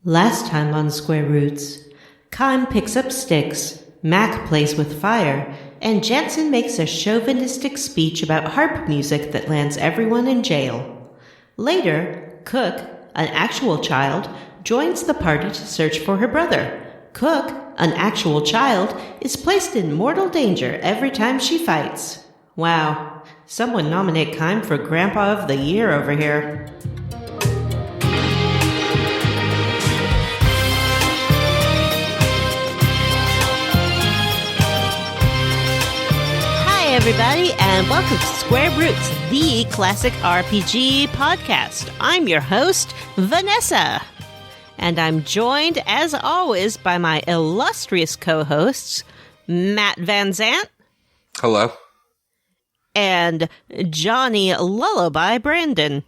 Last time on Square Roots, Kaim picks up sticks, Mac plays with fire, and Jansen makes a chauvinistic speech about harp music that lands everyone in jail. Later, Cook, an actual child, joins the party to search for her brother. Cook, an actual child, is placed in mortal danger every time she fights. Wow, someone nominate Kaim for Grandpa of the Year over here. Everybody, and welcome to Square Roots, the classic RPG podcast. I'm your host, Vanessa, and I'm joined, as always, by my illustrious co-hosts, Matt Van Zant. Hello. And Johnny Lullaby Brandon.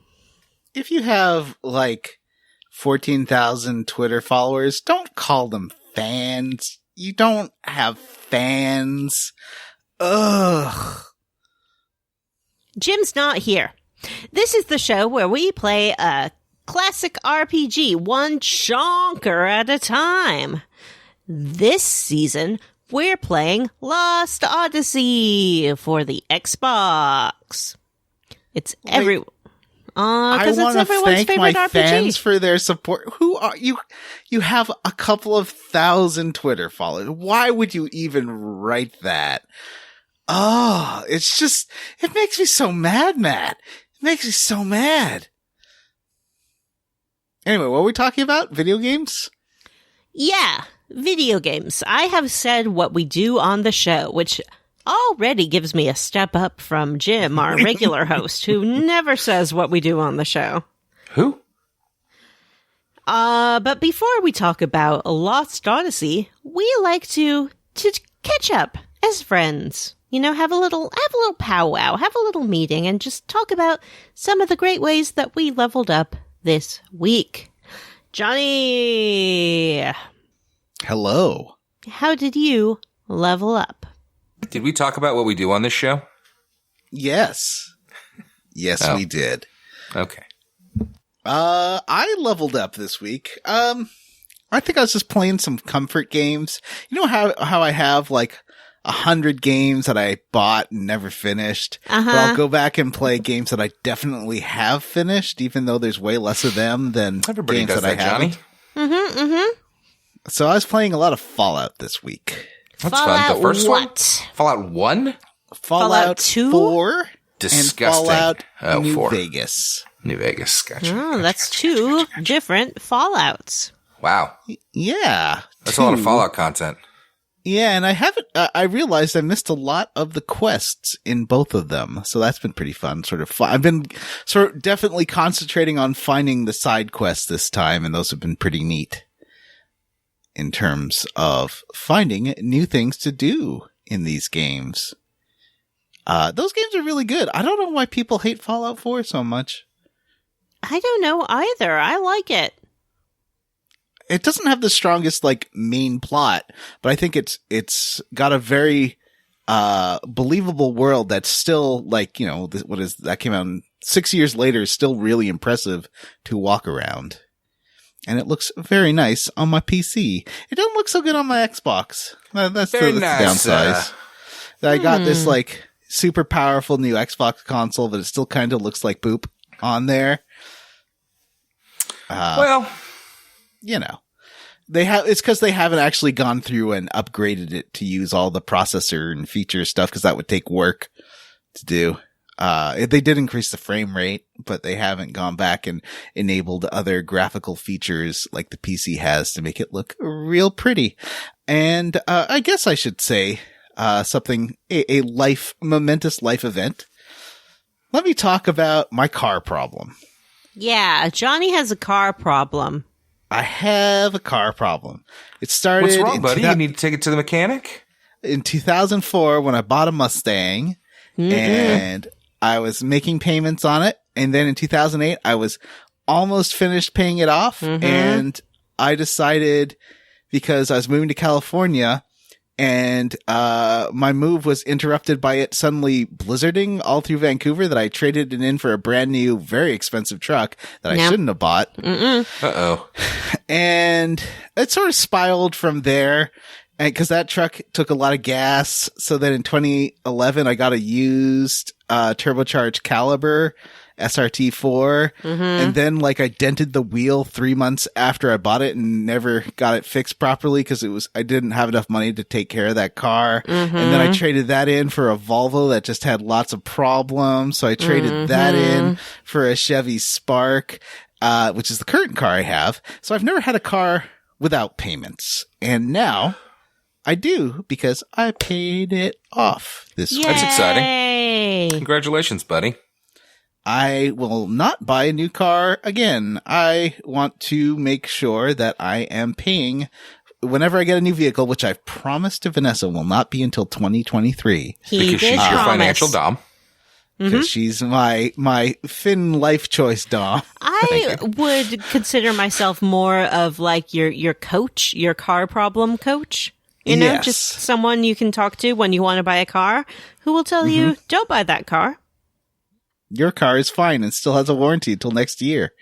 If you have, 14,000 Twitter followers, don't call them fans. You don't have fans. Ugh. Jim's not here. This is the show where we play a classic RPG, one chonker at a time. This season, we're playing Lost Odyssey for the Xbox. It's because it's everyone's favorite RPG. Fans for their support. Who are you? You have a couple of thousand Twitter followers. Why would you even write that? Oh, it makes me so mad, Matt. It makes me so mad. Anyway, what are we talking about? Video games? Yeah, video games. I have said what we do on the show, which already gives me a step up from Jim, our regular host, who never says what we do on the show. Who? But before we talk about Lost Odyssey, we like to catch up as friends. You know, have a little powwow, have a little meeting, and just talk about some of the great ways that we leveled up this week. Johnny! Hello. How did you level up? Did we talk about what we do on this show? Yes. Yes, we did. Okay. I leveled up this week. I think I was just playing some comfort games. You know how I have 100 games that I bought and never finished. But I'll go back and play games that I definitely have finished, even though there's way less of them than Everybody games does that I haven't. Mm-hmm. So I was playing a lot of Fallout this week. That's Fallout fun. The first what? one? Fallout 1? Fallout 2? 4 Disgusting. and Fallout New 4. Vegas. New Vegas. Gotcha. Oh, that's two different Fallouts. Wow. Yeah. That's a lot of Fallout content. Yeah, and I realized I missed a lot of the quests in both of them. So that's been pretty fun. I've been definitely concentrating on finding the side quests this time, and those have been pretty neat in terms of finding new things to do in these games. Those games are really good. I don't know why people hate Fallout 4 so much. I don't know either. I like it. It doesn't have the strongest main plot, but I think it's got a very believable world that's still what is that came out 6 years later is still really impressive to walk around. And it looks very nice on my PC. It doesn't look so good on my Xbox. That's the downside. I got this super powerful new Xbox console, but it still kind of looks like poop on there. It's because they haven't actually gone through and upgraded it to use all the processor and feature stuff, because that would take work to do. They did increase the frame rate, but they haven't gone back and enabled other graphical features like the PC has to make it look real pretty. And, I guess I should say, a momentous life event. Let me talk about my car problem. Yeah, Johnny has a car problem. I have a car problem. It started. What's wrong, buddy? You need to take it to the mechanic? In 2004, when I bought a Mustang, and I was making payments on it. And then in 2008, I was almost finished paying it off. And I decided, because I was moving to California and my move was interrupted by it suddenly blizzarding all through Vancouver that I traded it in for a brand new, very expensive truck that I shouldn't have bought. Uh-oh. And it sort of spiraled from there. And because that truck took a lot of gas. So then in 2011, I got a used turbocharged Caliber SRT4. And then like I dented the wheel 3 months after I bought it and never got it fixed properly because I didn't have enough money to take care of that car. And then I traded that in for a Volvo that just had lots of problems. So I traded that in for a Chevy Spark, which is the current car I have. So I've never had a car without payments. And now I do because I paid it off this week. That's exciting. Congratulations, buddy. I will not buy a new car again. I want to make sure that I am paying whenever I get a new vehicle, which I've promised to Vanessa will not be until 2023. Because she's your financial dom. Because she's my Finn life choice dom. I would consider myself more of like your coach, your car problem coach. You know, Yes. just someone you can talk to when you want to buy a car who will tell you, don't buy that car. Your car is fine and still has a warranty until next year.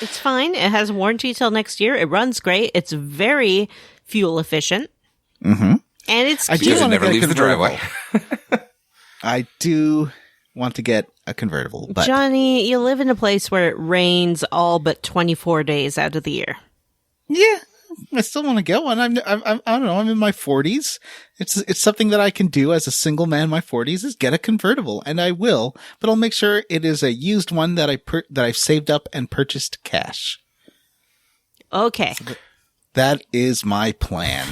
It's fine. It has a warranty till next year. It runs great. It's very fuel efficient. And it's I do cute. Because it wanna never get a leaves the driveway. I do want to get a convertible, but Johnny, you live in a place where it rains all but 24 days out of the year. yeah, I still want to get one. I don't know. I'm in my 40s. It's something that I can do as a single man in my 40s is get a convertible, and I will. But I'll make sure it is a used one that I've saved up and purchased cash. Okay. That is my plan.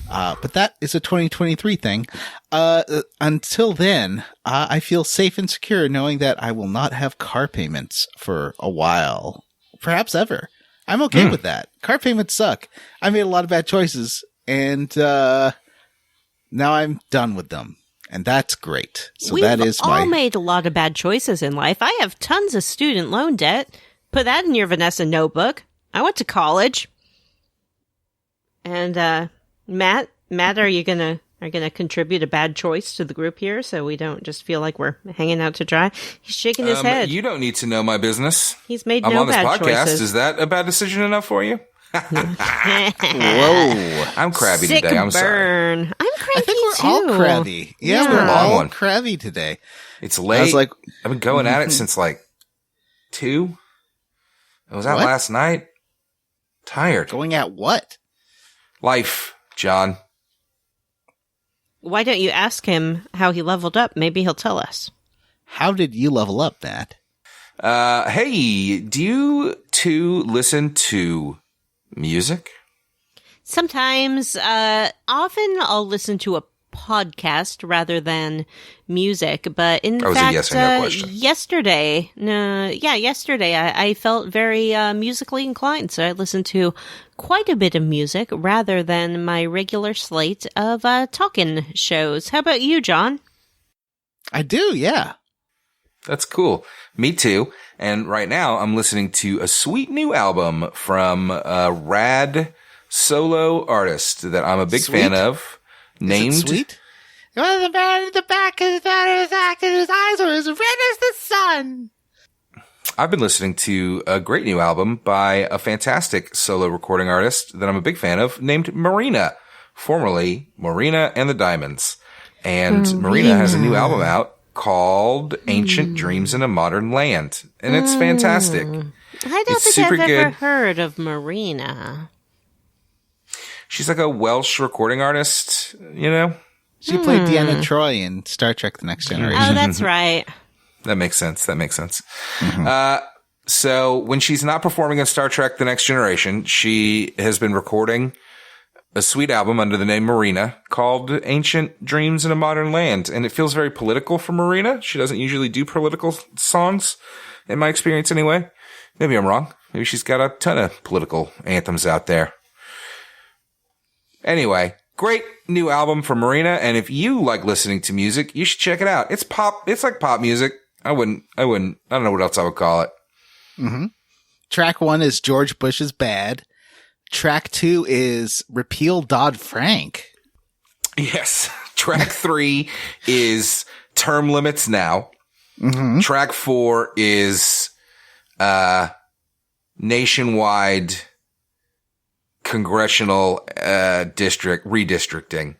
But that is a 2023 thing. Until then, I feel safe and secure knowing that I will not have car payments for a while, perhaps ever. I'm okay with that. Car payments suck. I made a lot of bad choices, and now I'm done with them, and that's great. So We've that is all made a lot of bad choices in life. I have tons of student loan debt. Put that in your Vanessa notebook. I went to college. And Matt, are you gonna contribute a bad choice to the group here so we don't just feel like we're hanging out to dry? He's shaking his head. You don't need to know my business. He's made I'm no on this bad podcast. choices. Is that a bad decision enough for you? Whoa. I'm crabby Sick today. I'm sorry. burn. I'm crabby I think we're too. all crabby. Yeah, Yeah. we're all one. crabby today. It's late. I was like, I've been going at it since like 2. I was out What? last night. Tired. going at what? Life, John. Why don't you ask him how he leveled up? Maybe he'll tell us. How did you level up, Matt? Hey, do you two listen to music? Sometimes, often I'll listen to a podcast rather than music, but in That was a fact, yes or no question. yesterday I felt very musically inclined, so I listened to quite a bit of music rather than my regular slate of talking shows. How about you, John? I do, yeah. That's cool. Me too. And right now I'm listening to a sweet new album from a rad solo artist that I'm a big Sweet? fan of. Named Is it sweet? Well, the man in the back is better his eyes are as red as the sun. I've been listening to a great new album by a fantastic solo recording artist that I'm a big fan of named Marina, formerly Marina and the Diamonds. And Marina has a new album out called Ancient Dreams in a Modern Land. And it's fantastic. I don't It's think I've super ever good. heard of Marina. She's like a Welsh recording artist, you know? She played Deanna Troy in Star Trek The Next Generation. Oh, that's right. That makes sense. So when she's not performing in Star Trek The Next Generation, she has been recording a sweet album under the name Marina called Ancient Dreams in a Modern Land. And it feels very political for Marina. She doesn't usually do political songs, in my experience anyway. Maybe I'm wrong. Maybe she's got a ton of political anthems out there. Anyway, great new album from Marina. And if you like listening to music, you should check it out. It's pop. It's like pop music. I don't know what else I would call it. Track 1 is George Bush's Bad. Track 2 is Repeal Dodd-Frank. Yes. Track 3 is Term Limits Now. Mm-hmm. Track 4 is nationwide congressional district redistricting,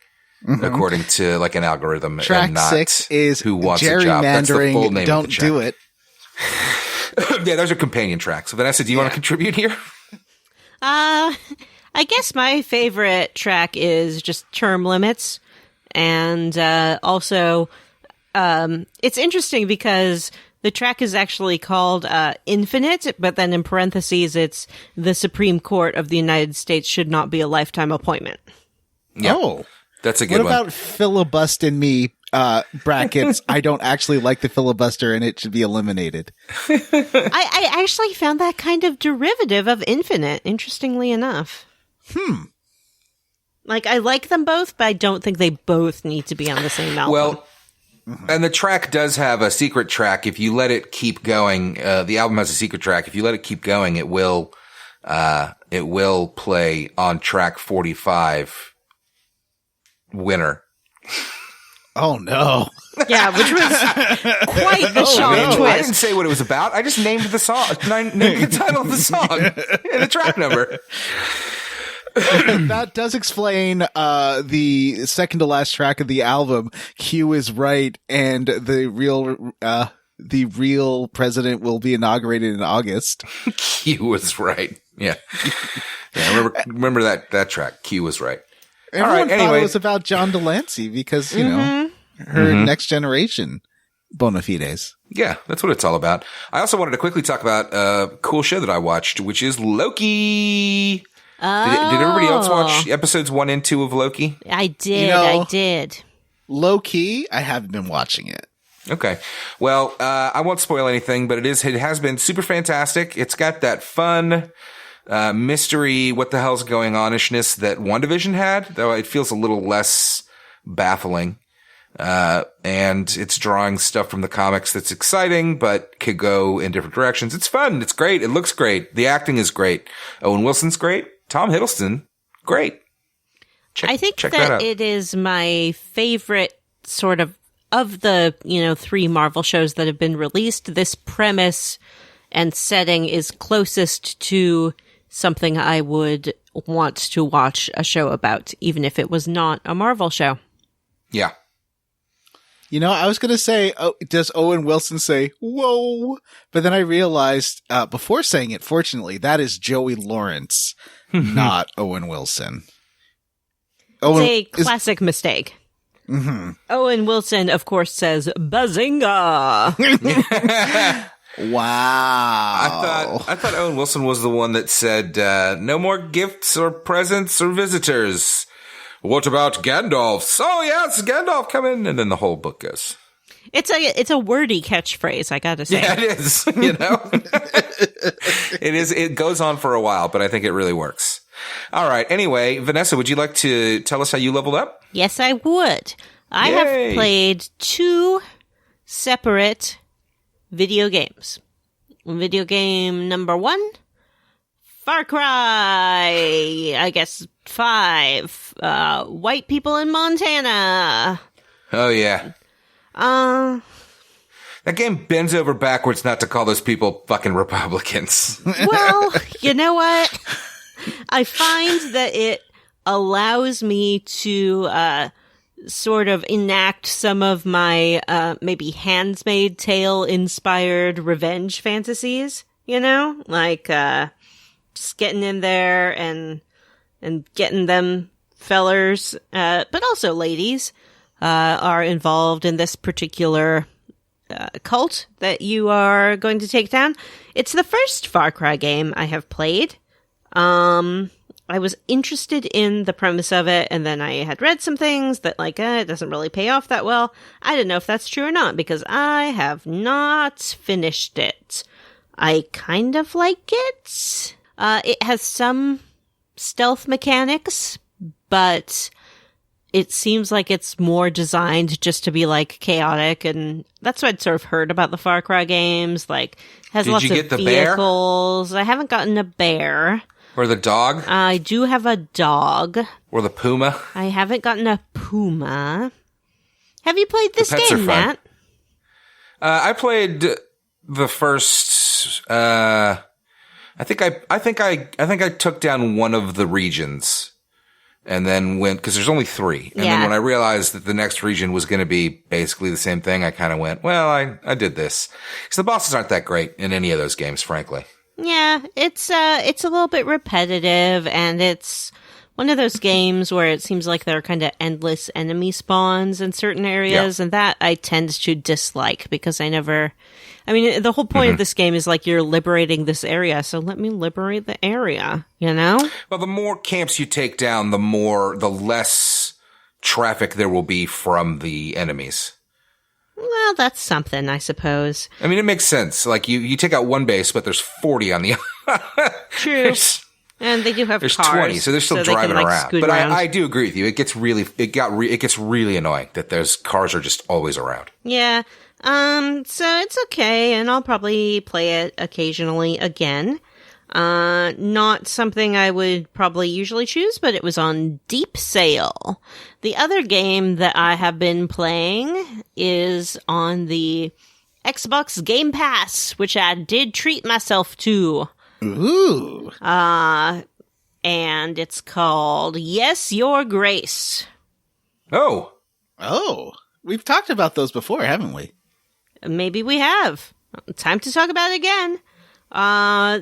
according to like an algorithm. Track and not 6 is who wants a job. That's the full gerrymandering. name Don't of the track. do it. Yeah, those are companion tracks. So Vanessa, do you want to contribute here? I guess my favorite track is just Term Limits. And also, it's interesting because the track is actually called Infinite, but then in parentheses, it's the Supreme Court of the United States should not be a lifetime appointment. Yeah, Oh. that's a good What one. about Fillibust In Me, brackets, I don't actually like the filibuster and it should be eliminated. I actually found that kind of derivative of Infinite, interestingly enough. Like, I like them both, but I don't think they both need to be on the same album. Well, and the track does have a secret track. If you let it keep going, the album has a secret track. If you let it keep going, it will play on track 45, Winner. Oh no. yeah, which was quite the shock I didn't twist. say what it was about. I just named the song, named the title of the song and the track number. That does explain the second to last track of the album, Q is Right, and the real president will be inaugurated in August. Q was right. Yeah. Yeah, remember that track. Q was right. Everyone thought anyway. it was about John Delancey because, you know, her Next Generation bona fides. Yeah, that's what it's all about. I also wanted to quickly talk about a cool show that I watched, which is Loki. Did everybody else watch episodes 1 and 2 of Loki? I did, You know- I did. Low key, I haven't been watching it. Okay. Well, I won't spoil anything, but it has been super fantastic. It's got that fun, mystery, what the hell's going on-ishness that WandaVision had, though it feels a little less baffling. And it's drawing stuff from the comics that's exciting, but could go in different directions. It's fun. It's great. It looks great. The acting is great. Owen Wilson's great. Tom Hiddleston, great. I think check that out. it is my favorite sort of the, 3 Marvel shows that have been released. This premise and setting is closest to something I would want to watch a show about, even if it was not a Marvel show. Yeah. You know, I was going to say, does Owen Wilson say, whoa? But then I realized, before saying it, fortunately, that is Joey Lawrence, not Owen Wilson. It's a classic mistake. Mm-hmm. Owen Wilson, of course, says, Bazinga! Wow. I thought Owen Wilson was the one that said, no more gifts or presents or visitors. What about Gandalf? Oh yes, Gandalf, come in. And then the whole book goes. It's a wordy catchphrase, I gotta say. Yeah, it is. You know, it is. It goes on for a while, but I think it really works. All right. Anyway, Vanessa, would you like to tell us how you leveled up? Yes, I would. I Yay. have played 2 separate video games. Video game number 1, Far Cry, I guess 5, white people in Montana. Oh yeah. That game bends over backwards not to call those people fucking Republicans. Well, you know what? I find that it allows me to sort of enact some of my maybe Handmaid's Tale inspired revenge fantasies, like just getting in there and getting them fellers, but also ladies, are involved in this particular cult that you are going to take down. It's the first Far Cry game I have played. I was interested in the premise of it, and then I had read some things that, it doesn't really pay off that well. I didn't know if that's true or not, because I have not finished it. I kind of like it. It has some stealth mechanics, but it seems like it's more designed just to be, chaotic, and that's what I'd sort of heard about the Far Cry games. Has Did lots you of get the bear? vehicles. I haven't gotten a bear. Or the dog? I do have a dog. Or the Puma? I haven't gotten a Puma. Have you played this game, Matt? I played the first. I think I took down one of the regions, and then went because there's only 3. And then when I realized that the next region was going to be basically the same thing, I kind of went, well, I did this because the bosses aren't that great in any of those games, frankly. Yeah, it's a little bit repetitive, and it's one of those games where it seems like there are kind of endless enemy spawns in certain areas, and that I tend to dislike because the whole point of this game is like you're liberating this area, so let me liberate the area, you know? Well, the more camps you take down, the less traffic there will be from the enemies. Well, that's something, I suppose. I mean, it makes sense. Like, you take out one base, but there's 40 on the other. True. And they do have there's cars. 20, so they're still driving around. But around. I do agree with you. It gets really annoying that those cars are just always around. Yeah. So it's okay, and I'll probably play it occasionally again. Not something I would probably usually choose, but it was on deep sale. The other game that I have been playing is on the Xbox Game Pass, which I did treat myself to. Ooh. And it's called Yes, Your Grace. Oh. We've talked about those before, haven't we? Maybe we have. Time to talk about it again.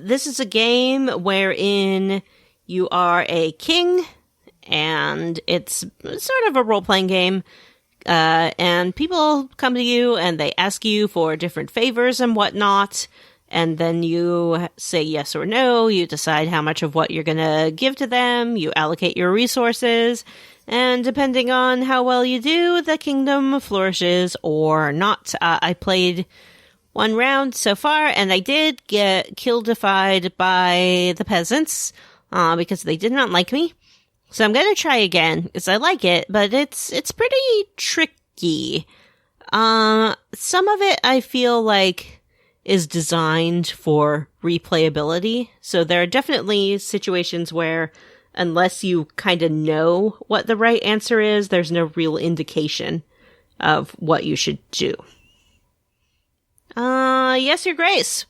This is a game wherein you are a king, and it's sort of a role-playing game. And people come to you and they ask you for different favors and whatnot. And then you say yes or no. You decide how much of what you're going to give to them. You allocate your resources. And depending on how well you do, the kingdom flourishes or not. I played one round so far, and I did get kill-defied by the peasants because they did not like me. So I'm going to try again because I like it, but it's pretty tricky. Some of it I feel like is designed for replayability. So there are definitely situations where unless you kind of know what the right answer is, there's no real indication of what you should do. Yes, Your Grace.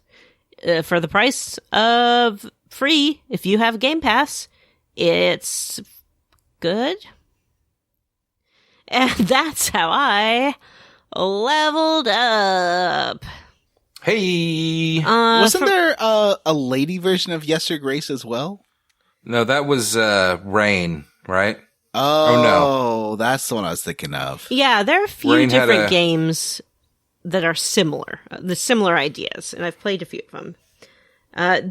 For the price of free, if you have Game Pass, it's good. And that's how I leveled up. Hey! Wasn't there a lady version of Yes, Your Grace as well? No, that was Rain, right? Oh, no. That's the one I was thinking of. Yeah, there are a few Rain different games that are similar, the similar ideas, and I've played a few of them.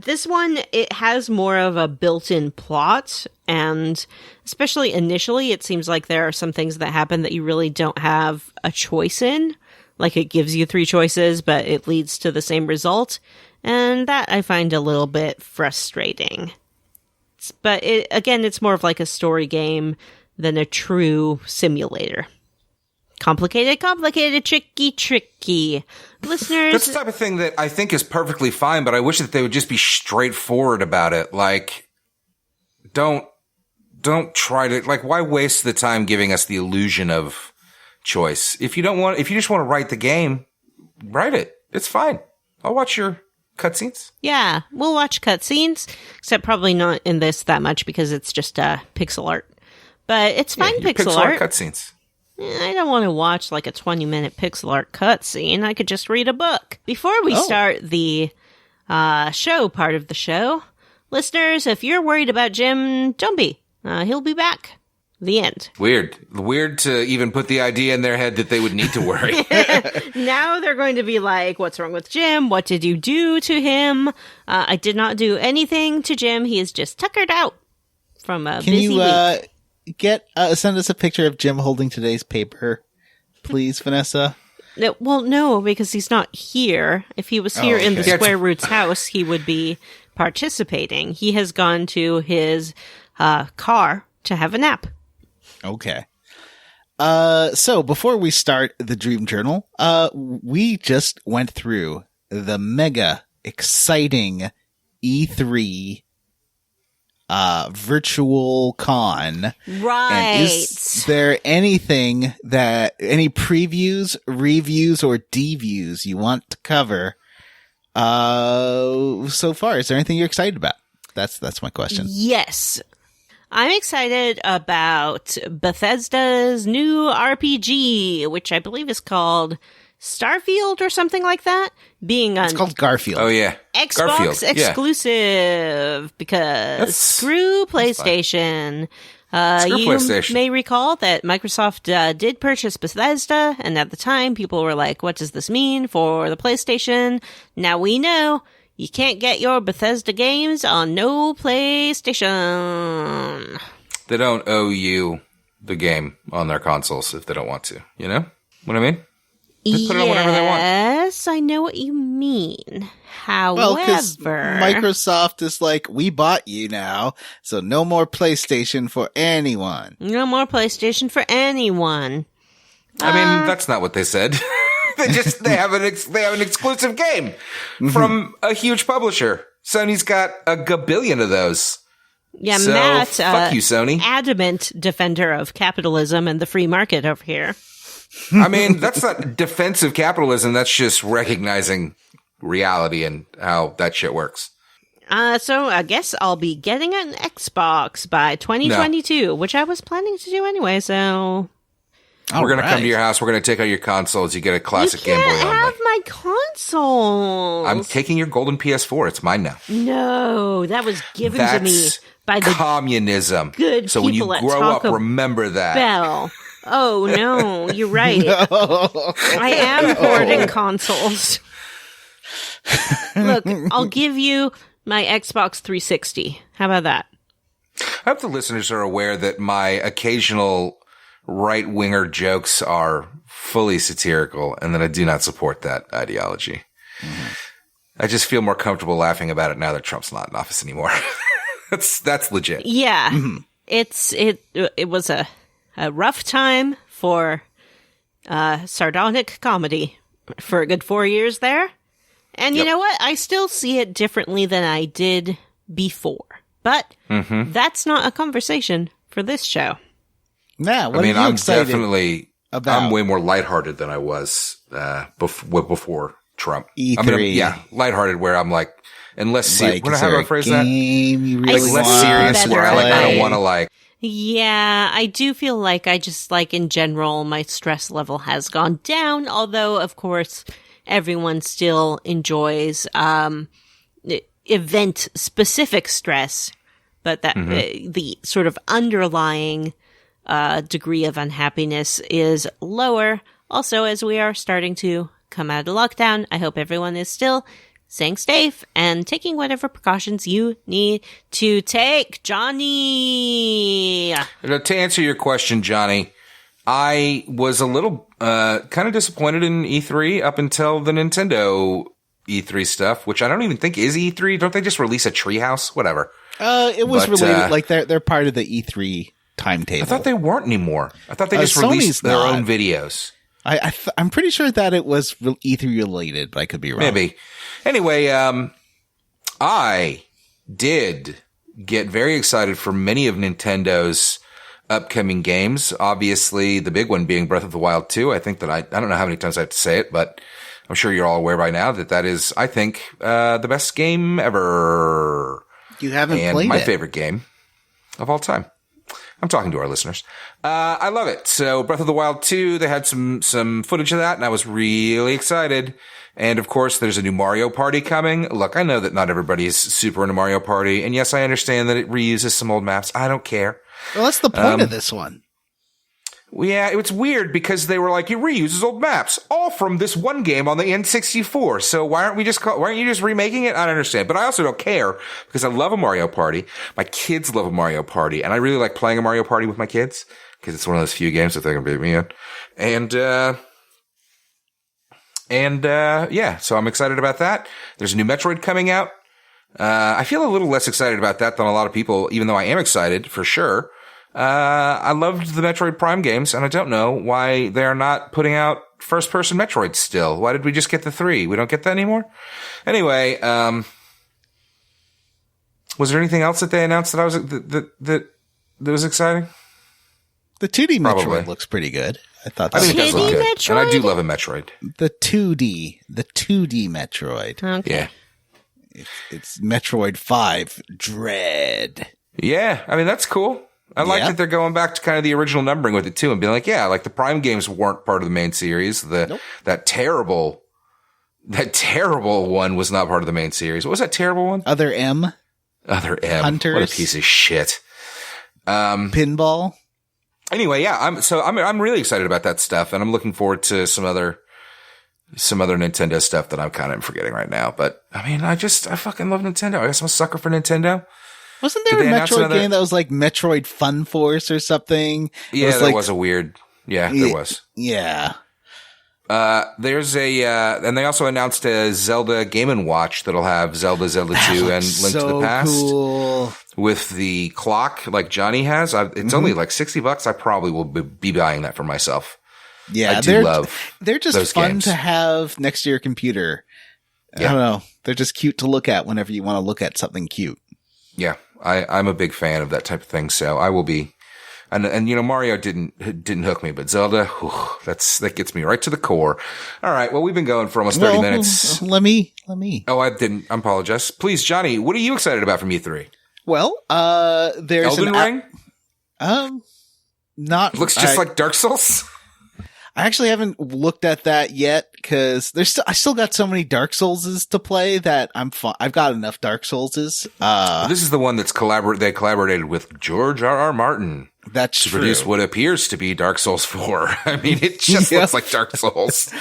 This one, it has more of a built-in plot, and especially initially, it seems like there are some things that happen that you really don't have a choice in. Like, it gives you 3 choices, but it leads to the same result, and that I find a little bit frustrating. But it's more of like a story game than a true simulator. Complicated, tricky. Listeners... That's the type of thing that I think is perfectly fine, but I wish that they would just be straightforward about it. Like, don't try to... Like, why waste the time giving us the illusion of choice? If you just want to write the game, write it. It's fine. I'll watch your cutscenes. Yeah, we'll watch cutscenes, except probably not in this that much because it's just pixel art. But it's fine pixel art. Cutscenes. I don't want to watch like a 20-minute pixel art cutscene. I could just read a book. Before we start the show part of the show, listeners, if you're worried about Jim, don't be. He'll be back. The end. Weird to even put the idea in their head that they would need to worry. Now they're going to be like, what's wrong with Jim? What did you do to him? I did not do anything to Jim. He is just tuckered out from a busy week. Send us a picture of Jim holding today's paper, please, Vanessa? No, well, no, because he's not here. If he was here in the Square Roots house, he would be participating. He has gone to his car to have a nap. Okay. So before we start the Dream Journal, we just went through the mega exciting E3 virtual con. Right. And is there anything any previews, reviews, or deviews you want to cover so far? Is there anything you're excited about? That's my question. Yes. I'm excited about Bethesda's new RPG, which I believe is called Starfield or something like that, it's called Garfield. Oh, yeah. Xbox Garfield. exclusive, because screw PlayStation. Screw PlayStation. You may recall that Microsoft did purchase Bethesda, and at the time people were like, what does this mean for the PlayStation? Now we know you can't get your Bethesda games on no PlayStation. They don't owe you the game on their consoles if they don't want to. You know what I mean? They put it on whatever they want. Yes, I know what you mean. However, because Microsoft is like, we bought you now, so no more PlayStation for anyone. No more PlayStation for anyone. I mean, that's not what they said. they have an exclusive game from a huge publisher. Sony's got a gabillion of those. Yeah, so, Matt, fuck you, Sony. Adamant defender of capitalism and the free market over here. I mean, that's not defensive capitalism. That's just recognizing reality and how that shit works. So I guess I'll be getting an Xbox by 2022, which I was planning to do anyway, so... We're going to come to your house. We're going to take out your consoles. You get a classic Game Boy only. You can't have my consoles. I'm taking your golden PS4. It's mine now. No, that was given to me by the communism. Good so when you people at grow up, Taco remember that. Bell. Oh, no, you're right. No. I am hoarding consoles. Look, I'll give you my Xbox 360. How about that? I hope the listeners are aware that my occasional right-winger jokes are fully satirical and that I do not support that ideology. Mm-hmm. I just feel more comfortable laughing about it now that Trump's not in office anymore. That's legit. Yeah. Mm-hmm. It was a rough time for sardonic comedy for a good 4 years there. And you know what? I still see it differently than I did before. But that's not a conversation for this show. Yeah, what I'm are you excited definitely about? I'm way more lighthearted than I was before Trump. E3. I mean, lighthearted where I'm like, and less serious. Like, how do I phrase that? You really like less serious where I don't want to like. Yeah, I do feel like I just like in general my stress level has gone down, although of course everyone still enjoys event specific stress, but that the sort of underlying degree of unhappiness is lower. Also, as we are starting to come out of lockdown, I hope everyone is still staying safe and taking whatever precautions you need to take. Johnny! To answer your question, Johnny, I was a little kind of disappointed in E3 up until the Nintendo E3 stuff, which I don't even think is E3. Don't they just release a treehouse? Whatever. It was related. Like they're part of the E3 timetable. I thought they weren't anymore. I thought they just released their own videos. I'm pretty sure that it was E3 related, but I could be wrong. Maybe. Anyway, I did get very excited for many of Nintendo's upcoming games. Obviously, the big one being Breath of the Wild 2. I think that I don't know how many times I have to say it, but I'm sure you're all aware by now that is, I think, the best game ever. You haven't played it. My favorite game of all time. I'm talking to our listeners. I love it. So Breath of the Wild 2, they had some footage of that, and I was really excited. And of course, there's a new Mario Party coming. Look, I know that not everybody is super into Mario Party. And yes, I understand that it reuses some old maps. I don't care. Well, that's the point of this one. Yeah, it's weird because they were like, it reuses old maps, all from this one game on the N64. So why aren't you just remaking it? I don't understand. But I also don't care because I love a Mario Party. My kids love a Mario Party, and I really like playing a Mario Party with my kids because it's one of those few games that they can beat me in. Yeah, so I'm excited about that. There's a new Metroid coming out. I feel a little less excited about that than a lot of people, even though I am excited for sure. I loved the Metroid Prime games, and I don't know why they're not putting out first-person Metroid still. Why did we just get the 3? We don't get that anymore? Anyway, Was there anything else that they announced that that was exciting? The 2D Probably. Metroid looks pretty good. I thought I that think it does look good. Metroid? And I do love a Metroid. the 2D Metroid. Okay. Yeah. It's Metroid 5 Dread. Yeah. I mean, that's cool. I like that they're going back to kind of the original numbering with it too and being like, yeah, like the Prime games weren't part of the main series. That terrible one was not part of the main series. What was that terrible one? Other M. Hunters. What a piece of shit. Pinball. Anyway, yeah, I'm really excited about that stuff, and I'm looking forward to some other Nintendo stuff that I'm kind of forgetting right now. But I mean, I fucking love Nintendo. I guess I'm a sucker for Nintendo. Wasn't there a Metroid game that was like Metroid Fun Force or something? Yeah, there was a weird. Yeah, there was. Yeah. There's and they also announced a Zelda Game & Watch that'll have Zelda 2 and Link to the Past. Cool. With the clock like Johnny has. It's only like $60. I probably will be buying that for myself. Yeah, they're just fun games to have next to your computer. Yeah. I don't know. They're just cute to look at whenever you want to look at something cute. Yeah, I'm a big fan of that type of thing, so I will be. And you know, Mario didn't hook me, but Zelda, that gets me right to the core. All right, well, we've been going for almost 30 minutes. Let me. Oh, I didn't. I apologize. Please, Johnny, what are you excited about from E3? Well, there's Elden Ring. Not looks just like Dark Souls. I actually haven't looked at that yet because I still got so many Dark Soulses to play that I've got enough Dark Soulses. This is the one that's they collaborated with George R.R. Martin. That's to produce what appears to be Dark Souls 4. I mean, it just looks like Dark Souls.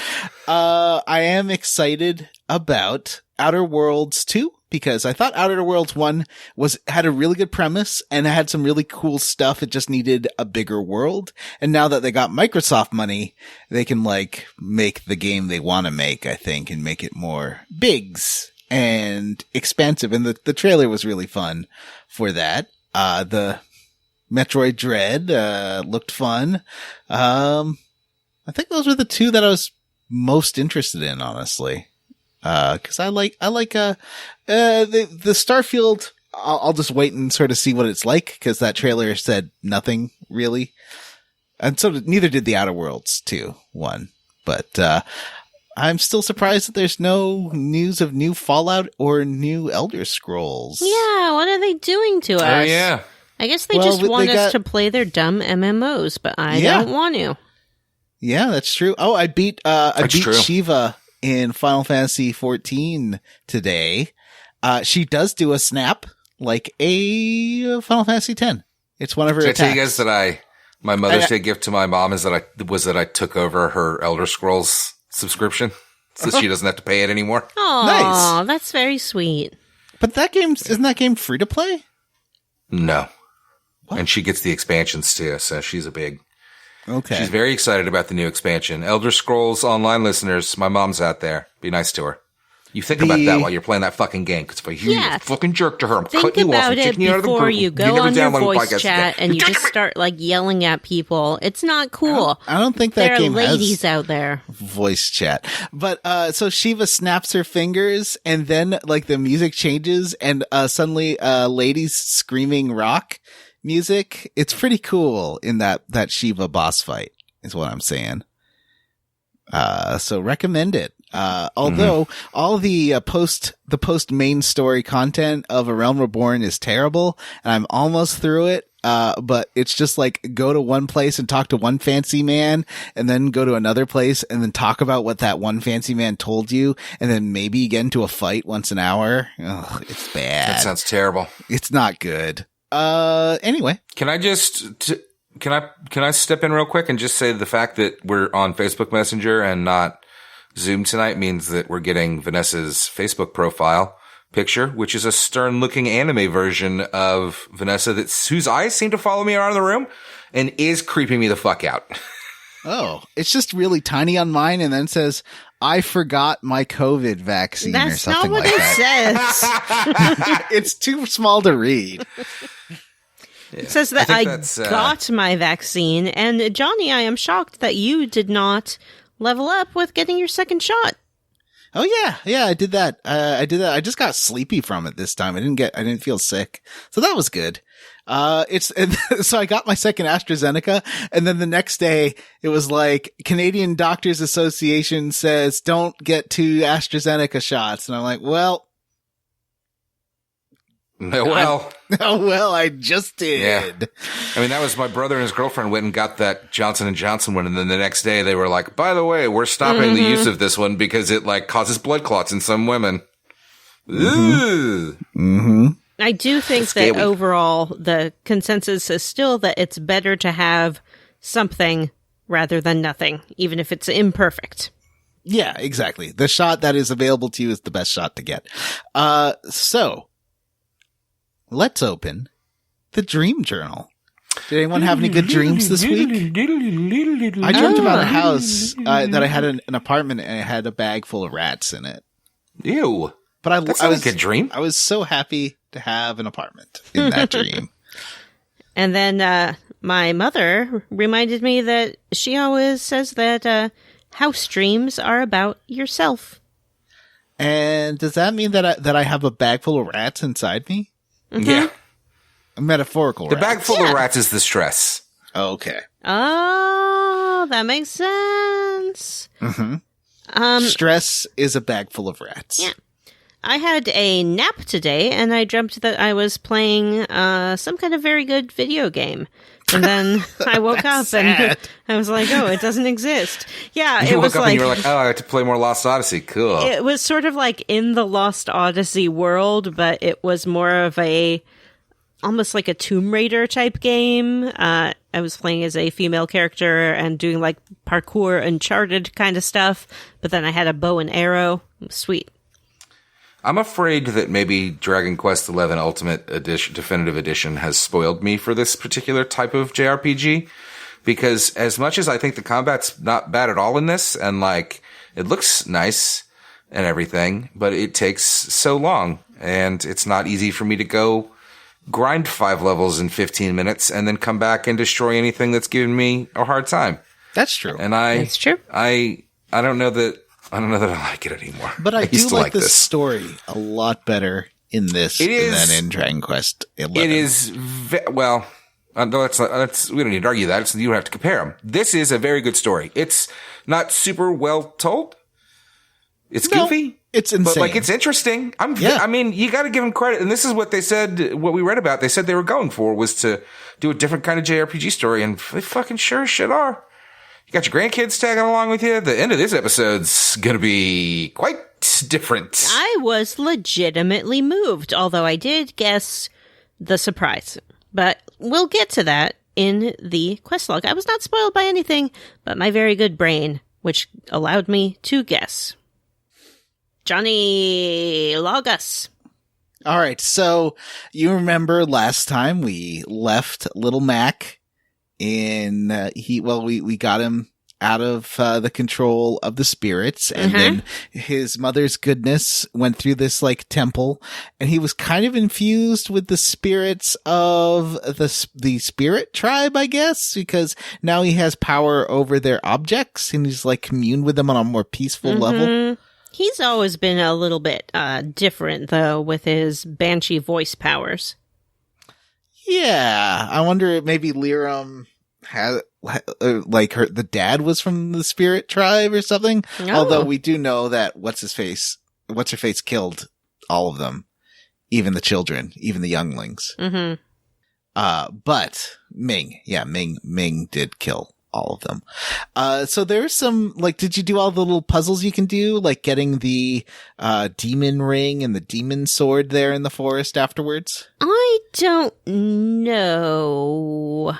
I am excited about Outer Worlds 2 because I thought Outer Worlds 1 had a really good premise and it had some really cool stuff. It just needed a bigger world. And now that they got Microsoft money, they can like make the game they want to make, I think, and make it more bigs and expansive. And the trailer was really fun for that. The Metroid Dread looked fun. I think those were the two that I was most interested in, honestly. Cause I like the Starfield. I'll just wait and sort of see what it's like. Cause that trailer said nothing really. And so neither did the Outer Worlds 2 one, but, I'm still surprised that there's no news of new Fallout or new Elder Scrolls. Yeah. What are they doing to us? Oh yeah. I guess they just want us to play their dumb MMOs, but I don't want to. Yeah, that's true. Oh, I beat Shiva in Final Fantasy 14 today. She does do a snap like a Final Fantasy 10. It's one of her attacks. Did I tell you guys that my Mother's Day gift to my mom is that I took over her Elder Scrolls subscription so she doesn't have to pay it anymore. Oh, nice. That's very sweet. But isn't that game free to play? No. What? And she gets the expansions too, so she's she's very excited about the new expansion. Elder Scrolls Online listeners, my mom's out there. Be nice to her. You think about that while you're playing that fucking game, because if you're a fucking jerk to her, I'm cutting you off and kicking you out of the group. Before you go on your voice chat and you just start like yelling at people. It's not cool. I don't think that game has there are ladies out there. Voice chat. But so Shiva snaps her fingers and then like the music changes and suddenly ladies screaming rock music. It's pretty cool in that Shiva boss fight is what I'm saying. So recommend it. Although all the post main story content of A Realm Reborn is terrible and I'm almost through it. But it's just like go to one place and talk to one fancy man and then go to another place and then talk about what that one fancy man told you. And then maybe get into a fight once an hour. Ugh, it's bad. That sounds terrible. It's not good. Anyway, can I step in real quick and just say the fact that we're on Facebook Messenger and not Zoom tonight means that we're getting Vanessa's Facebook profile picture, which is a stern-looking anime version of Vanessa whose eyes seem to follow me around the room and is creeping me the fuck out. Oh, it's just really tiny on mine and then says, I forgot my COVID vaccine or something like that. That's not what it says. It's too small to read. Yeah. It says that I got my vaccine. And Johnny, I am shocked that you did not level up with getting your second shot. Oh yeah, I did that. I I just got sleepy from it this time. I didn't feel sick, so that was good. So I got my second AstraZeneca, and then the next day it was like Canadian Doctors Association says don't get 2 AstraZeneca shots, and I'm like, well, I just did. Yeah. I mean, that was my brother and his girlfriend went and got that Johnson & Johnson one, and then the next day they were like, by the way, we're stopping the use of this one because it like causes blood clots in some women. I do think that overall the consensus is still that it's better to have something rather than nothing, even if it's imperfect. Yeah, exactly. The shot that is available to you is the best shot to get. So let's open the dream journal. Did anyone have any good dreams this week? I dreamt about a house that I had an apartment and it had a bag full of rats in it. Ew. But That's not a good dream. I was so happy to have an apartment in that dream. And then my mother reminded me that she always says that house dreams are about yourself. And does that mean that I have a bag full of rats inside me? Mm-hmm. Yeah. A metaphorical The rats. bag full of rats is the stress. Okay. Oh, that makes sense. Stress is a bag full of rats. Yeah. I had a nap today, and I dreamt that I was playing some kind of very good video game. And then I woke up and I was like, oh, it doesn't exist. Yeah, You woke up and you were like, oh, I have to play more Lost Odyssey. Cool. It was sort of like in the Lost Odyssey world, but it was more of almost like a Tomb Raider type game. I was playing as a female character and doing like parkour Uncharted kind of stuff, but then I had a bow and arrow. It was sweet. I'm afraid that maybe Dragon Quest XI Ultimate Edition, Definitive Edition has spoiled me for this particular type of JRPG, because as much as I think the combat's not bad at all in this, and like it looks nice and everything, but it takes so long, and it's not easy for me to go grind 5 levels in 15 minutes and then come back and destroy anything that's giving me a hard time. That's true. And That's true. I don't know that I like it anymore. But I do used to like the this story a lot better in this than in Dragon Quest XI. It is well. No, that's we don't need to argue that. You don't have to compare them. This is a very good story. It's not super well told. It's goofy. It's insane. But like it's interesting. I mean, you got to give them credit. And this is what they said. What we read about, they said they were going for was to do a different kind of JRPG story, and they fucking sure as shit are. You got your grandkids tagging along with you. The end of this episode's gonna be quite different. I was legitimately moved, although I did guess the surprise. But we'll get to that in the quest log. I was not spoiled by anything but my very good brain, which allowed me to guess. Johnny, log us. All right, so you remember last time we left Little Mac in we got him out of the control of the spirits, and then his mother's goodness went through this like temple, and he was kind of infused with the spirits of the spirit tribe, I guess, because now he has power over their objects, and he's like communed with them on a more peaceful level. He's always been a little bit different, though, with his banshee voice powers. Yeah, I wonder maybe Liram had the dad was from the spirit tribe or something. Oh. Although we do know that what's her face killed all of them, even the children, even the younglings. But Ming did kill all of them. So there's some, like, did you do all the little puzzles you can do, like getting the demon ring and the demon sword there in the forest afterwards? I don't know.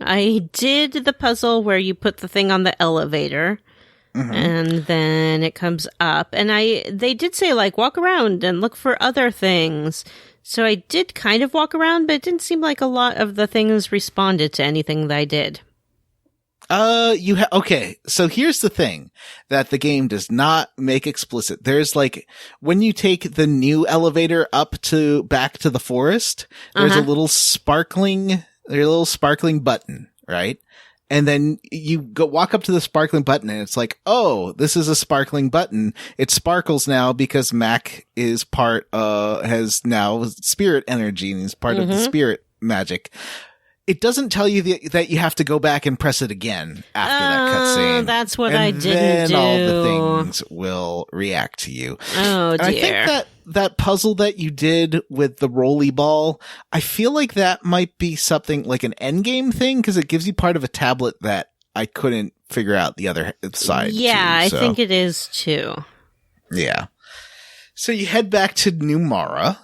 I did the puzzle where you put the thing on the elevator and then it comes up, and they did say like walk around and look for other things. So I did kind of walk around, but it didn't seem like a lot of the things responded to anything that I did. Okay. So here's the thing that the game does not make explicit. There's like, when you take the new elevator back to the forest, there's a little sparkling button, right? And then you walk up to the sparkling button and it's like, oh, this is a sparkling button. It sparkles now because Mac is has now spirit energy and is part of the spirit magic. It doesn't tell you that you have to go back and press it again after that cutscene. That's what and I didn't then do. All the things will react to you. Oh, dear. And I think that puzzle that you did with the rolly ball, I feel like that might be something like an endgame thing because it gives you part of a tablet that I couldn't figure out the other side. Yeah, to, so. I think it is too. Yeah. So you head back to New Mara.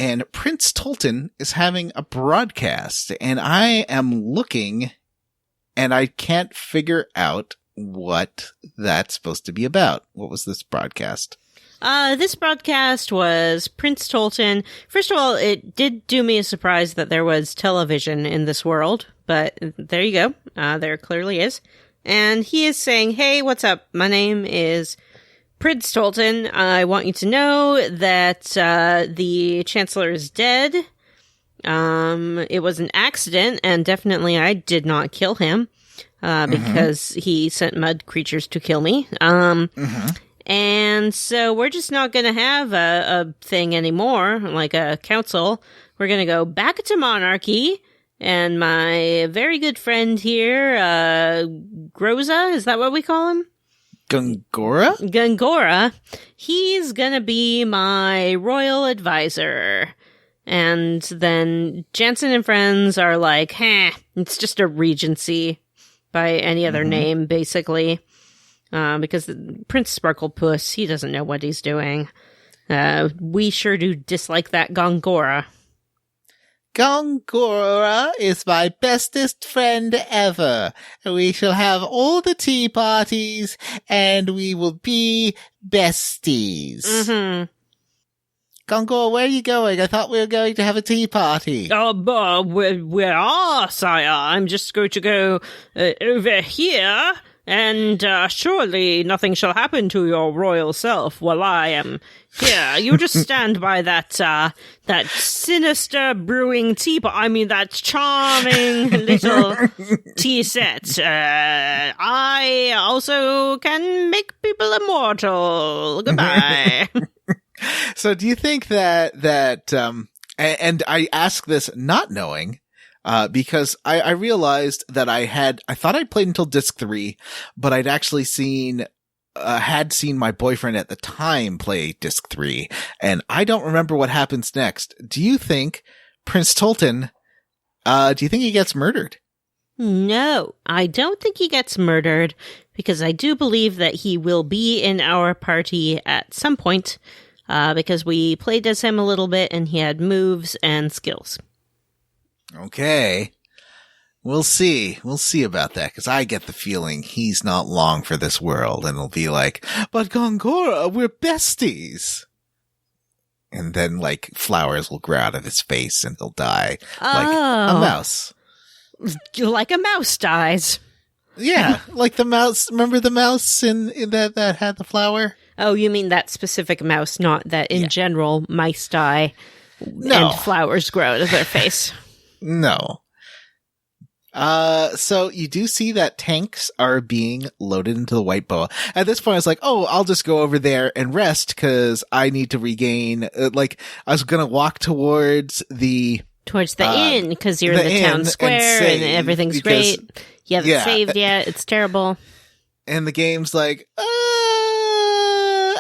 And Prince Tolton is having a broadcast, and I am looking, and I can't figure out what that's supposed to be about. What was this broadcast? This broadcast was Prince Tolton. First of all, it did do me a surprise that there was television in this world, but there you go. There clearly is. And he is saying, hey, what's up? My name is Prince Tolton, I want you to know that the Chancellor is dead. It was an accident, and definitely I did not kill him because he sent mud creatures to kill me. And so we're just not going to have a thing anymore, like a council. We're going to go back to monarchy. And my very good friend here, Groza, is that what we call him? Gungora, he's gonna be my royal advisor. And then Jansen and friends are like, it's just a regency by any other name, basically. Because Prince Sparklepuss, he doesn't know what he's doing. We sure do dislike that Gongora. Gongora is my bestest friend ever. We shall have all the tea parties, and we will be besties. Gongora, where are you going? I thought we were going to have a tea party. Where are, sire? I'm just going to go over here, and surely nothing shall happen to your royal self while I am here. You just stand by that sinister brewing teapot. I mean, that charming little tea set. I also can make people immortal. Goodbye. So do you think that and I ask this not knowing, because I realized that I thought I'd played until disc 3, but I'd actually had seen my boyfriend at the time play disc 3, and I don't remember what happens next. Do you think Prince Tolton, do you think he gets murdered? No, I don't think he gets murdered, because I do believe that he will be in our party at some point, because we played as him a little bit and he had moves and skills. Okay. We'll see. We'll see about that, because I get the feeling he's not long for this world, and it'll be like, but Gongora, we're besties. And then, like, flowers will grow out of his face and he'll die. Like a mouse. Like a mouse dies. Yeah, like the mouse. Remember the mouse in that had the flower? Oh, you mean that specific mouse, not that in general mice die and flowers grow out of their face. No. So you do see that tanks are being loaded into the white boa. At this point, I was like, oh, I'll just go over there and rest because I need to regain, I was going to walk towards the inn because you're in the town square and everything's great. You haven't saved yet. It's terrible. And the game's like,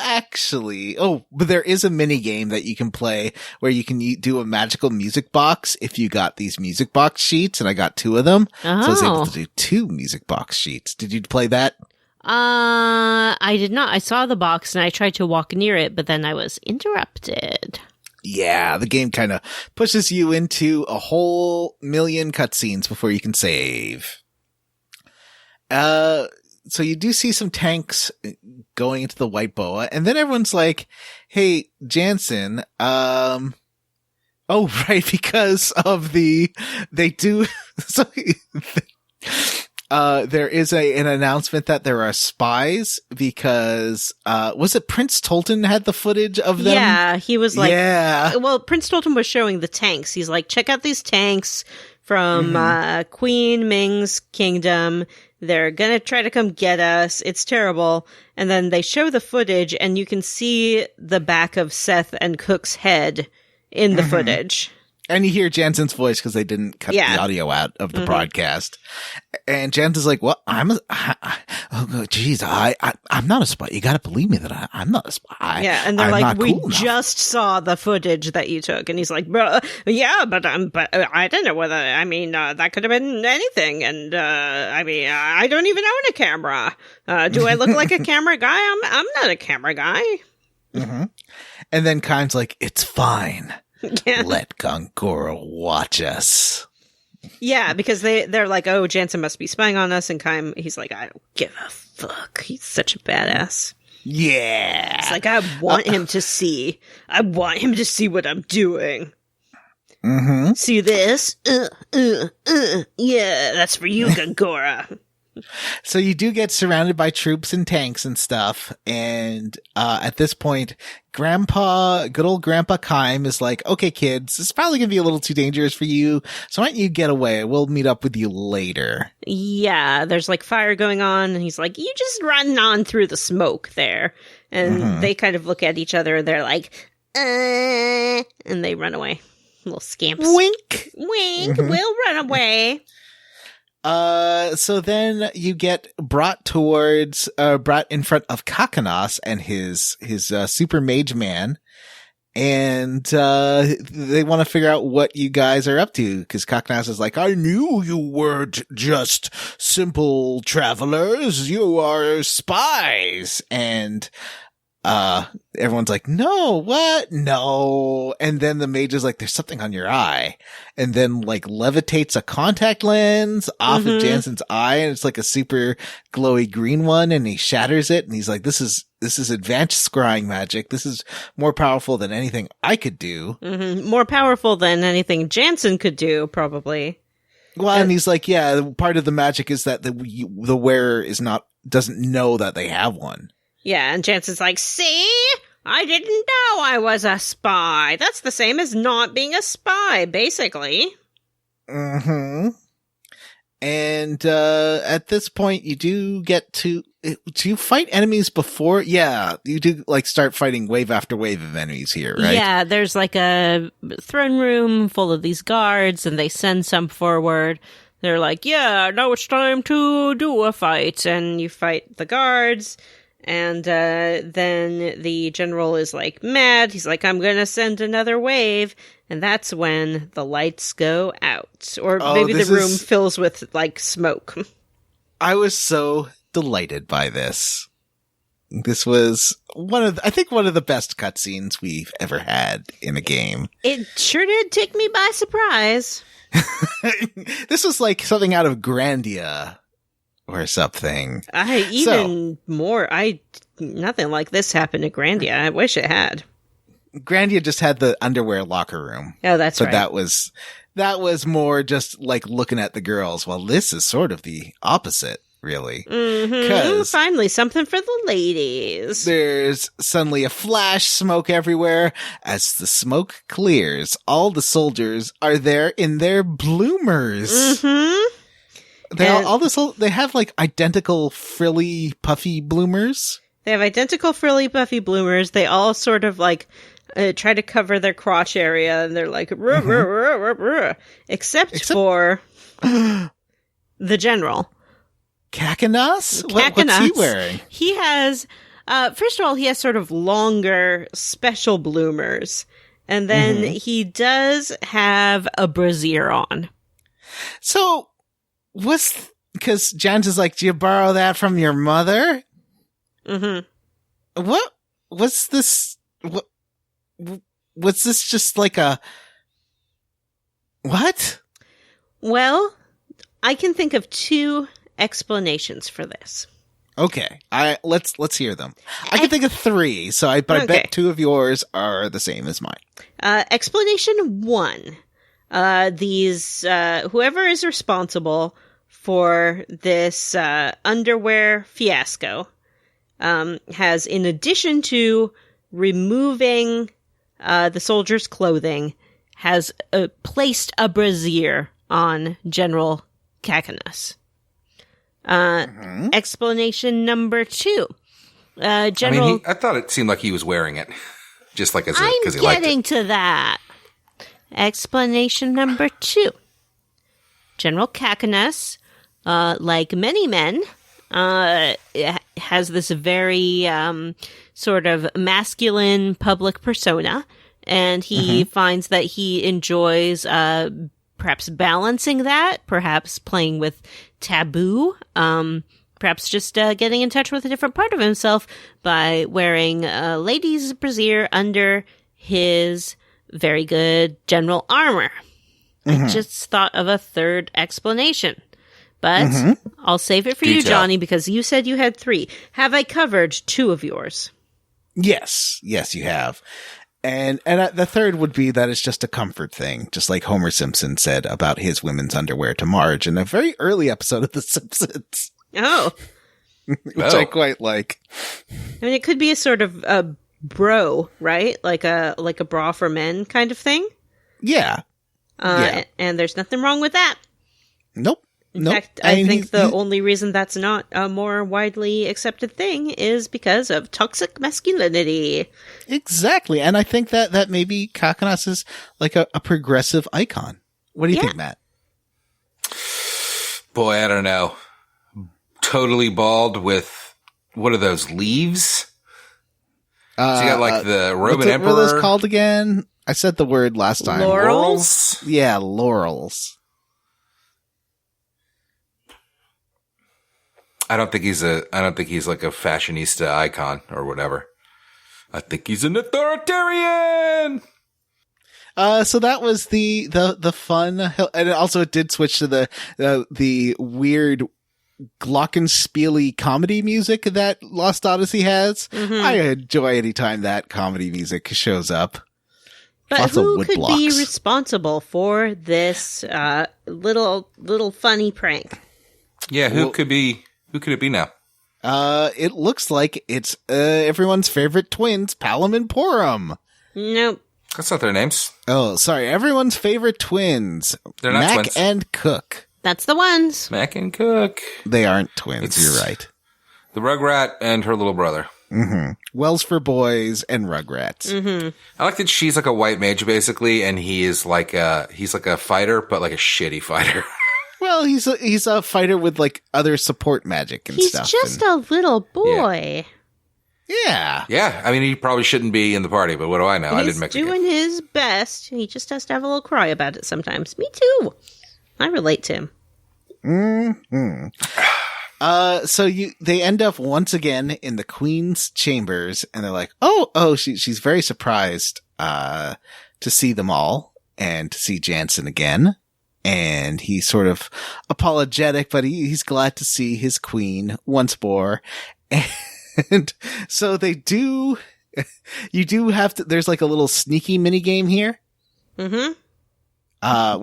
actually, but there is a mini game that you can play where you can do a magical music box if you got these music box sheets, and I got 2 of them. Oh. So I was able to do 2 music box sheets. Did you play that? I did not. I saw the box and I tried to walk near it, but then I was interrupted. Yeah, the game kind of pushes you into a whole million cutscenes before you can save. So you do see some tanks going into the white boa, and then everyone's like, hey, Jansen, right, because of there is an announcement that there are spies because, was it Prince Tolton had the footage of them? Yeah, he was like, well, Prince Tolton was showing the tanks. He's like, check out these tanks from Queen Ming's kingdom. They're gonna try to come get us. It's terrible. And then they show the footage, and you can see the back of Seth and Cook's head in the footage. And you hear Jansen's voice because they didn't cut the audio out of the broadcast. And Jansen's like, "Well, I'm not a spy. You got to believe me that I'm not a spy." Yeah, and they're I'm like, not "We cool enough." just saw the footage that you took," and he's like, "Bro, yeah, but I don't know whether. I mean, that could have been anything, and I mean, I don't even own a camera. Do I look like a camera guy? I'm not a camera guy." And then Kaim's like, "It's fine. Yeah. Let Gongora watch us." Yeah, because they're like, "Oh, Jansen must be spying on us," and Kaim, he's like, "I don't give a fuck. He's such a badass." Yeah. It's like, I want him to see. I want him to see what I'm doing. See this? Yeah, that's for you, Gongora. So you do get surrounded by troops and tanks and stuff. And, at this point, good old Grandpa Kaim is like, "Okay, kids, it's probably going to be a little too dangerous for you. So why don't you get away? We'll meet up with you later." Yeah, there's like fire going on, and he's like, "You just run on through the smoke there." And they kind of look at each other, and they're like, and they run away. Little scamps. Wink. Wink, we'll run away. So then you get brought in front of Kakanos and his super mage man. And, they want to figure out what you guys are up to. Cause Kakanos is like, "I knew you weren't just simple travelers. You are spies." And, everyone's like, "No, what? No." And then the mage is like, "There's something on your eye," and then like levitates a contact lens off of Jansen's eye, and it's like a super glowy green one, and he shatters it, and he's like, this is advanced scrying magic. This is more powerful than anything I could do. More powerful than anything Jansen could do, probably. Well, and he's like, yeah, part of the magic is that the wearer doesn't know that they have one. Yeah, and Jansen's like, "See? I didn't know I was a spy." That's the same as not being a spy, basically. And, at this point, you do get to fight enemies before? Yeah, you do, like, start fighting wave after wave of enemies here, right? Yeah, there's like a throne room full of these guards, and they send some forward. They're like, "Yeah, now it's time to do a fight," and you fight the guards. And then the general is like mad. He's like, "I'm going to send another wave." And that's when the lights go out. Or maybe the room fills with like smoke. I was so delighted by this. This was one of the best cutscenes we've ever had in a game. It sure did take me by surprise. This was like something out of Grandia. Or something. Nothing like this happened at Grandia. I wish it had. Grandia just had the underwear locker room. Oh, that's right. But that was more just like looking at the girls. Well, this is sort of the opposite, really. Finally, something for the ladies. There's suddenly a flash, smoke everywhere. As the smoke clears, all the soldiers are there in their bloomers. They have like identical frilly puffy bloomers. They have identical frilly puffy bloomers. They all sort of like try to cover their crotch area, and they're like ruh, ruh, ruh, ruh, ruh. Except for the general. Kakanos? What's he wearing? He has first of all, he has sort of longer special bloomers, and then he does have a brassiere on. So because Jansen's like, "Do you borrow that from your mother?" What was this? Was this just like a what? Well, I can think of two explanations for this. Okay, let's hear them. I can think of three, I bet two of yours are the same as mine. Explanation one: whoever is responsible for this underwear fiasco has, in addition to removing the soldiers' clothing, has placed a brassiere on General Kakinus. Explanation number 2. General, I thought it seemed like he was wearing it, just like because he liked it. I'm getting to that. Explanation number 2. General Kakinus, like many men, has this very sort of masculine public persona, and he finds that he enjoys perhaps balancing that, perhaps playing with taboo, perhaps just getting in touch with a different part of himself by wearing a lady's brassiere under his very good general armor. I just thought of a third explanation, but I'll save it for you, Johnny, because you said you had 3. Have I covered 2 of yours? Yes, you have. And the third would be that it's just a comfort thing, just like Homer Simpson said about his women's underwear to Marge in a very early episode of The Simpsons. Oh. Which I quite like. I mean, it could be a sort of a bro, right? Like a bra for men kind of thing. Yeah. And there's nothing wrong with that. Nope. In fact, I think the only reason that's not a more widely accepted thing is because of toxic masculinity. Exactly. And I think that maybe Kakinus is like a progressive icon. What do you think, Matt? Boy, I don't know. Totally bald with, what are those, leaves? So you got like the Roman Emperor. What are those called again? I said the word last time. Laurels? Yeah, laurels. I don't think he's like a fashionista icon or whatever. I think he's an authoritarian. So that was the fun, and also it did switch to the weird glockenspiely comedy music that Lost Odyssey has. I enjoy any time that comedy music shows up. But Lots who of wood could blocks. be responsible for this little funny prank? Yeah, who could it be now? It looks like it's everyone's favorite twins, Palom and Porum. Nope. That's not their names. Oh, sorry. Everyone's favorite twins. They're not Mac twins. and Cook. That's the ones. Mac and Cook. They aren't twins. You're right. The Rugrat and her little brother. Wells for Boys and Rugrats. I like that she's like a white mage basically, and he's like a fighter, but like a shitty fighter. Well, he's a fighter with like other support magic and stuff. He's just a little boy. Yeah. Yeah, I mean, he probably shouldn't be in the party, but what do I know? I didn't make the game. He's doing his best. He just has to have a little cry about it sometimes. Me too. I relate to him. So they end up once again in the Queen's chambers, and they're like, oh, she's very surprised, to see them all and to see Jansen again. And he's sort of apologetic, but he's glad to see his queen once more. And so you do have to, there's like a little sneaky mini game here. Where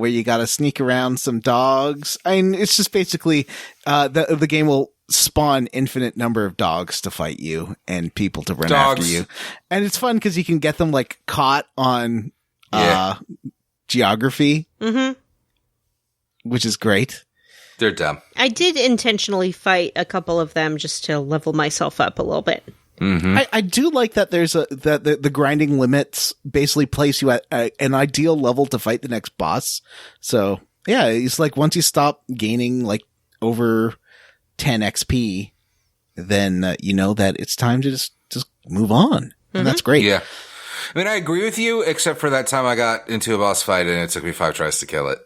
you gotta sneak around some dogs. I mean, it's just basically, the game will spawn infinite number of dogs to fight you and people to run after you. And it's fun because you can get them like caught on, geography. Which is great. They're dumb. I did intentionally fight a couple of them just to level myself up a little bit. I do like that there's the grinding limits basically place you at an ideal level to fight the next boss. So yeah, it's like once you stop gaining like over 10 XP, then you know that it's time to just move on. And that's great. Yeah. I mean, I agree with you, except for that time I got into a boss fight and it took me 5 tries to kill it.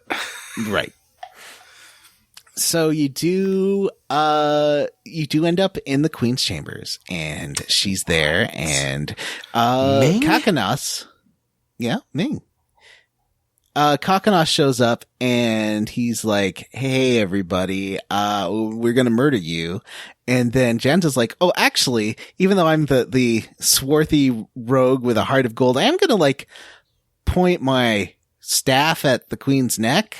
Right. So you do end up in the Queen's chambers, and she's there, and Kakinus, Ming. Kakinus shows up, and he's like, "Hey, everybody, we're gonna murder you." And then Jansen's like, "Oh, actually, even though I'm the swarthy rogue with a heart of gold, I am gonna like point my staff at the Queen's neck."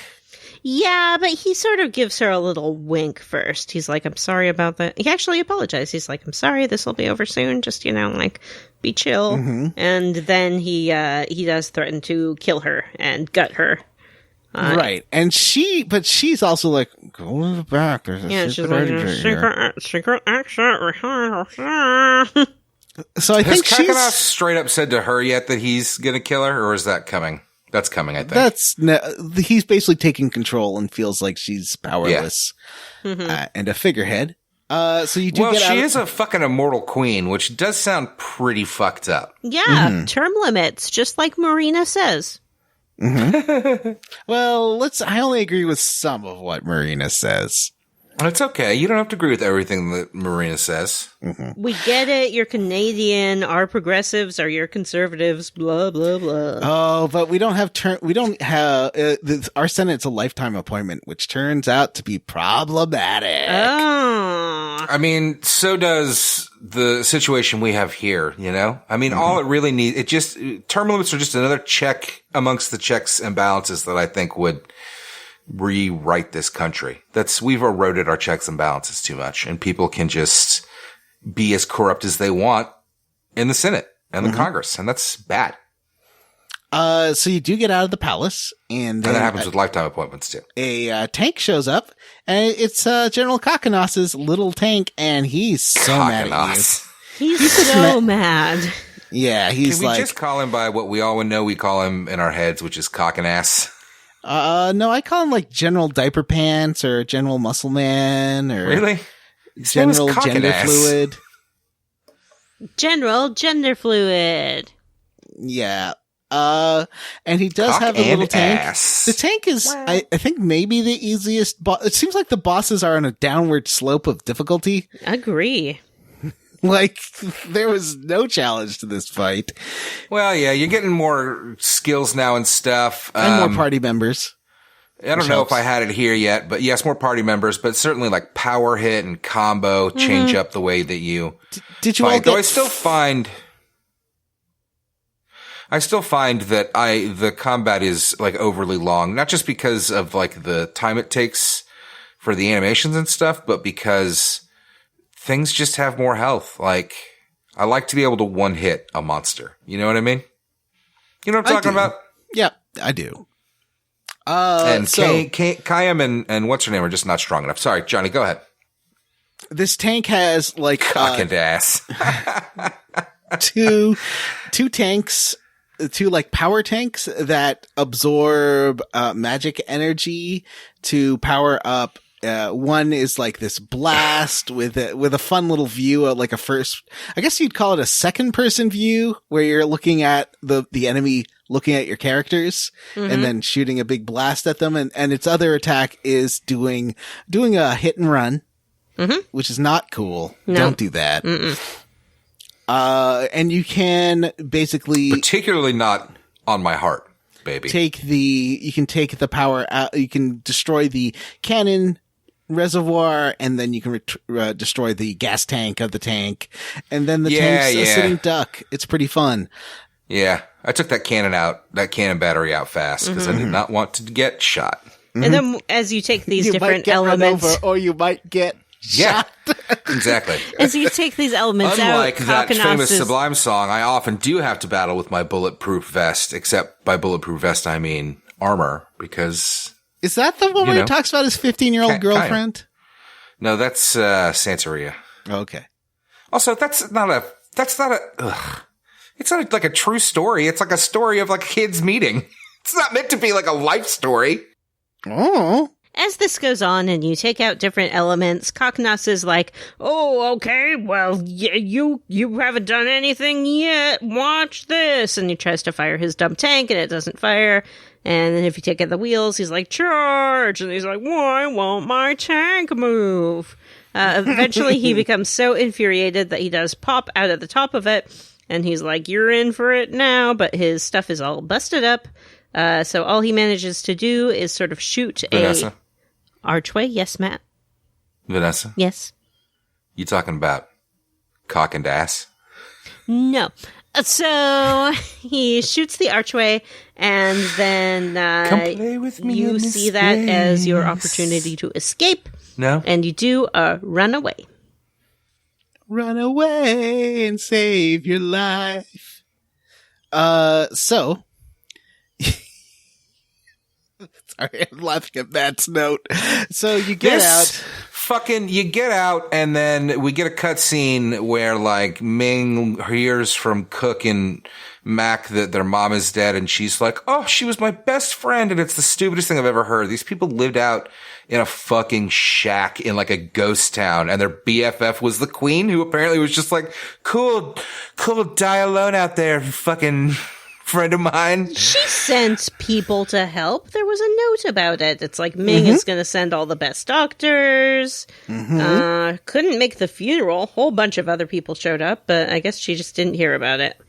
Yeah, but he sort of gives her a little wink first. He's like, I'm sorry about that. He actually apologized. He's like, I'm sorry, this will be over soon. Just, like, be chill. And then he does threaten to kill her and gut her. Right. And she's also like, go in the back. There's a secret exit here. Secret exit. So I think Has Kakanoff straight up said to her yet that he's going to kill her, or is that coming? That's coming, I think. He's basically taking control and feels like she's powerless and a figurehead. So you do well, get she is a fucking immortal queen, which does sound pretty fucked up. Yeah, term limits, just like Marina says. Well, I only agree with some of what Marina says. It's okay. You don't have to agree with everything that Marina says. We get it. You're Canadian. Our progressives are your conservatives. Blah blah blah. Oh, but we don't have our Senate's a lifetime appointment, which turns out to be problematic. Oh, I mean, so does the situation we have here, you know? I mean, all it really needs, term limits are just another check amongst the checks and balances that I think would rewrite this country. We've eroded our checks and balances too much, and people can just be as corrupt as they want in the Senate and the Congress, and that's bad. So you do get out of the palace, and that happens with lifetime appointments too. A tank shows up, and it's General Kakanoss's little tank, and he's so mad at you. He's so mad. Yeah, he's Can we just call him by what we all know we call him in our heads, which is cock and ass? No, I call him like General Diaper Pants or General Muscle Man or really General Gender Fluid. General Gender Fluid. Yeah. And he does have a little tank. The tank is, I think, maybe the easiest boss. It seems like the bosses are on a downward slope of difficulty. Agree. Like, there was no challenge to this fight. Well, yeah, you're getting more skills now and stuff. And more party members. I don't know if I had it here yet, but yes, more party members, but certainly like power hit and combo change up the way that you Did you fight. all get... Though I still find that the combat is like overly long, not just because of like the time it takes for the animations and stuff, but because things just have more health. Like, I like to be able to one hit a monster. You know what I mean? You know what I'm talking about? Yeah, I do. And Kaim and what's her name are just not strong enough. Sorry, Johnny, go ahead. This tank has like cock and ass. two tanks, two like power tanks that absorb magic energy to power up. One is like this blast with a fun little view of like I guess you'd call it a second person view where you're looking at the enemy looking at your characters and then shooting a big blast at them. And its other attack is doing a hit and run, which is not cool. No. Don't do that. And you can basically, particularly not on my heart, baby. You can take the power out. You can destroy the cannon reservoir, and then you can destroy the gas tank of the tank, and then the tank's a sitting duck. It's pretty fun. Yeah, I took that cannon battery out fast because I did not want to get shot. And then as you take these different elements, run over, or you might get shot. Exactly. As you take these elements Unlike out, that famous Sublime song, I often do have to battle with my bulletproof vest, except by bulletproof vest I mean armor, because... Is that the one where he talks about his 15-year-old girlfriend? No, that's Santeria. Okay. Also, it's not like a true story. It's like a story of like kids meeting. It's not meant to be like a life story. Oh. As this goes on and you take out different elements, Kakanoss is like, oh, okay, well, you haven't done anything yet. Watch this. And he tries to fire his dumb tank and it doesn't fire. And then if you take out the wheels, he's like, charge! And he's like, why won't my tank move? Eventually, he becomes so infuriated that he does pop out at the top of it. And he's like, you're in for it now. But his stuff is all busted up. So all he manages to do is sort of shoot Vanessa? a archway. Yes, Matt? Vanessa? Yes. You talking about cock and ass? No. So he shoots the archway, and then Come play with me you in see this that space. as your opportunity to escape. No. And you do a runaway. Run away and save your life. So Sorry, I'm laughing at Matt's note. So you get out. You get out, and then we get a cutscene where, like, Ming hears from Cook and Mac that their mom is dead, and she's like, oh, she was my best friend, and it's the stupidest thing I've ever heard. These people lived out in a fucking shack in, like, a ghost town, and their BFF was the queen, who apparently was just like, cool, die alone out there, fucking friend of mine. She sent people to help. There was a note about it. It's like Ming is going to send all the best doctors. Couldn't make the funeral. Whole bunch of other people showed up, but I guess she just didn't hear about it.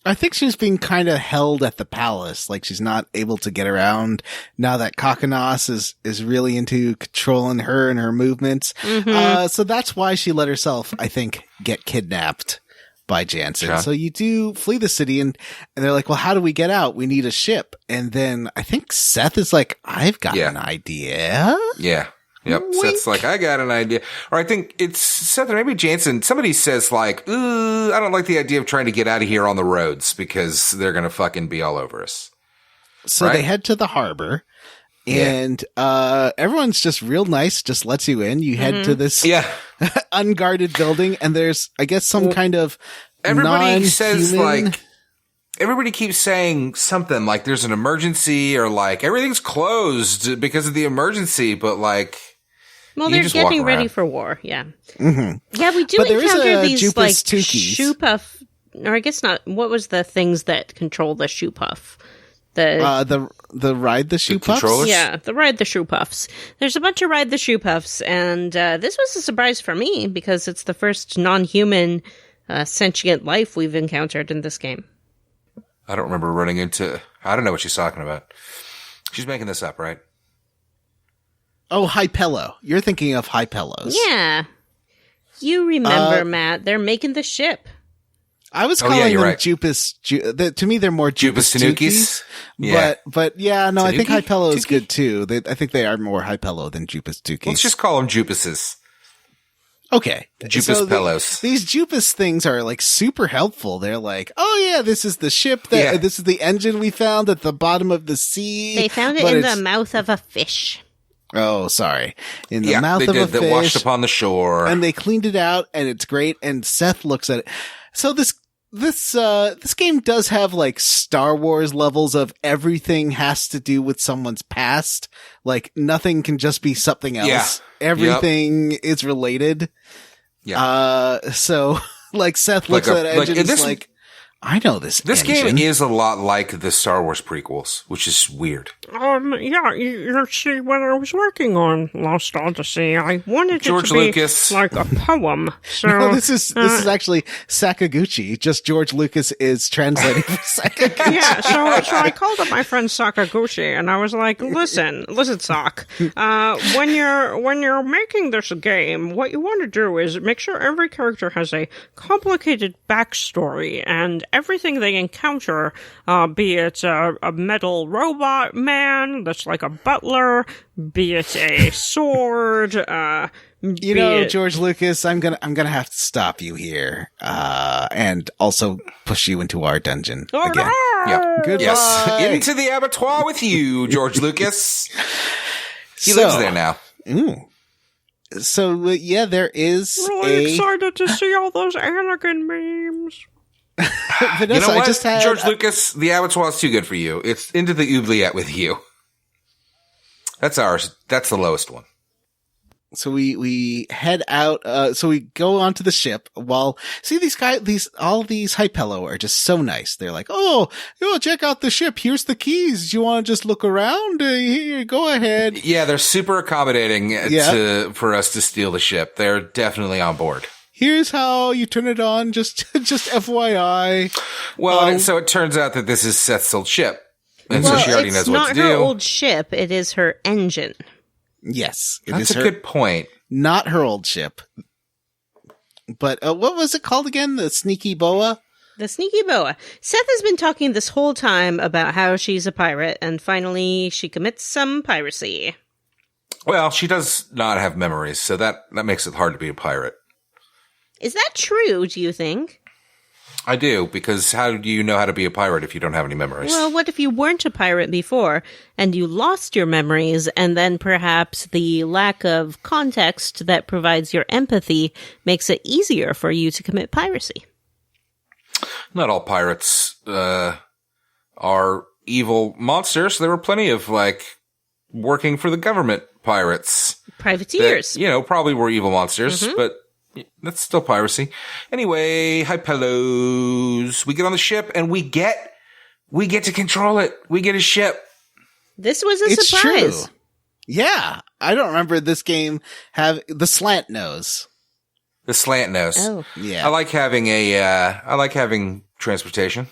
I think she's being kind of held at the palace. Like, she's not able to get around now that Kakanos is really into controlling her and her movements. So that's why she let herself, I think, get kidnapped by Jansen. Sure. So you do flee the city, and they're like, well, how do we get out? We need a ship. And then I think Seth is like, I've got an idea. Yeah. Yep. Wink. Seth's like, I got an idea. Or I think it's Seth or maybe Jansen. Somebody says like, I don't like the idea of trying to get out of here on the roads because they're going to fucking be all over us. So they head to the harbor. And everyone's just real nice, just lets you in. You head to this unguarded building, and there's, I guess, some kind of everybody says non-human... like, everybody keeps saying something like there's an emergency or like everything's closed because of the emergency, but like, well, they're getting ready for war. Yeah. Yeah, we do But there encounter is a these Jupus like Tukis. shoe puff, or I guess not. What was the things that control the shoe puff? The ride the shoe puffs? controllers? Yeah, the ride the shoe puffs. There's a bunch of ride the shoe puffs, and this was a surprise for me because it's the first non-human sentient life we've encountered in this game. I don't remember running into, I don't know what she's talking about. She's making this up, right? Oh, Hypello. You're thinking of Hypellos. Yeah. You remember, Matt. They're making the ship. I was calling them right. Jupus. To me, they're more Jupus Tanukis. Yeah. But yeah, no, I think Tanuki? Hypello is Tuki? good too. I think they are more Hypello than Jupus Tukis. Let's just call them Jupuses. Okay. Jupus Pellos. These Jupus things are like super helpful. They're like, oh yeah, this is the ship this is the engine we found at the bottom of the sea. They found it in the mouth of a fish. Oh, sorry. In the mouth of a fish. That washed upon the shore. And they cleaned it out, and it's great. And Seth looks at it. So this game does have like Star Wars levels of everything has to do with someone's past. Like nothing can just be something else. Yeah. Everything is related. Yeah. So like Seth looks at Edge and is like, I know this. This engine. game is a lot like the Star Wars prequels, which is weird. Yeah, you see, when I was working on Lost Odyssey, I wanted George it to Lucas. be like a poem. So No, this is actually Sakaguchi. Just George Lucas is translating for Sakaguchi. yeah, so I called up my friend Sakaguchi, and I was like, listen, Sak. When you're making this game, what you want to do is make sure every character has a complicated backstory, and everything they encounter, be it a metal robot man that's like a butler, be it a sword, You know, George Lucas, I'm gonna have to stop you here, and also push you into our dungeon again. Yeah. Goodbye. Yes. Into the abattoir with you, George Lucas. He lives there now. So yeah, there is really excited to see all those Anakin memes. Vanessa, You know what, George Lucas? The abattoir is too good for you. It's into the oubliette with you. That's ours. That's the lowest one. So we head out. So we go onto the ship. All these Hypello are just so nice. They're like, oh, check out the ship. Here's the keys. Do you want to just look around? Here, go ahead. Yeah, they're super accommodating for us to steal the ship. They're definitely on board. Here's how you turn it on. Just FYI. Well, so it turns out that this is Seth's old ship, and so she already knows what to do. It's not her old ship. It is her engine. Yes, That's a good point. Not her old ship. But what was it called again? The Sneaky Boa? The Sneaky Boa. Seth has been talking this whole time about how she's a pirate, and finally she commits some piracy. Well, she does not have memories, so that makes it hard to be a pirate. Is that true, do you think? I do, because how do you know how to be a pirate if you don't have any memories? Well, what if you weren't a pirate before and you lost your memories, and then perhaps the lack of context that provides your empathy makes it easier for you to commit piracy? Not all pirates are evil monsters. There were plenty of, like, working for the government pirates. Privateers. That, probably were evil monsters, but that's still piracy. Anyway, hi, pillows. We get on the ship and we get to control it. We get a ship. This was a It's surprise. true. Yeah. I don't remember this game have the slant nose. The slant nose. Oh. Yeah. I like having transportation.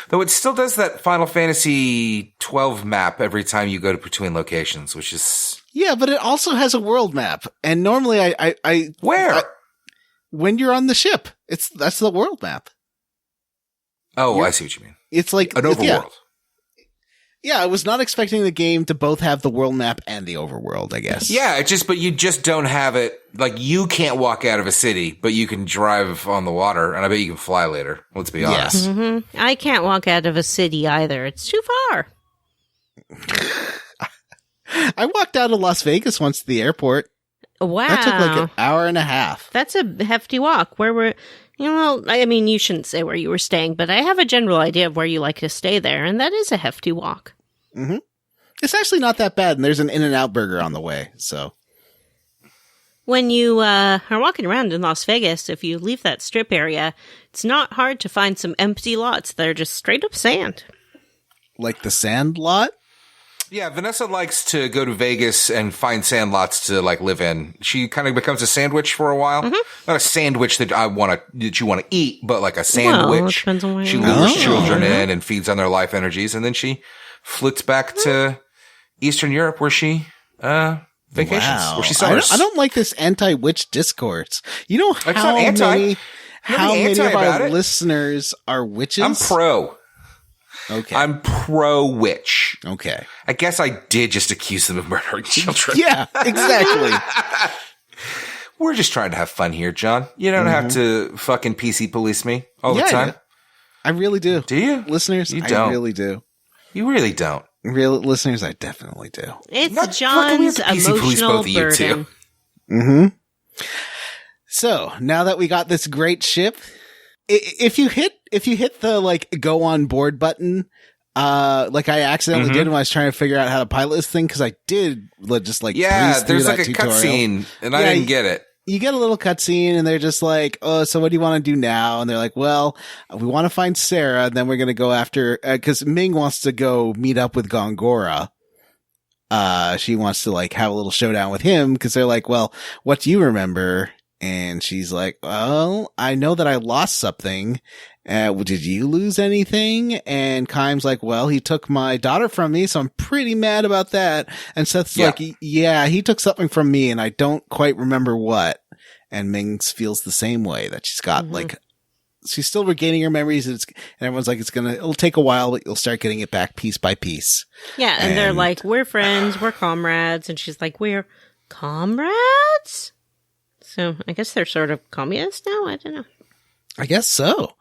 Though it still does that Final Fantasy 12 map every time you go to between locations, which is... Yeah, but it also has a world map. And normally I Where? When you're on the ship, that's the world map. Oh, I see what you mean. It's like An overworld. Yeah, I was not expecting the game to both have the world map and the overworld, I guess. Yeah, but you just don't have it. Like, you can't walk out of a city, but you can drive on the water, and I bet you can fly later. Let's be honest. Yes. I can't walk out of a city either. It's too far. I walked out of Las Vegas once to the airport. Wow. That took like an hour and a half. That's a hefty walk. Where were... you shouldn't say where you were staying, but I have a general idea of where you like to stay there, and that is a hefty walk. Mm-hmm. It's actually not that bad, and there's an In-N-Out burger on the way, so... When you are walking around in Las Vegas, if you leave that strip area, it's not hard to find some empty lots that are just straight up sand. Like the sand lot? Yeah, Vanessa likes to go to Vegas and find sand lots to, like, live in. She kind of becomes a sandwich for a while. Not a sandwich that you want to eat, but like a sandwich. Well, it depends on where She you lures go. children in and feeds on their life energies, and then she flits back to Eastern Europe where she vacations, Wow. where she summers. I don't like this anti-witch discourse. You know It's how not anti. many, how Nothing many anti of about our it. listeners are witches? I'm pro. Okay. I'm pro witch. Okay. I guess I did just accuse them of murdering children. Yeah, exactly. We're just trying to have fun here, John. You don't have to fucking PC police me all the Yeah, time. I really do. Do you? Listeners, You I don't. really do. You really don't. Real listeners, I definitely do. It's Not fucking we have John's to PC police emotional both of you, too. burden. Mm-hmm. So now that we got this great ship, if you hit the like go on board button, like I accidentally did when I was trying to figure out how to pilot this thing, because I did just like Yeah, breeze through there's like that a tutorial. cutscene, and I Yeah, didn't get it. You get a little cutscene and they're just like, oh, so what do you want to do now? And they're like, well, we want to find Sarah, and then we're going to go after, cause Ming wants to go meet up with Gongora. She wants to like have a little showdown with him, cause they're like, well, what do you remember? And she's like, well, I know that I lost something. Did you lose anything? And Kaim's like, well, he took my daughter from me, so I'm pretty mad about that. And Seth's like, yeah, he took something from me and I don't quite remember what. And Ming feels the same way, that she's got like, she's still regaining her memories, and everyone's like, it'll take a while, but you'll start getting it back piece by piece. Yeah, and they're like, we're friends, we're comrades. And she's like, we're comrades? So I guess they're sort of communists now? I don't know. I guess so.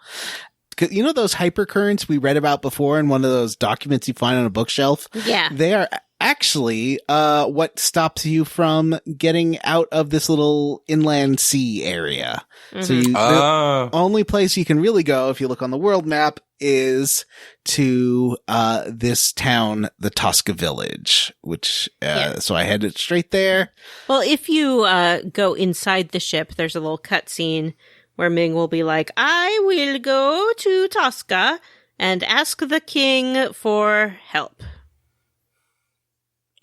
'Cause you know those hypercurrents we read about before in one of those documents you find on a bookshelf? Yeah. They are actually what stops you from getting out of this little inland sea area. So the only place you can really go, if you look on the world map, is to this town, the Tosca village, which so I headed straight there. Well, if you go inside the ship, there's a little cutscene where Ming will be like, I will go to Tosca and ask the king for help.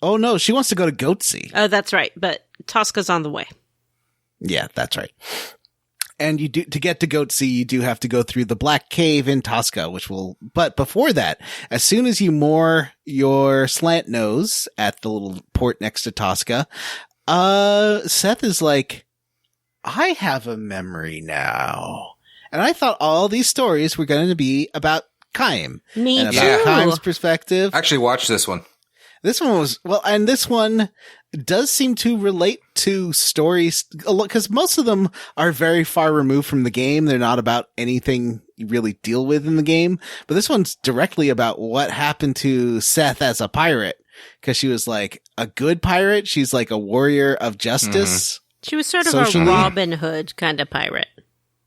Oh no, she wants to go to Goatsea. Oh, that's right. But Tosca's on the way. Yeah, that's right. And you do, to get to Goatsea, you do have to go through the Black Cave in Tosca, but before that, as soon as you moor your slant nose at the little port next to Tosca, Seth is like, I have a memory now. And I thought all these stories were going to be about Kaim. Me and too. about Kaim's perspective. Actually, watch this one. This one was, well, and this one does seem to relate to stories, because most of them are very far removed from the game. They're not about anything really deal with in the game. But this one's directly about what happened to Seth as a pirate. Cause she was like a good pirate. She's like a warrior of justice. She was sort of Socially. a Robin Hood kind of pirate.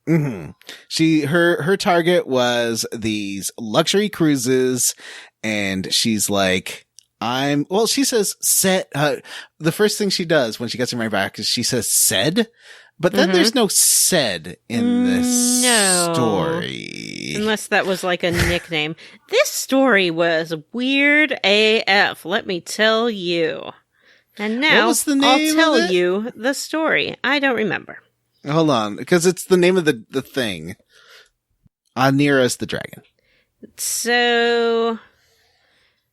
Her target was these luxury cruises, and she's like, she says, the first thing she does when she gets him right back is she says, said, but then there's no said in this story. Unless that was like a nickname. This story was weird AF, let me tell you. And now What was the name I'll tell of it? you the story. I don't remember. Hold on, because it's the name of the thing. Nearest the dragon. So,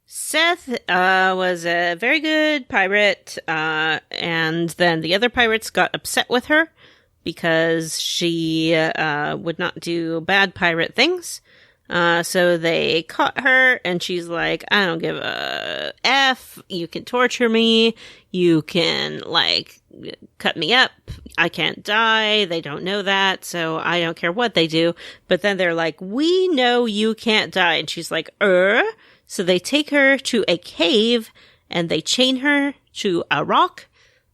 Seth was a very good pirate, and then the other pirates got upset with her because she would not do bad pirate things. So they caught her, and she's like, I don't give a F. You can torture me. You can, like, cut me up. I can't die. They don't know that, so I don't care what they do. But then they're like, we know you can't die. And she's like, So they take her to a cave, and they chain her to a rock,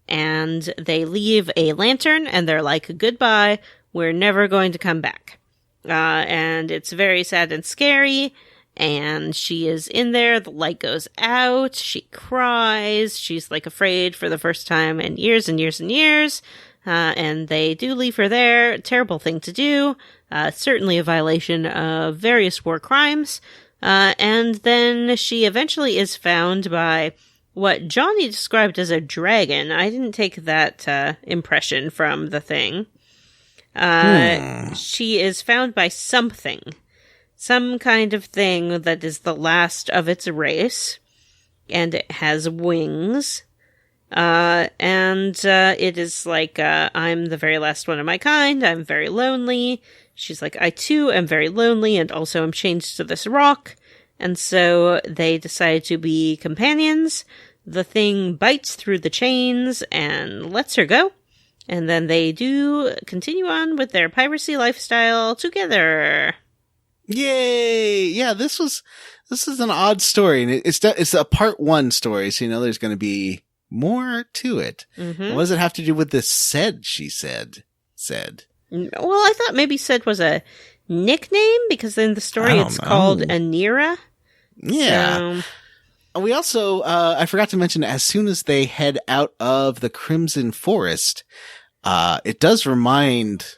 and they leave a lantern, and they're like, goodbye. We're never going to come back. And it's very sad and scary, and she is in there, the light goes out, she cries, she's like afraid for the first time in years and years and years, and they do leave her there. Terrible thing to do, certainly a violation of various war crimes, and then she eventually is found by what Johnny described as a dragon. I didn't take that impression from the thing. She is found by something. Some kind of thing that is the last of its race. And it has wings. And it is like, I'm the very last one of my kind. I'm very lonely. She's like, I too am very lonely and also am chained to this rock. And so they decide to be companions. The thing bites through the chains and lets her go. And then they do continue on with their piracy lifestyle together. Yay! Yeah, this is an odd story, and it's a part 1 story, so there's going to be more to it. What does it have to do with this said, she said? Well, I thought maybe said was a nickname, because in the story it's called Anira. Yeah. So, we also, I forgot to mention, as soon as they head out of the Crimson Forest, it does remind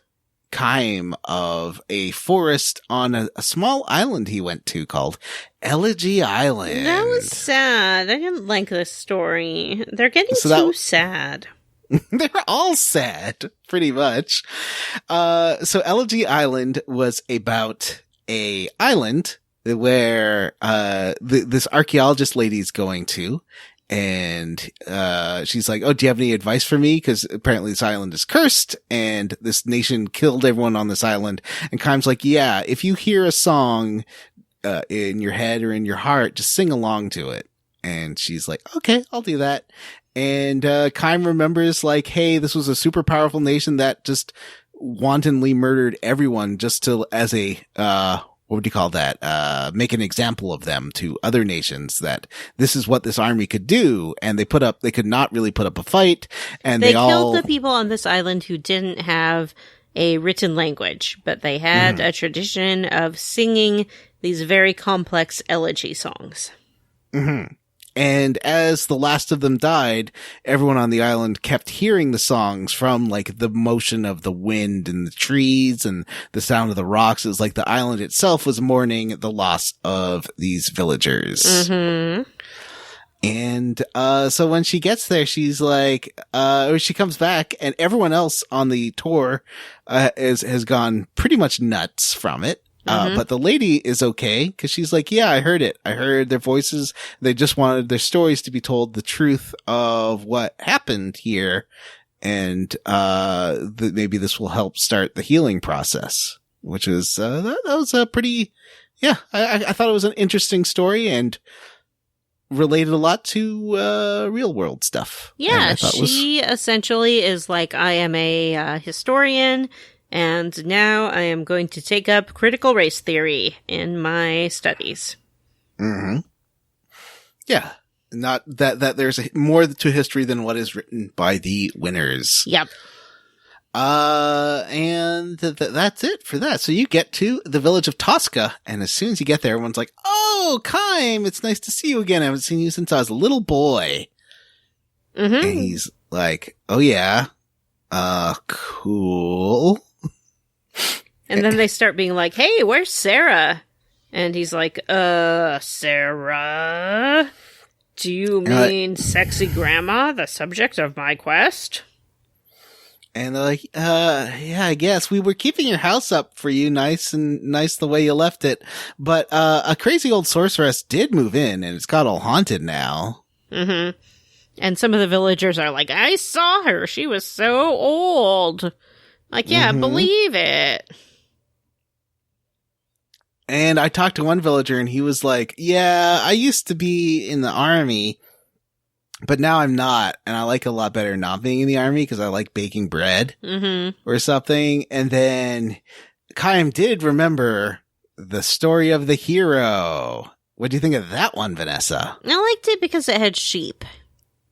Kaim of a forest on a small island he went to called Elegy Island. that was sad. I didn't like this story. They're getting too sad. They're all sad, pretty much. So Elegy Island was about a island where this archaeologist lady's going to, and she's like, oh, do you have any advice for me? Because apparently this island is cursed, and this nation killed everyone on this island. And Kaim's like, yeah, if you hear a song in your head or in your heart, just sing along to it. And she's like, okay, I'll do that. And Kaim remembers, like, hey, this was a super powerful nation that just wantonly murdered everyone just to, as a what would you call that? Make an example of them to other nations, that this is what this army could do. And they could not really put up a fight. And they killed the people on this island who didn't have a written language, but they had a tradition of singing these very complex elegy songs. And as the last of them died, everyone on the island kept hearing the songs from, like, the motion of the wind and the trees and the sound of the rocks. It was like the island itself was mourning the loss of these villagers. And so when she gets there, she's like, she comes back, and everyone else on the tour has gone pretty much nuts from it. But the lady is okay, because she's like, yeah, I heard it. I heard their voices. They just wanted their stories to be told, the truth of what happened here. And maybe this will help start the healing process, which is that was a pretty, I thought it was an interesting story and related a lot to real world stuff. Yeah, she essentially is like, I am a historian, And now I am going to take up critical race theory in my studies. Mm-hmm. Yeah. Not that there's more to history than what is written by the winners. Yep. And that's it for that. So you get to the village of Tosca, and as soon as you get there, everyone's like, "Oh, Kaim, it's nice to see you again. I haven't seen you since I was a little boy." Mm-hmm. And he's like, "Oh yeah, cool." And then they start being like, "Hey, where's Sarah?" And he's like, Sarah? Do you mean sexy grandma, the subject of my quest?" And they're like, yeah, I guess we were keeping your house up for you. Nice the way you left it. But, a crazy old sorceress did move in and it's got all haunted now. Mm-hmm. And some of the villagers are like, "I saw her. She was so old." Like, yeah, believe it. And I talked to one villager and he was like, "Yeah, I used to be in the army, but now I'm not. And I like a lot better not being in the army because I like baking bread or something." And then Kaim did remember the story of the hero. What do you think of that one, Vanessa? I liked it because it had sheep.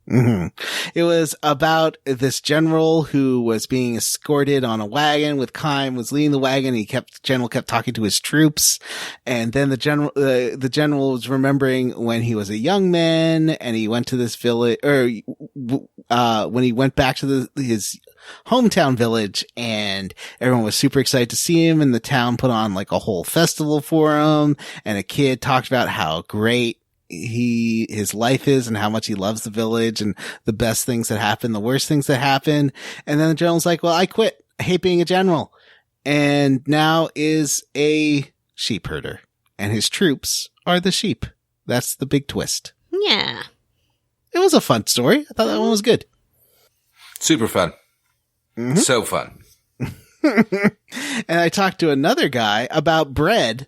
Mm-hmm. It was about this general who was being escorted on a wagon with Kaim was leading the wagon. General kept talking to his troops. And then the general was remembering when he was a young man and he went to this village when he went back to his hometown village and everyone was super excited to see him and the town put on like a whole festival for him. And a kid talked about how great his life is and how much he loves the village and the best things that happen, the worst things that happen. And then the general's like, "Well, I quit. I hate being a general." And now is a sheep herder and his troops are the sheep. That's the big twist. Yeah. It was a fun story. I thought that one was good. Super fun. Mm-hmm. So fun. And I talked to another guy about bread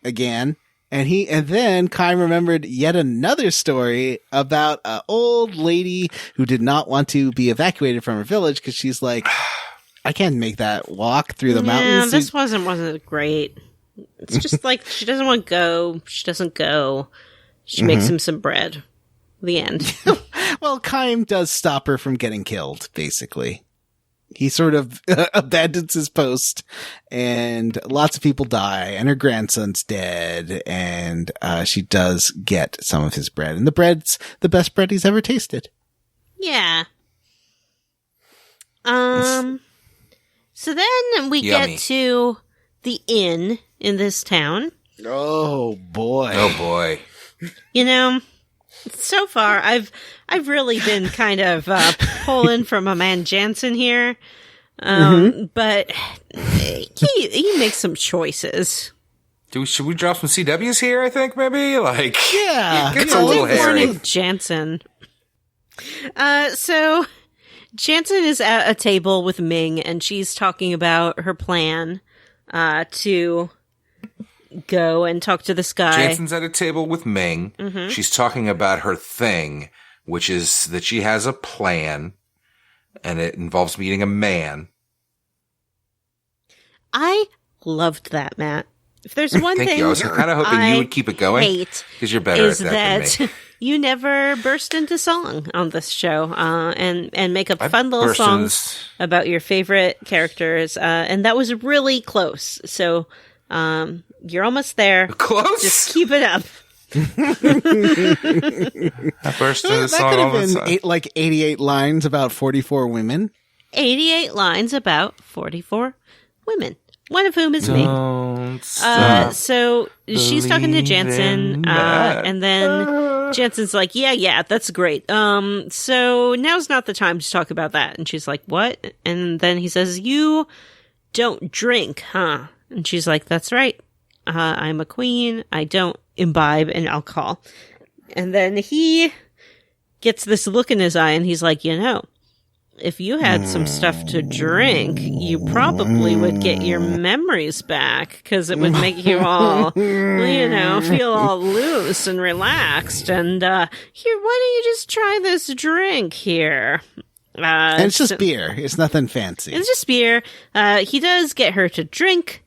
again. And then Kaim remembered yet another story about an old lady who did not want to be evacuated from her village because she's like, "I can't make that walk through the mountains." Yeah, this wasn't great. It's just like she doesn't want to go. She doesn't go. She makes him some bread. The end. Well, Kaim does stop her from getting killed, basically. He sort of abandons his post and lots of people die and her grandson's dead and she does get some of his bread and the bread's the best bread he's ever tasted. Yeah. So then we Yummy. get to the inn in this town. Oh boy. Oh boy. You know, so far I've really been kind of pulling from a man Jansen here. But he makes some choices. Should we drop some CWs here, I think, maybe? Like, Yeah. it's a little hairy. Morning, Jansen. So Jansen is at a table with Ming, and she's talking about her plan to go and talk to this guy. Jansen's at a table with Ming. She's talking about her thing, which is that she has a plan, and it involves meeting a man. I loved that, Matt. If there's one Thank thing you. I was kind of hoping you would keep it going hate because you're better is at that than me. you never burst into song on this show and make up I fun little burst songs about your favorite characters. And that was really close. So you're almost there. Close? Just keep it up. I burst into the That song could all have the been time. 88 lines about 44 women. 88 lines about 44 women, one of whom is me. Don't stop. So she's talking to Jansen, that. and then Jansen's like, yeah, that's great. So now's not the time to talk about that. And she's like, what? And then he says, you don't drink, huh? And she's like, that's right. I'm a queen. I don't imbibe in alcohol. And then he gets this look in his eye and he's like, if you had some stuff to drink, you probably would get your memories back because it would make you all, feel all loose and relaxed. And here, why don't you just try this drink here? And it's just beer. It's nothing fancy. It's just beer. He does get her to drink.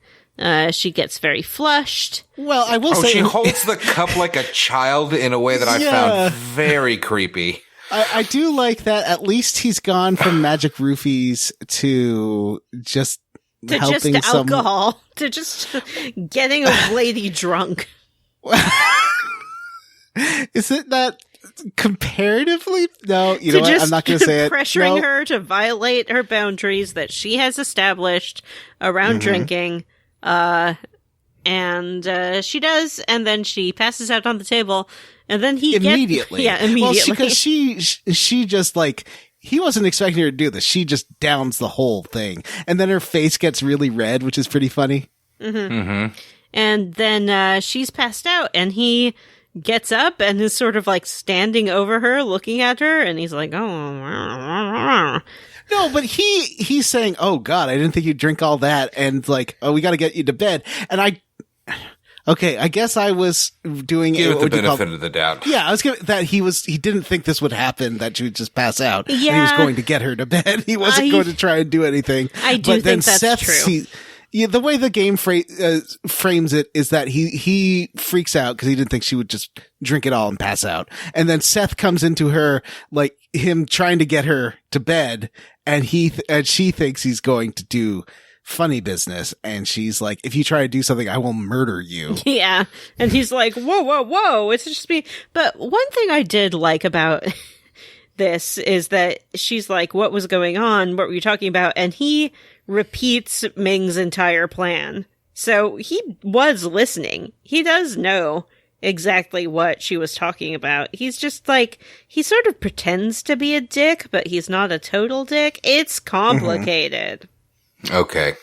She gets very flushed. Well, I will say... she holds the cup like a child in a way that I found very creepy. I do like that at least he's gone from magic roofies to just helping alcohol, to just getting a lady drunk. Is it that comparatively? No, you know what? I'm not going to say it. Pressuring her to violate her boundaries that she has established around drinking. And she does, and then she passes out on the table, and then he immediately. Immediately. Well, because she just like, he wasn't expecting her to do this. She just downs the whole thing, and then her face gets really red, which is pretty funny. And then she's passed out, and he gets up and is sort of like standing over her, looking at her, and he's like, oh. No, but he's saying, "Oh God, I didn't think you'd drink all that," and like, "Oh, we got to get you to bed." And I guess I was doing give it the benefit of the doubt. Yeah, I was giving that he didn't think this would happen, that she would just pass out. Yeah, and he was going to get her to bed. He wasn't going to try and do anything. I do think that's Seth true. The way the game frames it is that he freaks out because he didn't think she would just drink it all and pass out. And then Seth comes into her, like him trying to get her to bed, and she thinks he's going to do funny business. And she's like, if you try to do something, I will murder you. Yeah. And he's like, whoa. It's just me. But one thing I did like about this is that she's like, what was going on? What were you talking about? And he repeats Ming's entire plan. So he was listening. He does know exactly what she was talking about. He's just like, he sort of pretends to be a dick, but he's not a total dick. It's complicated. Okay.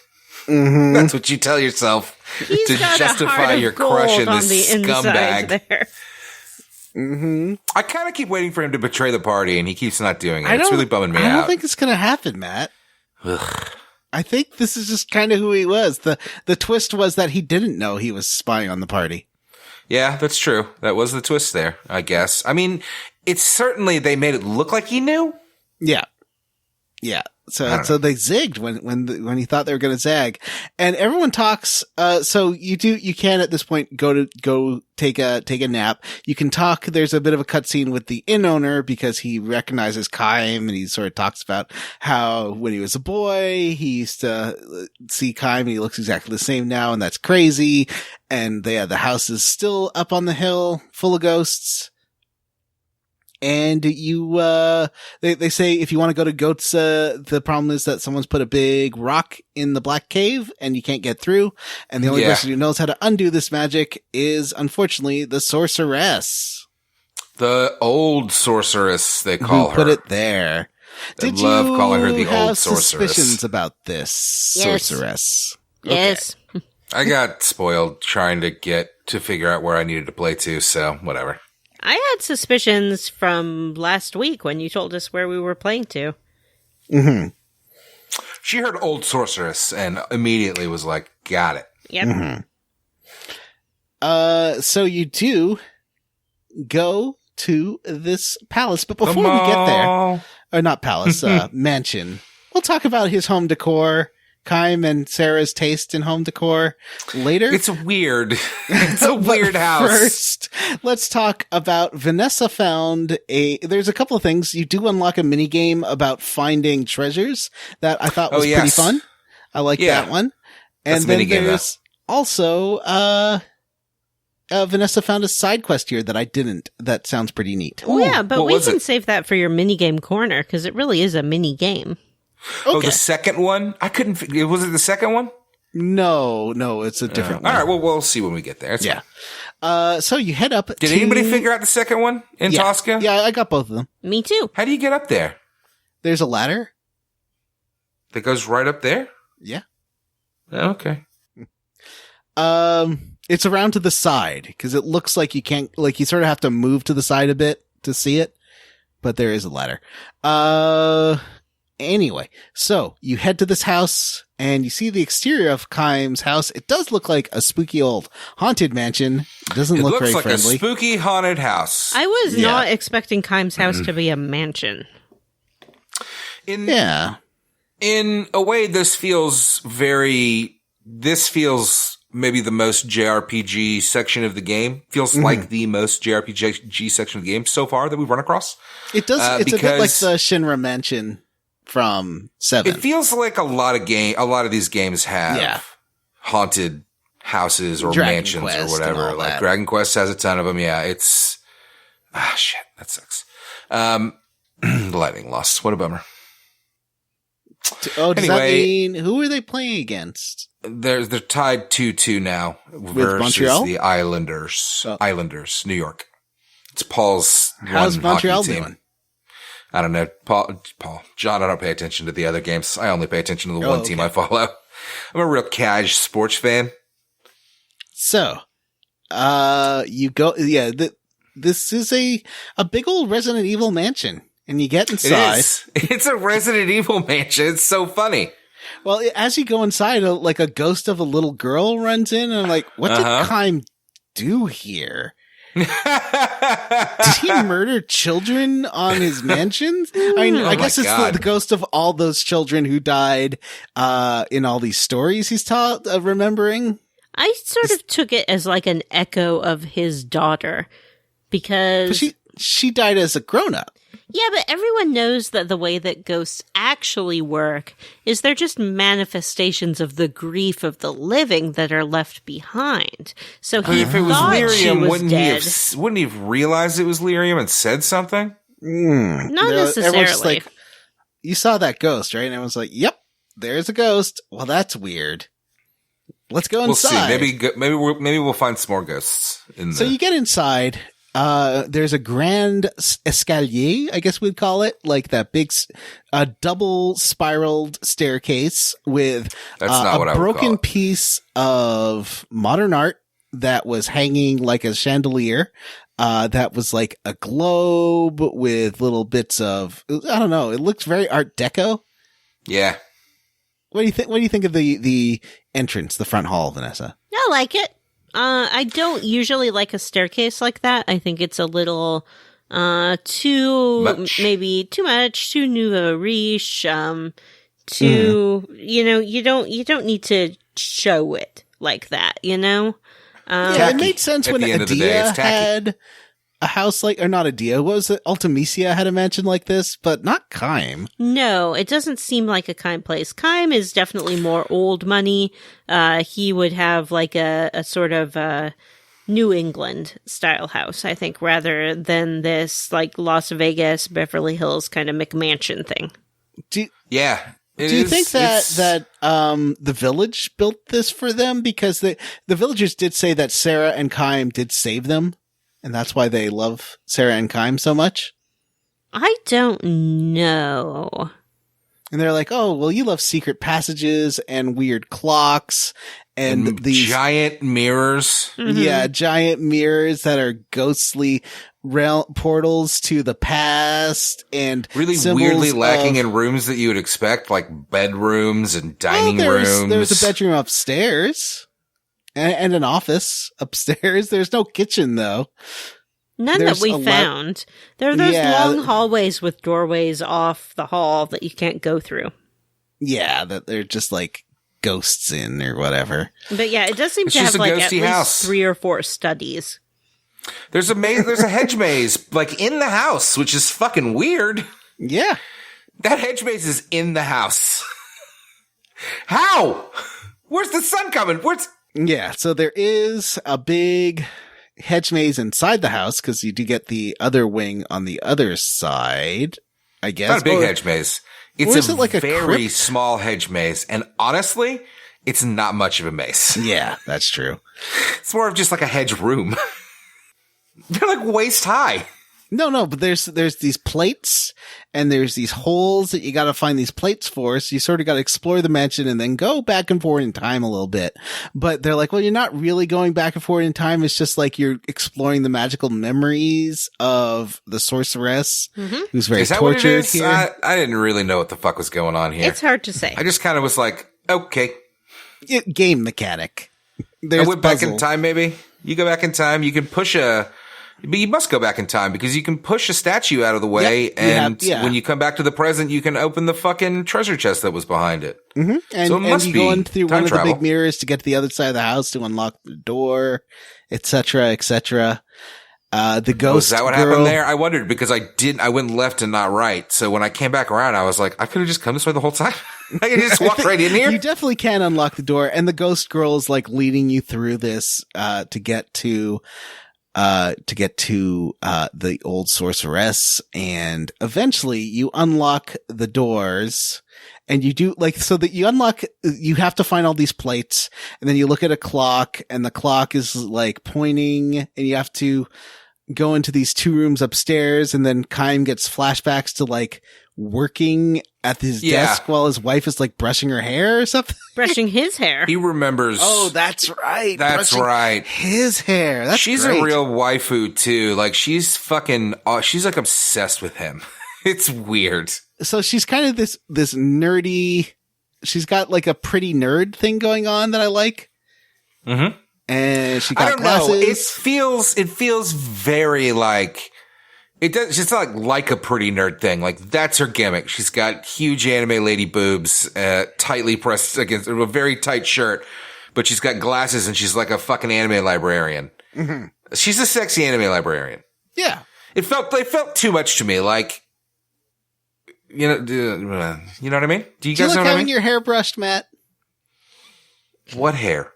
That's what you tell yourself He's to got justify your crush in this scumbag. There. I kind of keep waiting for him to betray the party, and he keeps not doing it. It's really bumming me out. I don't think it's going to happen, Matt. Ugh. I think this is just kind of who he was. The twist was that he didn't know he was spying on the party. Yeah, that's true. That was the twist there, I guess. I mean, it's certainly they made it look like he knew. Yeah. Yeah. So they zigged when he thought they were going to zag, and everyone talks. So you can at this point go take a nap. You can talk. There's a bit of a cutscene with the inn owner because he recognizes Kaim, and he sort of talks about how when he was a boy, he used to see Kaim and he looks exactly the same now. And that's crazy. And the house is still up on the hill full of ghosts. And they say if you want to go to Goats, the problem is that someone's put a big rock in the black cave and you can't get through. And the only person who knows how to undo this magic is, unfortunately, the sorceress. The old sorceress, they call her. Put it there. Did you love calling her the old sorceress. Suspicions about this sorceress? Yes. Okay. I got spoiled trying to figure out where I needed to play to, so whatever. I had suspicions from last week when you told us where we were playing to. Mm-hmm. She heard old sorceress and immediately was like, got it. Yep. Mm-hmm. So you do go to this palace, but before we get there, or not palace, mansion, we'll talk about his home decor. Kaim and Sarah's taste in home decor later. It's weird. It's a weird house. First, let's talk about Vanessa found there's a couple of things. You do unlock a mini game about finding treasures that I thought was pretty fun. I like that one. And then there's also, Vanessa found a side quest here that I didn't. That sounds pretty neat. Oh yeah, but we can save that for your mini game corner because it really is a mini game. Okay. Oh, the second one? I couldn't. Was it the second one? No, it's a different one. All right, well, we'll see when we get there. That's so you head up. Did anybody figure out the second one in Tosca? Yeah, I got both of them. Me too. How do you get up there? There's a ladder that goes right up there. Yeah. Okay. It's around to the side because it looks like you can't. Like you sort of have to move to the side a bit to see it, but there is a ladder. Anyway, so you head to this house and you see the exterior of Kaim's house. It does look like a spooky old haunted mansion. It doesn't look very friendly. It looks like a spooky haunted house. I was not expecting Kaim's house to be a mansion. In a way, this feels maybe the most JRPG section of the game. Feels like the most JRPG section of the game so far that we've run across. It does. It's a bit like the Shinra Mansion from 7. It feels like a lot of these games have haunted houses or Dragon mansions Quest or whatever. and all Like that. Dragon Quest has a ton of them. Yeah, it's shit. That sucks. Lightning lost. What a bummer. Oh, does Anyway, that mean who are they playing against? They're tied 2-2 now versus Montreal? the Islanders. Oh. Islanders, New York. It's Paul's How's one Montreal hockey team. doing? I don't know. Paul, John, I don't pay attention to the other games. I only pay attention to the one team I follow. I'm a real cash sports fan. So, you go. Yeah, this is a big old Resident Evil mansion, and you get inside. It is. It's a Resident Evil mansion. It's so funny. Well, as you go inside, like a ghost of a little girl runs in, and I'm like, what did Kaim do here? Did he murder children on his mansions? I mean, I guess it's the ghost of all those children who died in all these stories he's remembering. I sort of took it as like an echo of his daughter because she died as a grown-up. Yeah, but everyone knows that the way that ghosts actually work is they're just manifestations of the grief of the living that are left behind. So he if it was thought lyrium, she was wouldn't dead. wouldn't he have realized it was lyrium and said something? Not necessarily. Like, you saw that ghost, right? And everyone's like, "Yep, there's a ghost." Well, that's weird. Let's go inside. We'll see. Maybe we'll find some more ghosts. So you get inside. There's a grand escalier, I guess we'd call it, like that big, double spiraled staircase with a broken piece of modern art that was hanging like a chandelier. That was like a globe with little bits of, I don't know. It looks very Art Deco. Yeah. What do you think? What do you think of the entrance, the front hall, Vanessa? I like it. I don't usually like a staircase like that. I think it's a little too much, too nouveau riche. You don't need to show it like that. Yeah, it made sense when Adia had a house like, or not Adia, what was it? Ultimisia had a mansion like this, but not Kaim. No, it doesn't seem like a Kaim place. Kaim is definitely more old money. He would have like a sort of New England style house, I think, rather than this like Las Vegas, Beverly Hills kind of McMansion thing. Do you think that the village built this for them? Because the villagers did say that Sarah and Kaim did save them. And that's why they love Sarah and Kaim so much? I don't know. And they're like, oh, well, you love secret passages and weird clocks and these giant mirrors. Mm-hmm. Yeah, giant mirrors that are ghostly portals to the past and really weirdly lacking in rooms that you would expect, like bedrooms and dining rooms. There's a bedroom upstairs. And an office upstairs. There's no kitchen, though. None that we found. There are those long hallways with doorways off the hall that you can't go through. Yeah, that they're just like ghosts in or whatever. But yeah, it does seem to have like at least 3 or 4 studies. There's a maze. There's a hedge maze like in the house, which is fucking weird. Yeah, that hedge maze is in the house. How? Where's the sun coming? Yeah, so there is a big hedge maze inside the house because you do get the other wing on the other side, I guess. It's not a big hedge maze. It's like very small hedge maze. And honestly, it's not much of a maze. Yeah, that's true. It's more of just like a hedge room. They're like waist high. No, but there's these plates and there's these holes that you got to find these plates for. So you sort of got to explore the mansion and then go back and forward in time a little bit. But they're like, well, you're not really going back and forward in time. It's just like you're exploring the magical memories of the sorceress who's very tortured here. I didn't really know what the fuck was going on here. It's hard to say. I just kind of was like, okay. Game mechanic. I went back in time, maybe. You go back in time. You can push a But you must go back in time because you can push a statue out of the way, when you come back to the present, you can open the fucking treasure chest that was behind it. Mm-hmm. And, so it must you be go in through one of travel. the big mirrors to get to the other side of the house to unlock the door, etc., etc. The ghost. Is that what happened there? I wondered because I went left and not right. So when I came back around, I was like, I could have just come this way the whole time. I could just walk right in here. You definitely can unlock the door, and the ghost girl is like leading you through this to get to the old sorceress, and eventually you unlock the doors. And you do you have to find all these plates, and then you look at a clock, and the clock is like pointing, and you have to go into these 2 rooms upstairs, and then Kaim gets flashbacks to like working at his desk while his wife is like brushing her hair or something. Brushing his hair. He remembers. Oh, that's right. That's right. His hair. She's great. a real waifu too. Like she's she's like obsessed with him. It's weird. So she's kind of this nerdy, she's got like a pretty nerd thing going on that I like. Mm-hmm. And she got I don't glasses. know. It feels very like, it's not like a pretty nerd thing. Like that's her gimmick. She's got huge anime lady boobs, tightly pressed against a very tight shirt, but she's got glasses and she's like a fucking anime librarian. Mm-hmm. She's a sexy anime librarian. Yeah. It felt too much to me. Like, you know what I mean? Do you guys Do you like know what I having mean? your hair brushed, Matt? What hair?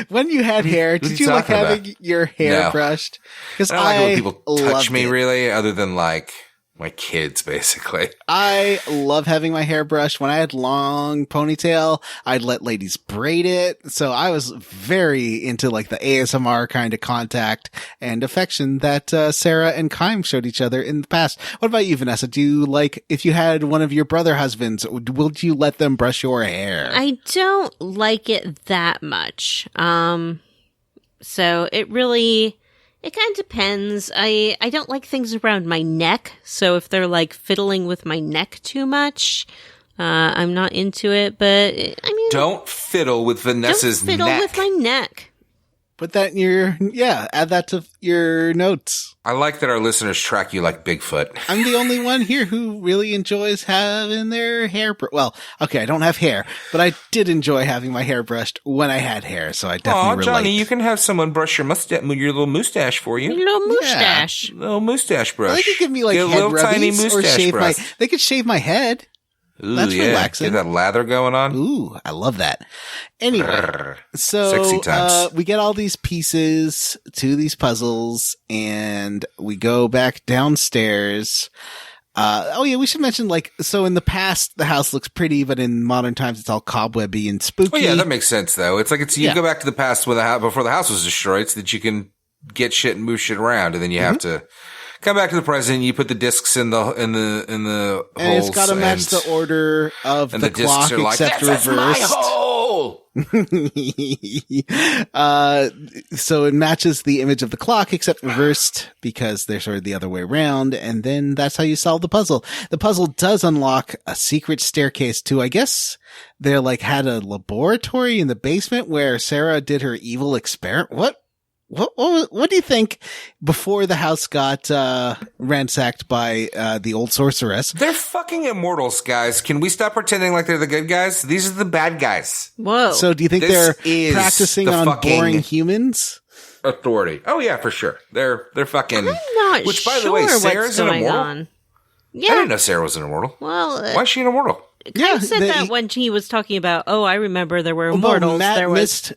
When you had hair, What are did you you like talking having your hair No. brushed? Because I don't like it when people touch loved me it. really, other than like my kids, basically. I love having my hair brushed. When I had long ponytail, I'd let ladies braid it. So I was very into like the ASMR kind of contact and affection that Sarah and Kaim showed each other in the past. What about you, Vanessa? Do you like, if you had one of your brother husbands, would you let them brush your hair? I don't like it that much. So it kind of depends. I don't like things around my neck. So if they're like fiddling with my neck too much, I'm not into it. But I mean, Don't fiddle with Vanessa's don't fiddle neck. with my neck. Put that in add that to your notes. I like that our listeners track you like Bigfoot. I'm the only one here who really enjoys having their hair. Well, okay, I don't have hair, but I did enjoy having my hair brushed when I had hair, so I definitely relate. Johnny, you can have someone brush your little mustache for you. Your little mustache. Little mustache brush. Well, they could give me like Get a head little tiny rubbies or mustache shave brush. they could shave my head. Ooh, That's yeah. relaxing. Get that lather going on. Ooh, I love that. Anyway, Brrr. so Sexy times. we get all these pieces to these puzzles, and we go back downstairs. We should mention, like, so in the past, the house looks pretty, but in modern times, it's all cobwebby and spooky. Well, yeah, that makes sense, though. It's like you go back to the past when before the house was destroyed so that you can get shit and move shit around, and then you have to come back to the present. You put the discs in the and holes, it's got to match the order of and the clock, discs are like, except "This is my reversed. hole!" So it matches the image of the clock, except reversed because they're sort of the other way around. And then that's how you solve the puzzle. The puzzle does unlock a secret staircase too. I guess they're like had a laboratory in the basement where Sarah did her evil experiment. What do you think before the house got ransacked by the old sorceress? They're fucking immortals, guys. Can we stop pretending like they're the good guys? These are the bad guys. Whoa. So do you think This they're is practicing the on fucking boring humans? Authority. Oh yeah, for sure. They're fucking. I'm not Which, by sure the way, what's Sarah's an going immortal. on. I Yeah. didn't know Sarah was an immortal. Well, Why is she an immortal? Kaim said that when he was talking about, I remember there were Well, immortals. Matt there was. missed.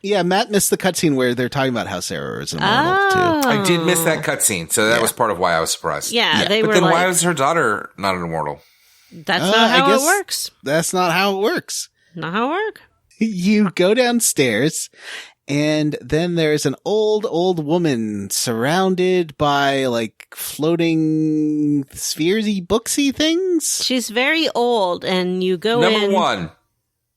Yeah, Matt missed the cutscene where they're talking about how Sarah is an immortal too. I did miss that cutscene, so that was part of why I was surprised. Yeah, they But were then like, why was her daughter not an immortal? that's I not how guess- it works. That's not how it works. Not how it works. You go downstairs, and then there's an old woman surrounded by like floating spheresy booksy things. She's very old, and you go in. Number one,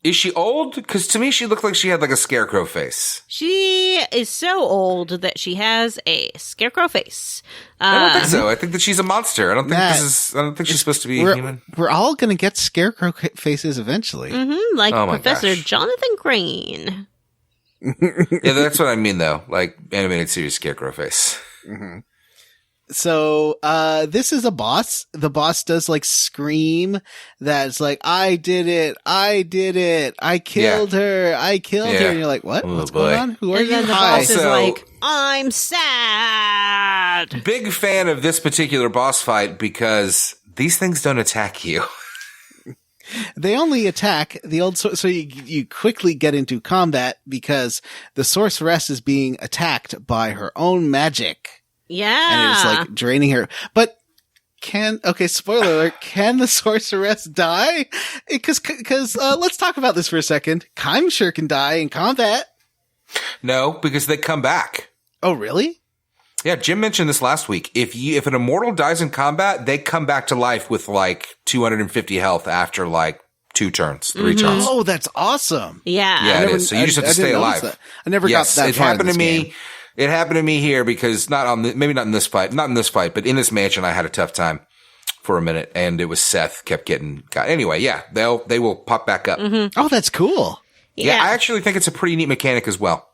is she old? Because to me, she looked like she had like a scarecrow face. She is so old that she has a scarecrow face. I don't think so. I think that she's a monster. I don't think Matt, I don't think she's supposed to be We're, human. we're all gonna get scarecrow faces eventually. Like Oh my Professor gosh. Jonathan Crane. Yeah, that's what I mean, though. Like, animated series scarecrow face. So, this is a boss. The boss does like scream that's like, I did it. I killed her. I killed her. And you're like, what? Oh, What's boy. going on? Who are And you? then the Hi. boss is So- like, I'm sad. Big fan of this particular boss fight because these things don't attack you. They only attack the old, so you quickly get into combat because the sorceress is being attacked by her own magic. Yeah. And it's like draining her. But spoiler alert, can the sorceress die? Because let's talk about this for a second. Kaim sure can die in combat. No, because they come back. Oh, really? Yeah, Jim mentioned this last week. If an immortal dies in combat, they come back to life with like 250 health after like 2 turns, 3 turns. Oh, that's awesome. Yeah. Yeah, it is. So you just have to stay alive. That. I never got that it far happened in to this me. game. It happened to me here because maybe not in this fight, but in this mansion, I had a tough time for a minute, and it was Seth kept getting got. Anyway, yeah, they will pop back up. Oh, that's cool. Yeah, I actually think it's a pretty neat mechanic as well.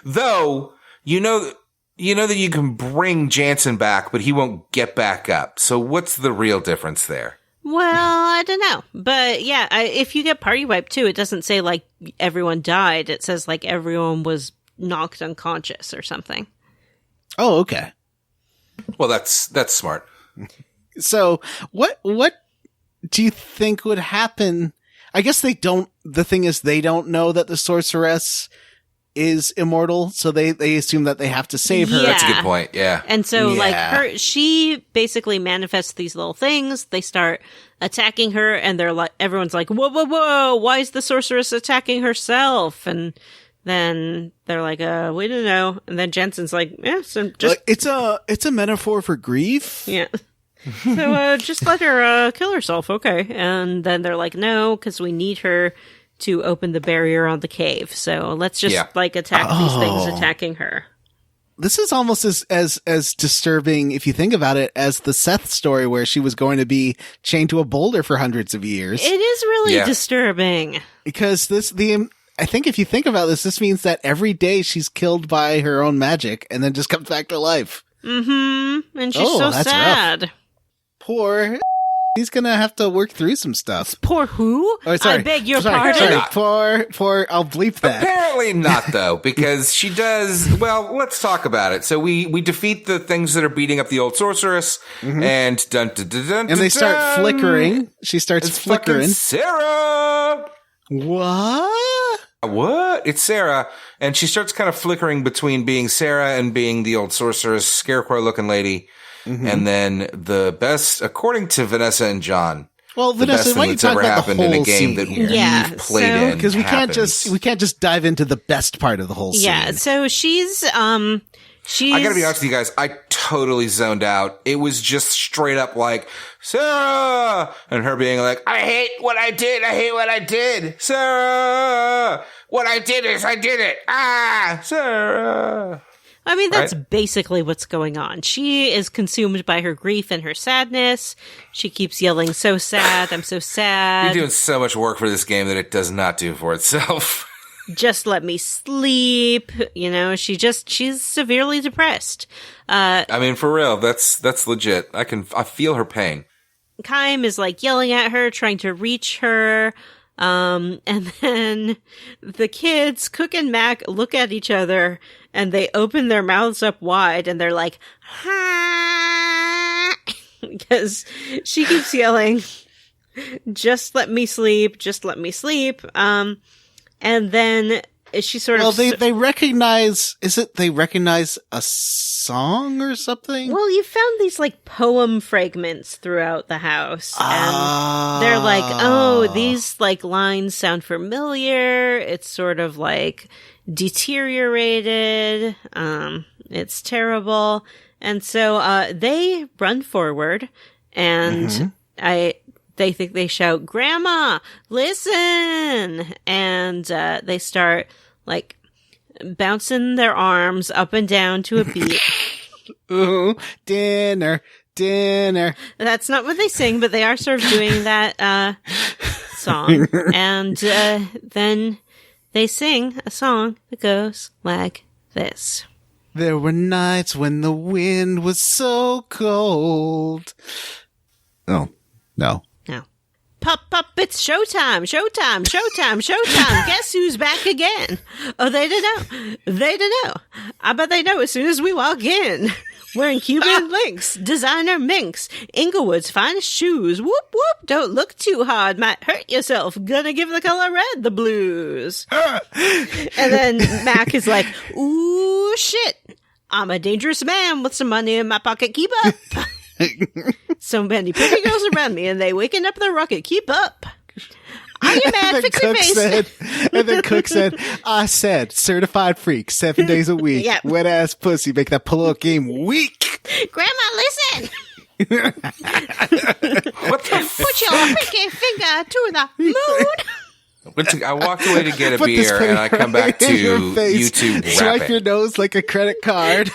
Though, you know that you can bring Jansen back, but he won't get back up. So what's the real difference there? Well, I don't know. But yeah, if you get party wiped too, it doesn't say like everyone died. It says like everyone was knocked unconscious or something. Oh, okay. Well, that's smart. So what do you think would happen? I guess the thing is they don't know that the sorceress is immortal, so they assume that they have to save her. Yeah. That's a good point. Yeah. And so Yeah. like she basically manifests these little things. They start attacking her and they're like, everyone's like, whoa, why is the sorceress attacking herself? And then they're like, we don't know. And then Jensen's like, yeah, so just, Like, it's a metaphor for grief. yeah. So, just let her, kill herself. Okay. And then they're like, no, cause we need her to open the barrier on the cave. So let's just like attack these things attacking her. This is almost as disturbing, if you think about it, as the Seth story where she was going to be chained to a boulder for hundreds of years. It is really Yeah. disturbing. Because I think if you think about this means that every day she's killed by her own magic and then just comes back to life. Mm-hmm. And she's so that's sad. Poor, he's gonna have to work through some stuff. Poor who? Oh, sorry. I beg your Sorry, pardon. Poor, I'll bleep that. Apparently not, though, because she does. Well, let's talk about it. So we defeat the things that are beating up the old sorceress, and And they start flickering. She starts It's fucking flickering. Sarah. What? It's Sarah, and she starts kind of flickering between being Sarah and being the old sorceress, scarecrow-looking lady. And then the best, according to Vanessa and John, Well, the Vanessa, best why thing don't you that's talk ever about the happened in whole a game scene that here? Yeah, we've played so- in. Because we can't happens. just dive into the best part of the whole scene. Yeah, so she's I gotta be honest with you guys, I totally zoned out. It was just straight up like, Sarah! And her being like, I hate what I did. Sarah! What I did is I did it. Ah! Sarah! I mean, that's Right? basically what's going on. She is consumed by her grief and her sadness. She keeps yelling, so sad, I'm so You're sad. doing so much work for this game that it does not do for itself. Just let me sleep. You know, she's severely depressed. I mean, for real, that's legit. I feel her pain. Kaim is like yelling at her, trying to reach her. And then the kids, Cook and Mac, look at each other and they open their mouths up wide and they're like, ha! Because she keeps yelling, just let me sleep, just let me sleep. And then she sort Well, of... they recognize, they recognize a song or something? Well, you found these like poem fragments throughout the house, and they're like, "Oh, these like lines sound familiar." It's sort of like deteriorated. It's terrible, and so they run forward, and they think they shout, "Grandma, listen!" And they start like bouncing their arms up and down to a beat. Ooh, dinner. That's not what they sing, but they are sort of doing that song. And then they sing a song that goes like this. There were nights when the wind was so cold. Oh, no. No. Pop, it's showtime, showtime, showtime, showtime. Guess who's back again? Oh, they don't know. They don't know. I bet they know as soon as we walk in. Wearing Cuban links, designer minks, Inglewood's finest shoes. Whoop, whoop, don't look too hard, might hurt yourself. Gonna give the color red the blues. And then Mac is like, ooh, shit. I'm a dangerous man with some money in my pocket. Keep up. So many pretty girls around me, and they waking up the rocket. Keep up. Are you mad? Fix your face. And then Cook said, I said, certified freak, 7 days a week. Yep. Wet ass pussy, make that pull-up game weak. Grandma, listen. What the Put your pinky finger to the moon. I walked away to get a Put this beer, and I come back to in your face, YouTube swipe rapping. your nose like a credit card.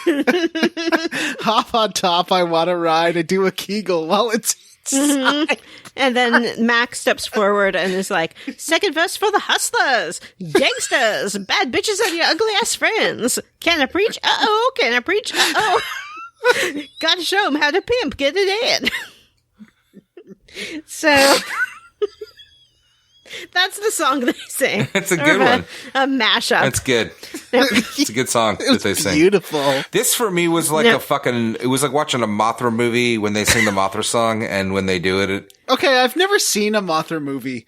Hop on top, I want to ride, and do a Kegel while it's inside. And then Mac steps forward and is like, second verse for the hustlers, gangsters, bad bitches and your ugly ass friends. Can I preach? Uh-oh. Can I preach? Uh-oh. Gotta show them how to pimp. Get it in. So... that's the song they sing. It's a good one. A mashup. That's good. It's a good song that they sing. Beautiful. This for me was like it was like watching a Mothra movie when they sing the Mothra song, and when they do it. Okay, I've never seen a Mothra movie.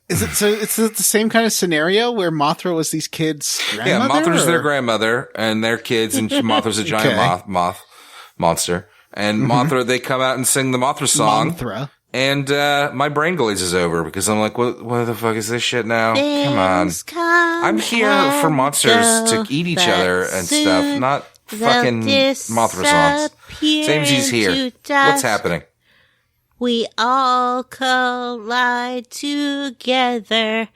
Is it so? It's the same kind of scenario where Mothra was these kids' grandmother? Yeah, Mothra's or? their grandmother and their kids, and Mothra's a giant moth monster. And Mothra, they come out and sing the Mothra song. Mothra. And my brain glazes over because I'm like, what the fuck is this shit now? Come on. I'm here for monsters to eat each other and stuff, not fucking Mothra songs. Samesies here. What's happening? We all collide together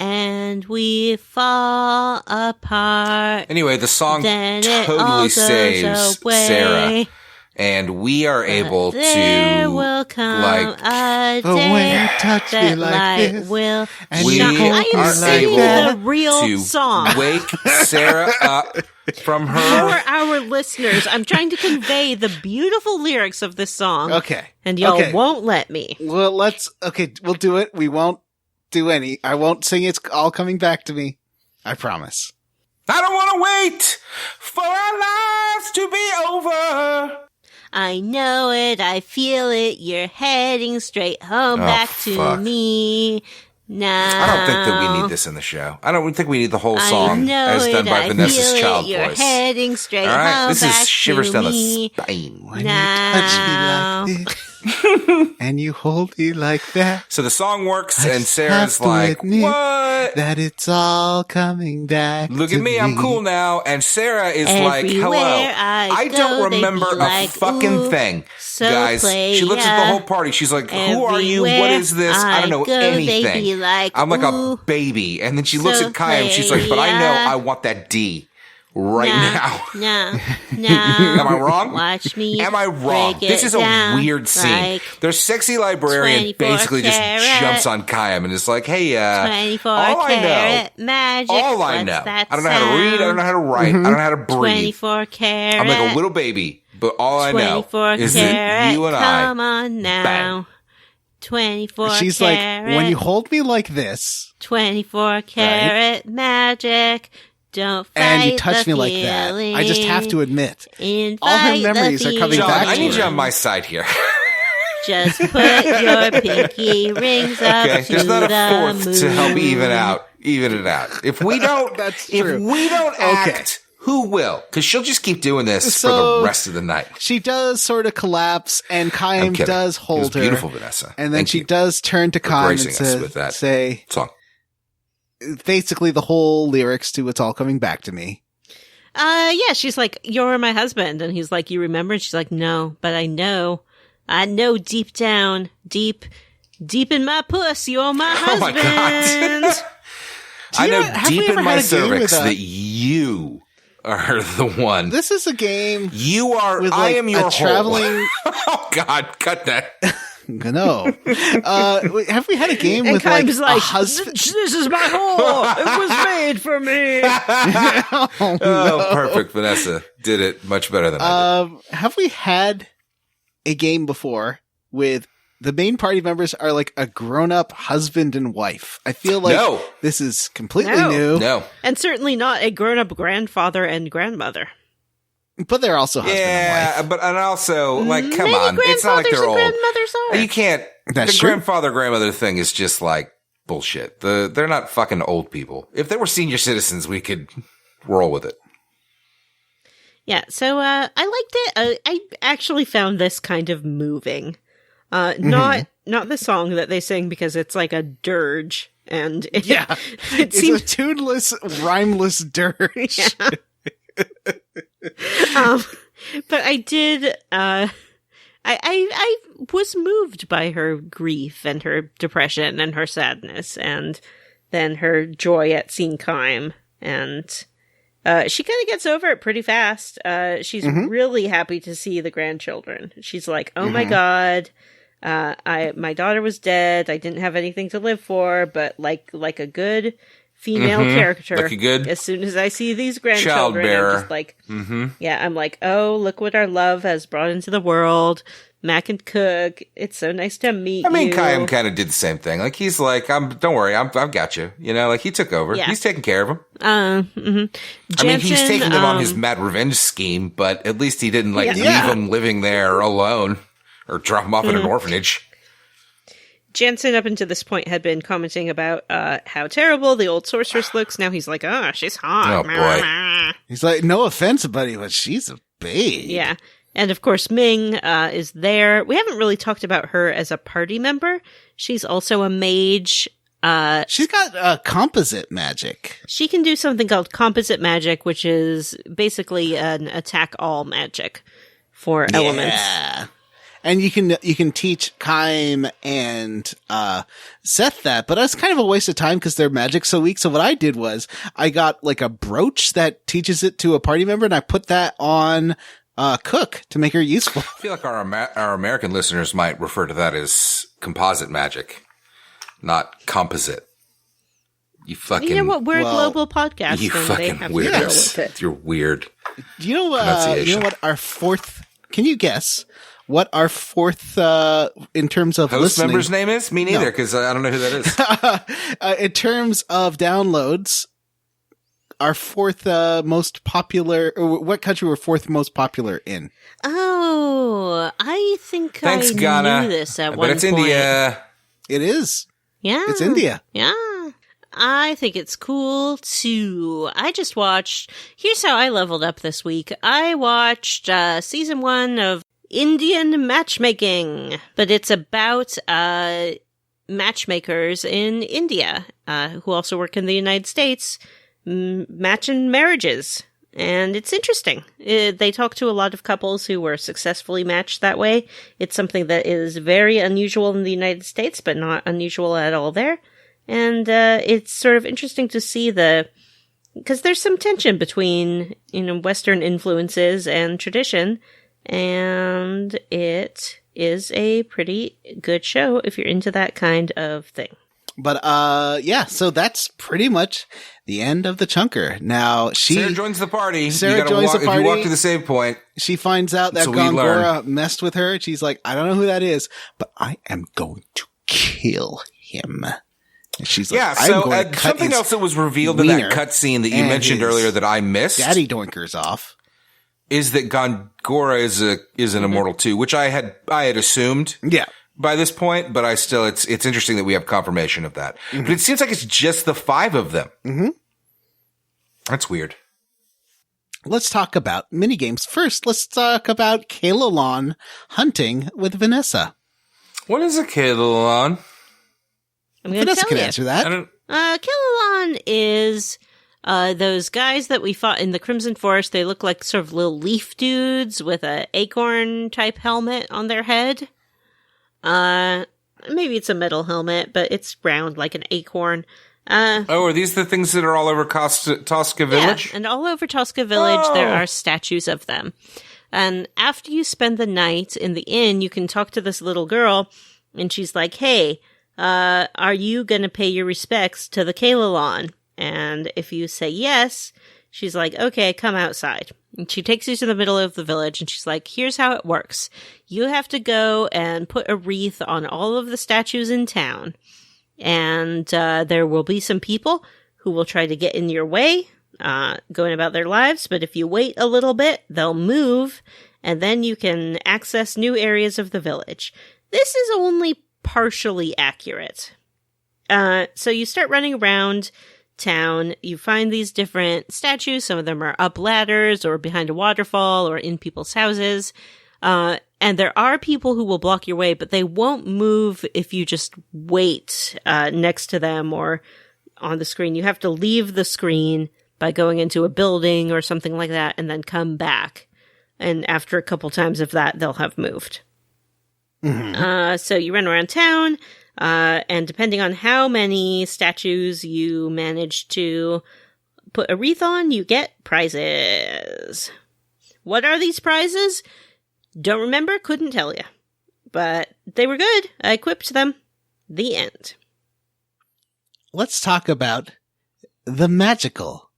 and we fall apart. Anyway, the song Then it all totally goes saves away. Sarah. And we are able There to, will come like, a But when day you touch me that like light this, will and we shine. I am are singing able the real to song. wake Sarah up from For her. our listeners, I'm trying to convey the beautiful lyrics of this song. Okay. And y'all Okay. won't let me. Well, we'll do it. We won't do any. I won't sing It's All Coming Back to Me. I promise. I don't want to wait for our lives to be over. I know it, I feel it, you're heading straight home Oh, back to fuck. me now. I don't think that we need this in the show. I don't think we need the whole I song know as done it, by I Vanessa's feel child it, you're voice. heading straight All right, home this back is shivers to down me the spine. When now. you touch me like this, and you hold me like that, So the song works, I and just Sarah's have to like, admit "What? that it's all coming back. Look to at me, I'm cool now." And Sarah is like, Everywhere "Hello, I go, don't they remember be a like, fucking "Ooh, thing, so guys." She looks at the playa. whole party. She's like, "Who are you? What Everywhere is this? I don't know I go, they anything." be like, I'm like "Ooh, a baby, and then she looks so at Kaim. She's like, "But I know playa. I want that D right now." No. Am I wrong? Watch me. Am I wrong? break This it is a down weird scene. like Their sexy librarian 24 basically just karat. jumps on Kaim and is like, "Hey, 24 all I know, karat magic. all I What's know, that I don't know how to read, I don't know how to write, I don't know how to breathe. 24 karat. I'm like a little baby, but all I know 24 is karat. that you and Come I, on now. bang. 24 She's karat. like, when you hold me like this, 24 karat magic. Don't fight and you touch the me like that, I just have to admit, Invite all her the memories are coming John, back I to need her. you on my side here. Just put your pinky rings up Okay, to there's not a the fourth moon. to help even it out. If we don't, That's if true. we don't Okay. act, who will? Because she'll just keep doing this for So- the rest of the night. She does sort of collapse, and I'm Kaim kidding. does It was hold her. beautiful, Vanessa. And then Thank she you does turn to for Kaim and gracing us with that say song. basically the whole lyrics to It's All Coming Back to Me. Yeah, she's like, you're my husband. And he's like, you remember? And she's like, no, but I know deep down, deep in my puss, you're my Oh my husband. God. I know have we deep ever in my had a game with cervix a- that you are the one. This is a game You are, with I like am your a traveling. Oh God, cut that. No. Have we had a game And with like Kaim's a like, husband? this is my whore. It was made for me. Oh, perfect. Vanessa did it much better than I did. Have we had a game before with the main party members are like a grown-up husband and wife? I feel like No. this is completely No. new. No. And certainly not a grown-up grandfather and grandmother. But they're also husband and wife. But and also, like, come Many on. It's not like they're grandfathers and old. grandmothers are. You can't. That's the true. grandfather-grandmother thing is just like bullshit. They're not fucking old people. If they were senior citizens, we could roll with it. Yeah, so I liked it. I actually found this kind of moving. Not the song that they sing because it's like a dirge, and it, Yeah. it It's seems a tuneless, rhymeless dirge. but I did. I was moved by her grief and her depression and her sadness, and then her joy at seeing Kaim, and she kind of gets over it pretty fast. She's really happy to see the grandchildren. She's like, "Oh my god, my daughter was dead. I didn't have anything to live for, but like a good female character, Like a good as soon as I see these grandchildren, childbearer. I'm just like, yeah, I'm like, oh, look what our love has brought into the world. Mac and Cook, it's so nice to meet I mean, you. Kaim kind of did the same thing. Like, he's like, don't worry, I've got you. You know, like, he took over. Yeah. He's taking care of him. Jansen, I mean, he's taking them on his mad revenge scheme, but at least he didn't, like, leave him living there alone or drop him off in an orphanage. Jansen, up until this point, had been commenting about how terrible the old sorceress looks. Now he's like, oh, she's hot. Oh, boy. He's like, no offense, buddy, but she's a babe. Yeah. And of course, Ming is there. We haven't really talked about her as a party member. She's also a mage. She's got composite magic. She can do something called composite magic, which is basically an attack all magic for elements. Yeah. And you can teach Kaim and Seth that, but that's kind of a waste of time because their magic's so weak. So what I did was I got like a brooch that teaches it to a party member, and I put that on Cook to make her useful. I feel like our American listeners might refer to that as composite magic, not composite. You fucking... You know what? We're a global podcast. You and they fucking have to deal weirdos. with it. You're weird. Do you know Pronunciation. what our fourth, can you guess what our fourth, in terms of Host listening, member's name is? Me neither, because I don't know who that is. in terms of downloads, our fourth most popular, or what country we're fourth most popular in? Oh, I think Thanks, I Ghana. knew this at But one it's point. India. It is. Yeah. It's India. Yeah. I think it's cool too. I just watched, here's how I leveled up this week. I watched season 1 of Indian matchmaking, but it's about matchmakers in India who also work in the United States, matching marriages. And it's interesting. They talk to a lot of couples who were successfully matched that way. It's something that is very unusual in the United States, but not unusual at all there. And it's sort of interesting to see because there's some tension between, Western influences and tradition. And it is a pretty good show if you're into that kind of thing. But, yeah, so that's pretty much the end of the chunker. Now, Sarah joins the party. Sarah you gotta joins walk, the party. If you walk to the save point. She finds out that So we Gongora messed with her. She's like, I don't know who that is, but I am going to kill him. And she's like, Yeah, I'm so going to cut something his else that was revealed in that wiener cutscene that you and mentioned his earlier that I missed daddy doinkers off. is that Gongora is an immortal too, which I had assumed. Yeah. By this point, but I still, it's interesting that we have confirmation of that. But it seems like it's just the 5 of them. Mm-hmm. That's weird. Let's talk about minigames. First, let's talk about Kalalon hunting with Vanessa. What is a Kalalon? I'm going to Vanessa tell can you. answer that. Kalalon is those guys that we fought in the Crimson Forest. They look like sort of little leaf dudes with a acorn type helmet on their head. Maybe it's a metal helmet, but it's round like an acorn. Are these the things that are all over Tosca Village? Yeah, and all over Tosca Village there are statues of them. And after you spend the night in the inn, you can talk to this little girl And she's like, hey, are you going to pay your respects to the Kalalon? And if you say yes, she's like, okay, come outside. And she takes you to the middle of the village and she's like, here's how it works. You have to go and put a wreath on all of the statues in town. And there will be some people who will try to get in your way, going about their lives. But if you wait a little bit, they'll move. And then you can access new areas of the village. This is only partially accurate. So you start running around town. You find these different statues. Some of them are up ladders or behind a waterfall or in people's houses. And there are people who will block your way, but they won't move if you just wait next to them or on the screen. You have to leave the screen by going into a building or something like that and then come back. And after a couple times of that, they'll have moved. Mm-hmm. So you run around town. And depending on how many statues you manage to put a wreath on, you get prizes. What are these prizes? Don't remember, couldn't tell you. But they were good. I equipped them. The end. Let's talk about the magical,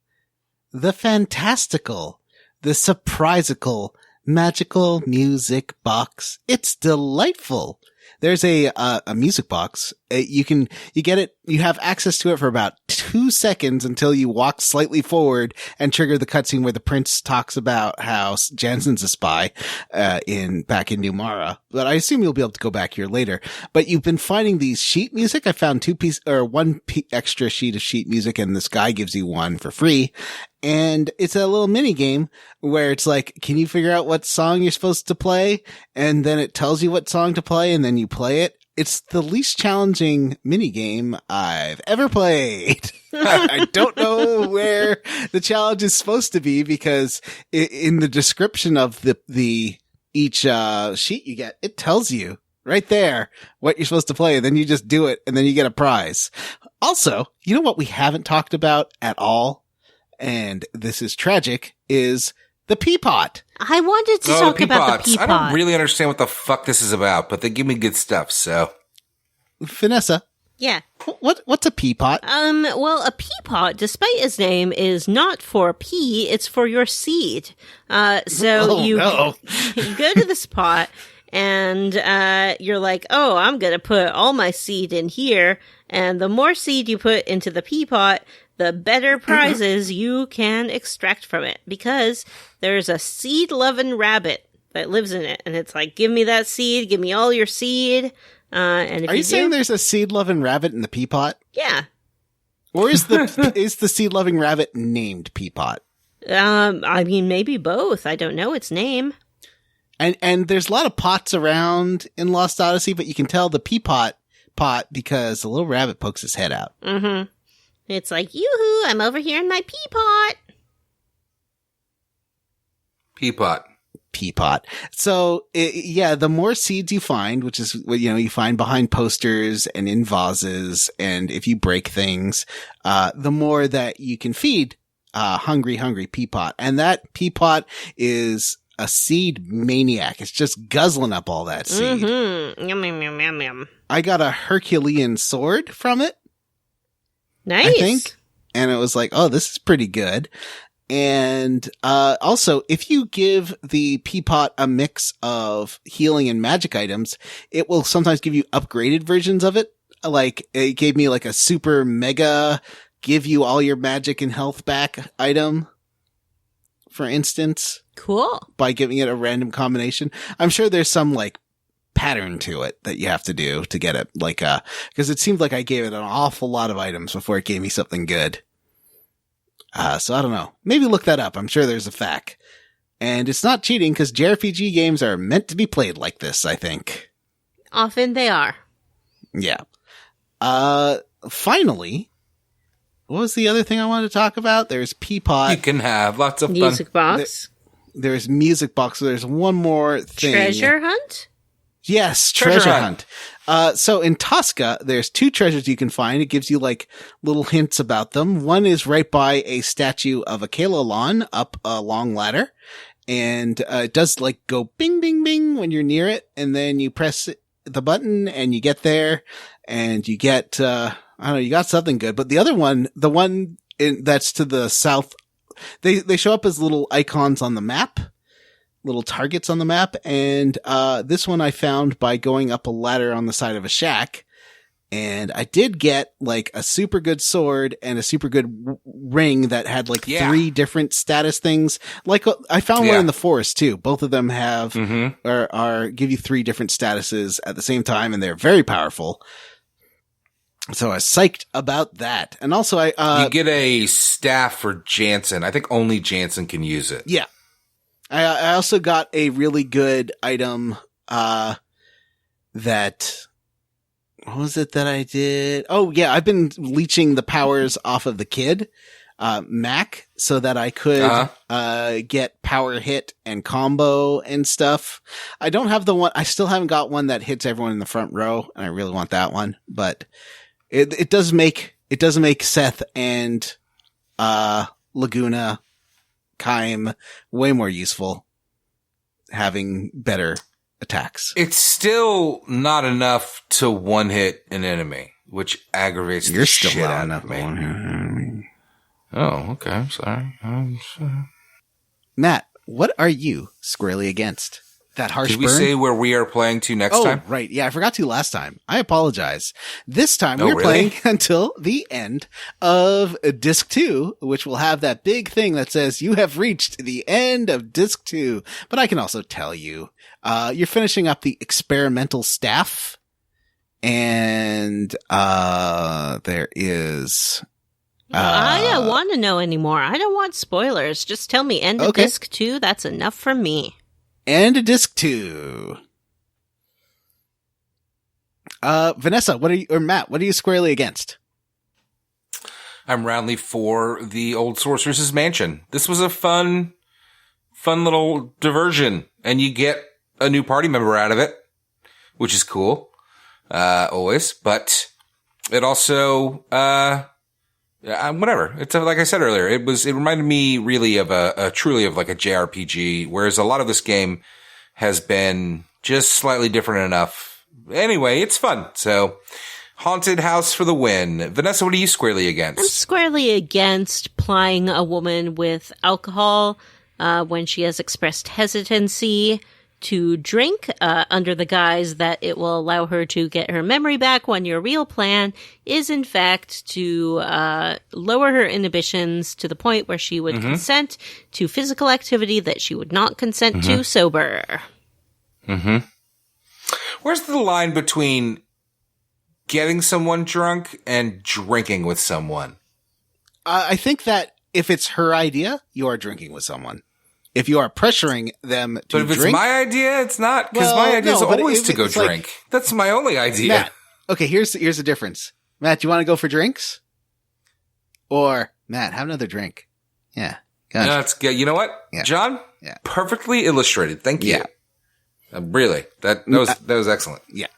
the fantastical, the surprisical, magical music box. It's delightful. There's a music box. You get it. You have access to it for about 2 seconds until you walk slightly forward and trigger the cutscene where the prince talks about how Jansen's a spy, back in New Mara. But I assume you'll be able to go back here later. But you've been finding these sheet music. I found one extra sheet of sheet music, and this guy gives you one for free. And it's a little mini game where it's like, can you figure out what song you're supposed to play? And then it tells you what song to play, and then you play it. It's the least challenging mini game I've ever played. I don't know where the challenge is supposed to be, because in the description of each sheet you get, it tells you right there what you're supposed to play. And then you just do it, and then you get a prize. Also, you know what we haven't talked about at all? And this is tragic, is the Peapot. I wanted to talk about the Peapot. I don't really understand what the fuck this is about, but they give me good stuff, so. Vanessa. Yeah. What's a Peapot? Well, a Peapot, despite its name, is not for pea, it's for your seed. You go to this pot, and you're like, oh, I'm gonna put all my seed in here, and the more seed you put into the Peapot, the better prizes you can extract from it, because there's a seed-loving rabbit that lives in it, and it's like, give me that seed, give me all your seed. And if Are you saying there's a seed-loving rabbit in the Peapot? Yeah. Or is the seed-loving rabbit named Peapot? I mean, maybe both. I don't know its name. And there's a lot of pots around in Lost Odyssey, but you can tell the Peapot pot because the little rabbit pokes his head out. Mm-hmm. It's like, yoo-hoo, I'm over here in my Peapot. Peapot. So, the more seeds you find, which is what, you find behind posters and in vases, and if you break things, the more that you can feed, hungry Peapot. And that Peapot is a seed maniac. It's just guzzling up all that seed. Mm-hmm. Yum, yum, yum, yum, yum. I got a Herculean sword from it. Nice. I think. And it was like, oh, this is pretty good. And also, if you give the Peapot a mix of healing and magic items, it will sometimes give you upgraded versions of it. Like, it gave me like a super mega give you all your magic and health back item, for instance. Cool. By giving it a random combination. I'm sure there's some like pattern to it that you have to do to get it, like because it seemed like I gave it an awful lot of items before it gave me something good. So I don't know. Maybe look that up. I'm sure there's a fact. And it's not cheating, because JRPG games are meant to be played like this, I think. Often they are. Yeah. Finally, what was the other thing I wanted to talk about? There's Peapot. You can have lots of Music fun. box. There's music box. So there's one more thing. Treasure hunt? Yes, treasure hunt. So in Tosca, there's 2 treasures you can find. It gives you like little hints about them. One is right by a statue of a Kalalon up a long ladder. And it does like go bing, bing, bing when you're near it. And then you press the button and you get there and you get, I don't know, you got something good. But the other one, the one that's to the south, they show up as little icons on the map, little targets on the map. And, this one I found by going up a ladder on the side of a shack. And I did get like a super good sword and a super good ring that had like 3 different status things. Like I found one in the forest too. Both of them have are give you 3 different statuses at the same time, and they're very powerful. So I was psyched about that. And also you get a staff for Jansen. I think only Jansen can use it. Yeah. I also got a really good item that. What was it that I did? Oh, yeah. I've been leeching the powers off of the kid, Mac, so that I could, get power hit and combo and stuff. I don't have the one, I still haven't got one that hits everyone in the front row, and I really want that one, but it does make Seth and, Laguna, Kaim way more useful having better attacks. It's still not enough to one-hit an enemy, which aggravates the shit out of me. Oh, okay. I'm sorry. Matt, what are you squarely against? That harsh Did we burn? say where we are playing to next time? Oh, right. Yeah, I forgot to last time. I apologize. This time we're playing until the end of Disc 2, which will have that big thing that says you have reached the end of Disc 2. But I can also tell you, you're finishing up the experimental staff, and there is... I don't want to know anymore. I don't want spoilers. Just tell me end of Disc 2. That's enough for me. And Disc 2. Vanessa, Matt, what are you squarely against? I'm roundly for the old sorceress's mansion. This was a fun little diversion, and you get a new party member out of it, which is cool, always. But it also, whatever. It's like I said earlier, it reminded me really of truly of like a JRPG, whereas a lot of this game has been just slightly different enough. Anyway, it's fun. So, Haunted House for the win. Vanessa, what are you squarely against? I'm squarely against plying a woman with alcohol when she has expressed hesitancy to drink under the guise that it will allow her to get her memory back, when your real plan is in fact to lower her inhibitions to the point where she would consent to physical activity that she would not consent to sober. Where's the line between getting someone drunk and drinking with someone? I think that if it's her idea, you are drinking with someone. If you are pressuring them to drink. But if it's my idea, it's not, because my idea is always to go drink. Like, that's my only idea. Matt, okay, here's the difference. Matt, do you want to go for drinks? Or, Matt, have another drink. Yeah. Gotcha. No, that's good. You know what? Yeah. John? Yeah. Perfectly illustrated. Thank you. Yeah. Really. That was excellent. Yeah.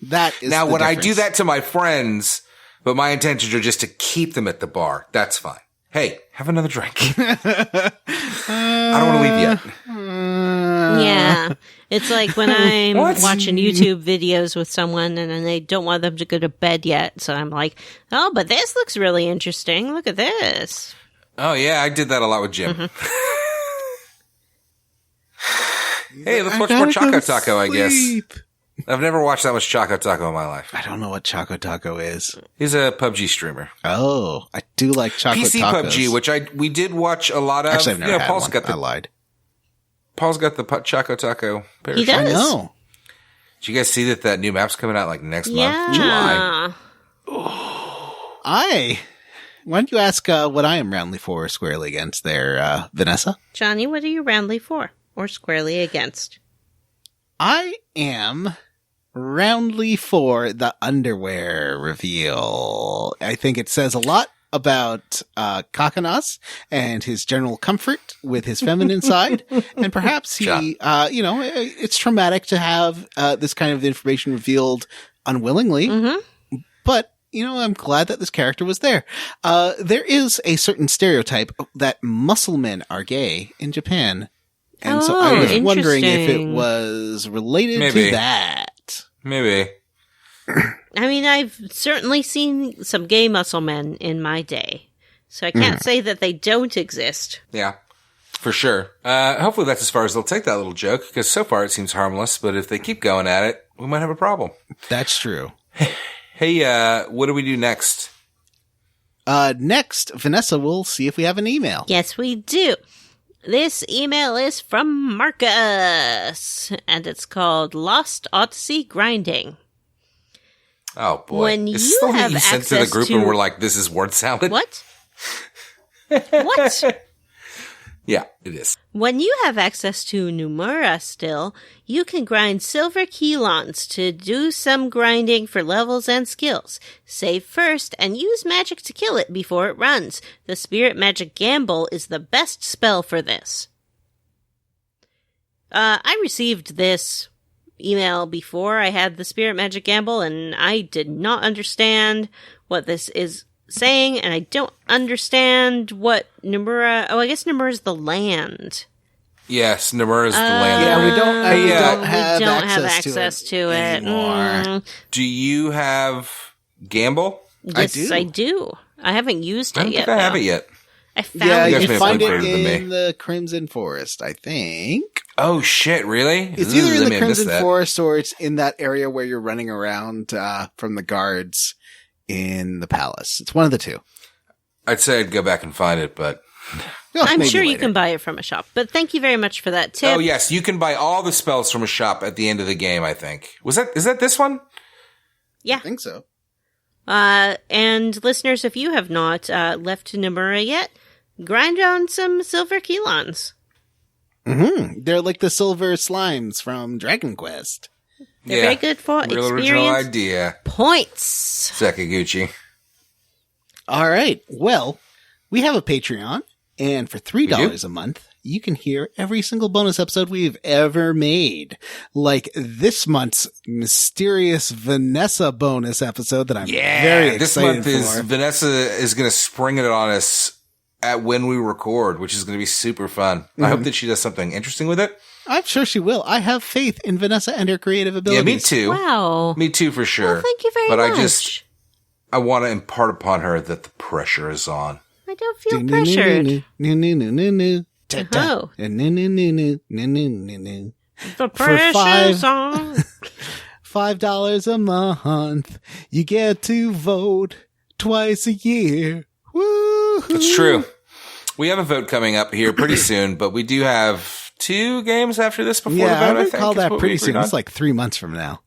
That is now, the when difference. I do that to my friends, but my intentions are just to keep them at the bar, that's fine. Hey, have another drink. I don't want to leave yet. Yeah. It's like when I'm watching YouTube videos with someone and then they don't want them to go to bed yet. So I'm like, oh, but this looks really interesting. Look at this. Oh, yeah. I did that a lot with Jim. Hey, let's watch more Choco Taco, I guess. I've never watched that much Choco Taco in my life. I don't know what Choco Taco is. He's a PUBG streamer. Oh, I do like Choco PC Tacos. PUBG, which we did watch a lot of. Actually, I've never had Paul's one. got I lied. Paul's got the Choco Taco parachute. He does. I know. Did you guys see that new map's coming out like next Yeah. month, July? Why don't you ask what I am roundly for or squarely against there, Vanessa? Johnny, what are you roundly for or squarely against? I am roundly for the underwear reveal. I think it says a lot about Kakanas and his general comfort with his feminine side, and perhaps he, it's traumatic to have this kind of information revealed unwillingly, but I'm glad that this character was there. There is a certain stereotype that muscle men are gay in Japan. And so I was wondering if it was related to that. Maybe. I mean, I've certainly seen some gay muscle men in my day, so I can't say that they don't exist. Yeah, for sure. Hopefully that's as far as they'll take that little joke, because so far it seems harmless, but if they keep going at it, we might have a problem. That's true. Hey, what do we do next? Next, Vanessa will see if we have an email. Yes, we do. This email is from Marcus, and it's called Lost Odyssey Grinding. Oh, boy. When It's you still have you sent to the access group to- and we're like, this is word salad? What? What? Yeah, it is. When you have access to Numura still, you can grind silver keylons to do some grinding for levels and skills. Save first and use magic to kill it before it runs. The Spirit Magic Gamble is the best spell for this. I received this email before I had the Spirit Magic Gamble, and I did not understand what this is saying, and I don't understand what Nomura... Oh, I guess Nomura is the land. Yes, Nomura is the land. Yeah, we don't We have don't have access access to to it it. anymore. Do you have Gamble? Yes, I do. I haven't used I it don't yet. think I have though. it yet. I found Yeah, You you guys may can have find played it further than me. in the Crimson Forest, I think. Oh, shit, really? It's Ooh, either in I the may have missed Crimson that. Forest or it's in that area where you're running around from the guards in the palace. It's one of the two. I'd say I'd go back and find it, but... Oh, I'm maybe sure you later. can buy it from a shop. But thank you very much for that tip. Oh, yes, you can buy all the spells from a shop at the end of the game, I think. Is that this one? Yeah. I think so. And listeners, if you have not left Nomura yet, grind on some silver keylons. They're like the silver slimes from Dragon Quest. They're very good for Real original experience idea. points. Sakaguchi. All right. Well, we have a Patreon, and for $3 a month, you can hear every single bonus episode we've ever made. Like this month's mysterious Vanessa bonus episode that I'm very excited this month for. is Vanessa is going to spring it on us at when we record, which is going to be super fun. I hope that she does something interesting with it. I'm sure she will. I have faith in Vanessa and her creative abilities. Yeah, me too. Wow. Me too, for sure. Well, thank you very but much. I want to impart upon her that the pressure is on. I don't feel pressured. Ta-ta. Oh. The For pressure's on. $5 a month. You get to vote twice a year. Woo! It's true. We have a vote coming up here pretty soon, but we do have 2 games after this before the Yeah, vote, I I would think. call is that what we pretty agreed soon. on. It's like 3 months from now.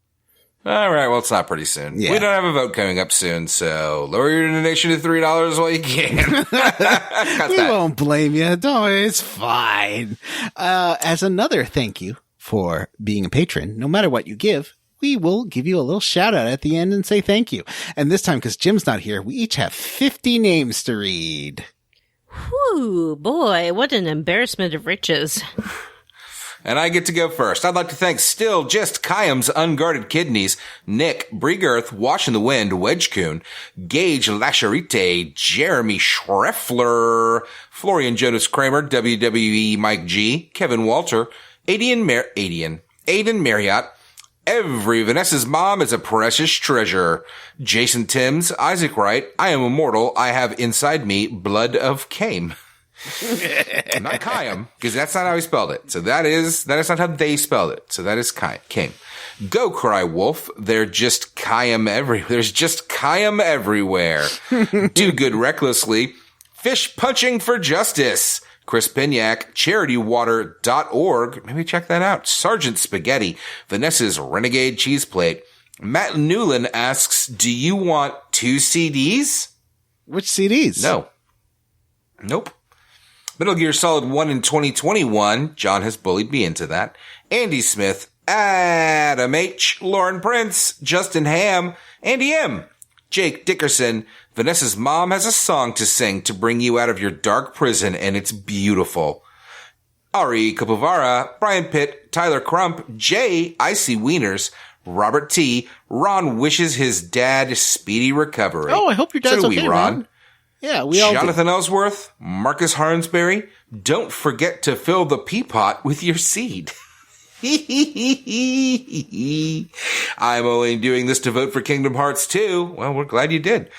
All right, well, it's not pretty soon. Yeah. We don't have a vote coming up soon, so lower your donation to $3 while you can. Cut We that. won't blame you. Don't worry, it's fine. As another thank you for being a patron, no matter what you give, we will give you a little shout out at the end and say thank you. And this time, because Jim's not here, we each have 50 names to read. Whew, boy, what an embarrassment of riches. And I get to go first. I'd like to thank Still Just Kaim's Unguarded Kidneys, Nick, Briegerth, Wash in the Wind, Wedgecoon, Gage Lasharite, Jeremy Schreffler, Florian Jonas Kramer, WWE Mike G, Kevin Walter, Aiden Marriott, Every Vanessa's Mom is a Precious Treasure, Jason Timms, Isaac Wright, I Am Immortal, I Have Inside Me, Blood of Kaim. Not Kaim, because that's not how he spelled it. So that is not how they spelled it. So that is Kaim. Go Cry Wolf. There's just Kaim everywhere. Do Good Recklessly. Fish Punching for Justice. Chris Pignac, charitywater.org. Maybe check that out. Sergeant Spaghetti. Vanessa's Renegade Cheese Plate. Matt Newland asks, do you want 2 CDs? Which CDs? No. Nope. Metal Gear Solid 1 in 2021. John has bullied me into that. Andy Smith, Adam H., Lauren Prince, Justin Ham, Andy M., Jake Dickerson. Vanessa's mom has a song to sing to bring you out of your dark prison, and it's beautiful. Ari Kapovara, Brian Pitt, Tyler Crump, Jay, Icy Wieners, Robert T., Ron wishes his dad speedy recovery. Oh, I hope your dad's so do we, okay, Ron. man. Yeah, we all do. Jonathan Ellsworth, Marcus Harnsberry, don't forget to fill the peapot with your seed. I'm only doing this to vote for Kingdom Hearts 2. Well, we're glad you did.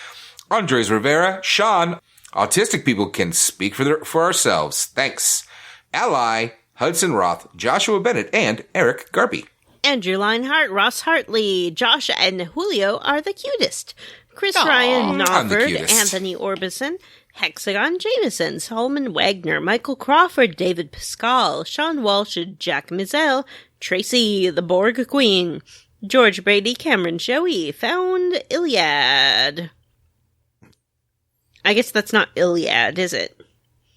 Andres Rivera, Sean, autistic people can speak for ourselves. Thanks. Ally, Hudson Roth, Joshua Bennett, and Eric Garby. Andrew Linehart, Ross Hartley, Josh, and Julio are the cutest. Chris Ryan, I'm the Knopford, cutest. Anthony Orbison, Hexagon Jameson, Solomon Wagner, Michael Crawford, David Pascal, Sean Walsh, Jack Mizell, Tracy, the Borg Queen, George Brady, Cameron Joey, Found Iliad. I guess that's not Iliad, is it?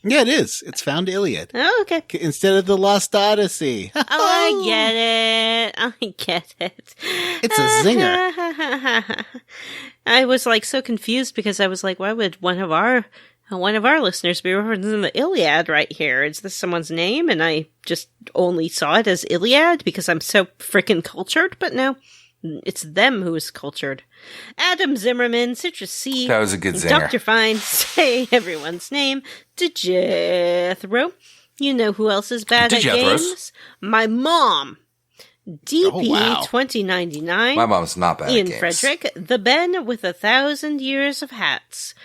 Yeah, it is. It's Found Iliad. Oh, okay. Instead of the Lost Odyssey. Oh, I get it. I get it. It's a zinger. I was like so confused because I was like, why would one of our listeners be referencing the Iliad right here? Is this someone's name? And I just only saw it as Iliad because I'm so freaking cultured. But no, it's them who is cultured. Adam Zimmerman, Citrus C. That was a good zinger. Dr. Fine, say everyone's name. Jethro. You know who else is bad at games? My mom. DP 2099. My mom's not bad Ian at games. Frederick. The Ben with 1,000 years of hats.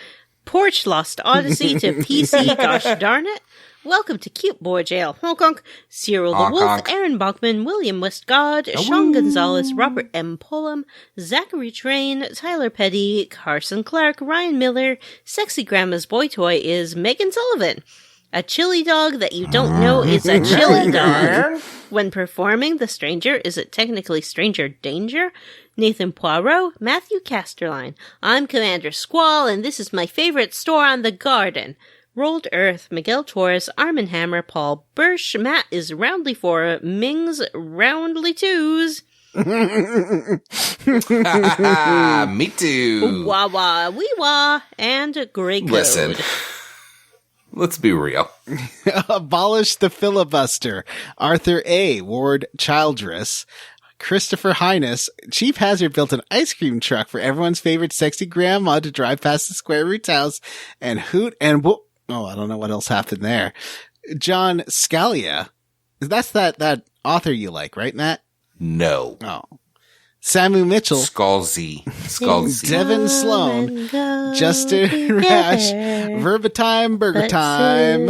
Porch lost Odyssey to PC. Gosh darn it. Welcome to Cute Boy Jail, Honk Honk, Cyril the Honk Wolf, honk. Aaron Bachman, William Westgod, Sean Gonzalez, Robert M. Pullum, Zachary Train, Tyler Petty, Carson Clark, Ryan Miller, Sexy Grandma's Boy Toy is Megan Sullivan. A chili dog that you don't know is a chili dog. When performing The Stranger, is it technically Stranger Danger? Nathan Poirot, Matthew Casterline. I'm Commander Squall, and this is my favorite store on the garden. Rolled Earth, Miguel Torres, Armin Hammer, Paul Bursch, Matt is roundly 4, Ming's roundly 2s. Me too. Wah wah, wee wah, and Grey Code. Listen, let's be real. Abolish the filibuster. Arthur A. Ward Childress. Christopher Highness. Chief Hazard built an ice cream truck for everyone's favorite sexy grandma to drive past the Square Roots house and hoot and whoop. Oh, I don't know what else happened there. John Scalia. That's that author you like, right, Matt? No. Oh. Samu Mitchell. Scalzi. Devin Sloan. Justin Rash. Verbatime Burger Time.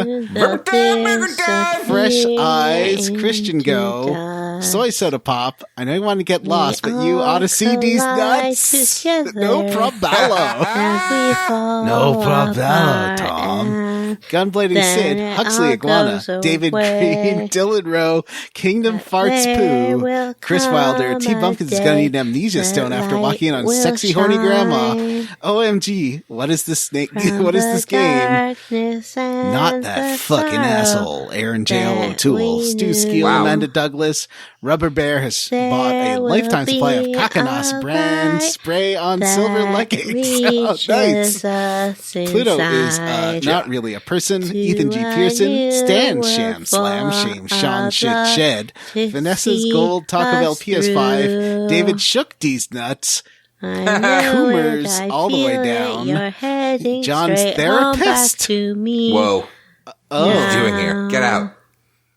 Fresh Eyes. Christian Go. Soy Soda Pop. I know you want to get lost, but you ought to see these nuts. No problemo. No problemo, Tom. Gunblading Sid, Huxley Iguana, David Green, Dylan Rowe, Kingdom Farts Poo, Chris Wilder, T. Bumpkins is gonna need an amnesia stone after walking in on sexy horny grandma. OMG, what is this snake? What is this game? Not that fucking asshole. Aaron J. O'Toole, Stu Skeel, Amanda Douglas. Rubber Bear has bought a lifetime supply of Kakanos brand spray on silver leggings. Oh, nice. Pluto is not really a person. Ethan G. Pearson, Stan Sham Slam, Shame Sean Shit Shed, Vanessa's Gold Taco Bell PS5, David Shook These Nuts, Coomers all the way down, John's Therapist. Whoa. Oh. What are you doing here? Get out.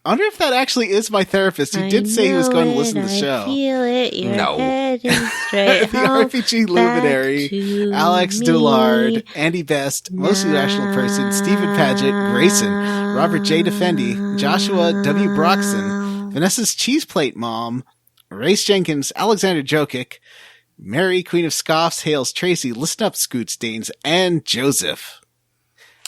I wonder if that actually is my therapist. He did say he was going to listen to the show. No. The RPG Luminary, Alex Dullard, Andy Best, Mostly Rational Person, Stephen Paget, Grayson, Robert J. Defendi, Joshua W. Broxton, Vanessa's Cheese Plate Mom, Race Jenkins, Alexander Jokic, Mary, Queen of Scoffs, hails Tracy, Listen Up, Scoot Stains, and Joseph.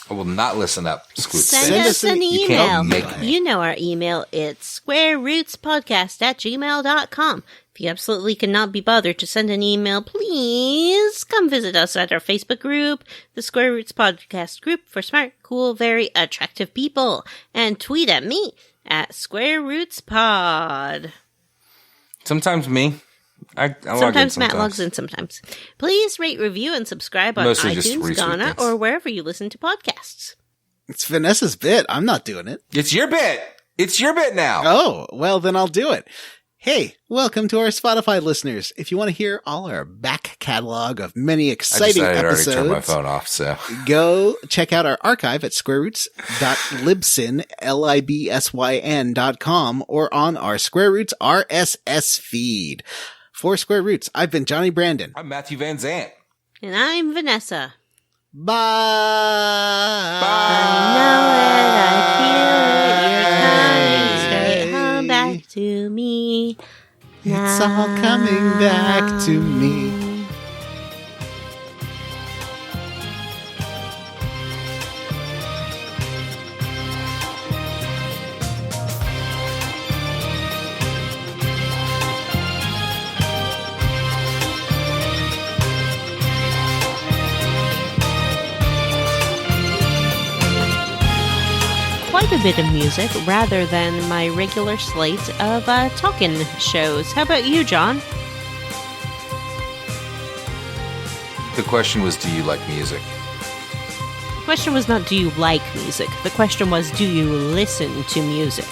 I will not listen up. Send us an You email. can't make me. You know our email. It's squarerootspodcast@gmail.com. If you absolutely cannot be bothered to send an email, please come visit us at our Facebook group, the Square Roots Podcast group for smart, cool, very attractive people, and tweet at me at Square Roots Pod. Sometimes me. I log in Sometimes Matt logs in sometimes. Please rate, review, and subscribe on Mostly just iTunes, retweet Ghana, things. or wherever you listen to podcasts. It's Vanessa's bit. I'm not doing it. It's your bit. It's your bit now. Oh, well, then I'll do it. Hey, welcome to our Spotify listeners. If you want to hear all our back catalog of many I exciting decided episodes, I already turned my phone off, so. go check out our archive at squareroots.libsyn.com or on our Square Roots RSS feed. For Square Roots, I've been Johnny Brandon. I'm Matthew Van Zant. And I'm Vanessa. Bye. I know it, I feel it, you're coming straight home back to me. It's all coming back to me. Quite a bit of music rather than my regular slate of talking shows. How about you, John? The question was, do you like music? The question was not, do you like music? The question was, do you listen to music?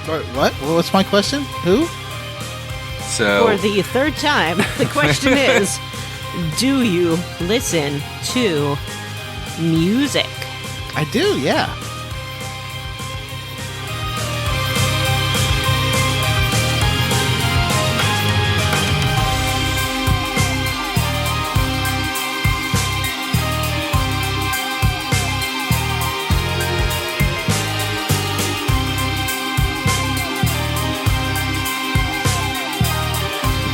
What? What's my question? Who? So, For the third time, the question is, do you listen to music? I do, yeah.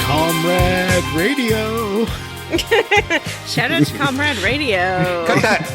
Comrade Radio. Shout out to Comrade Radio. cut that.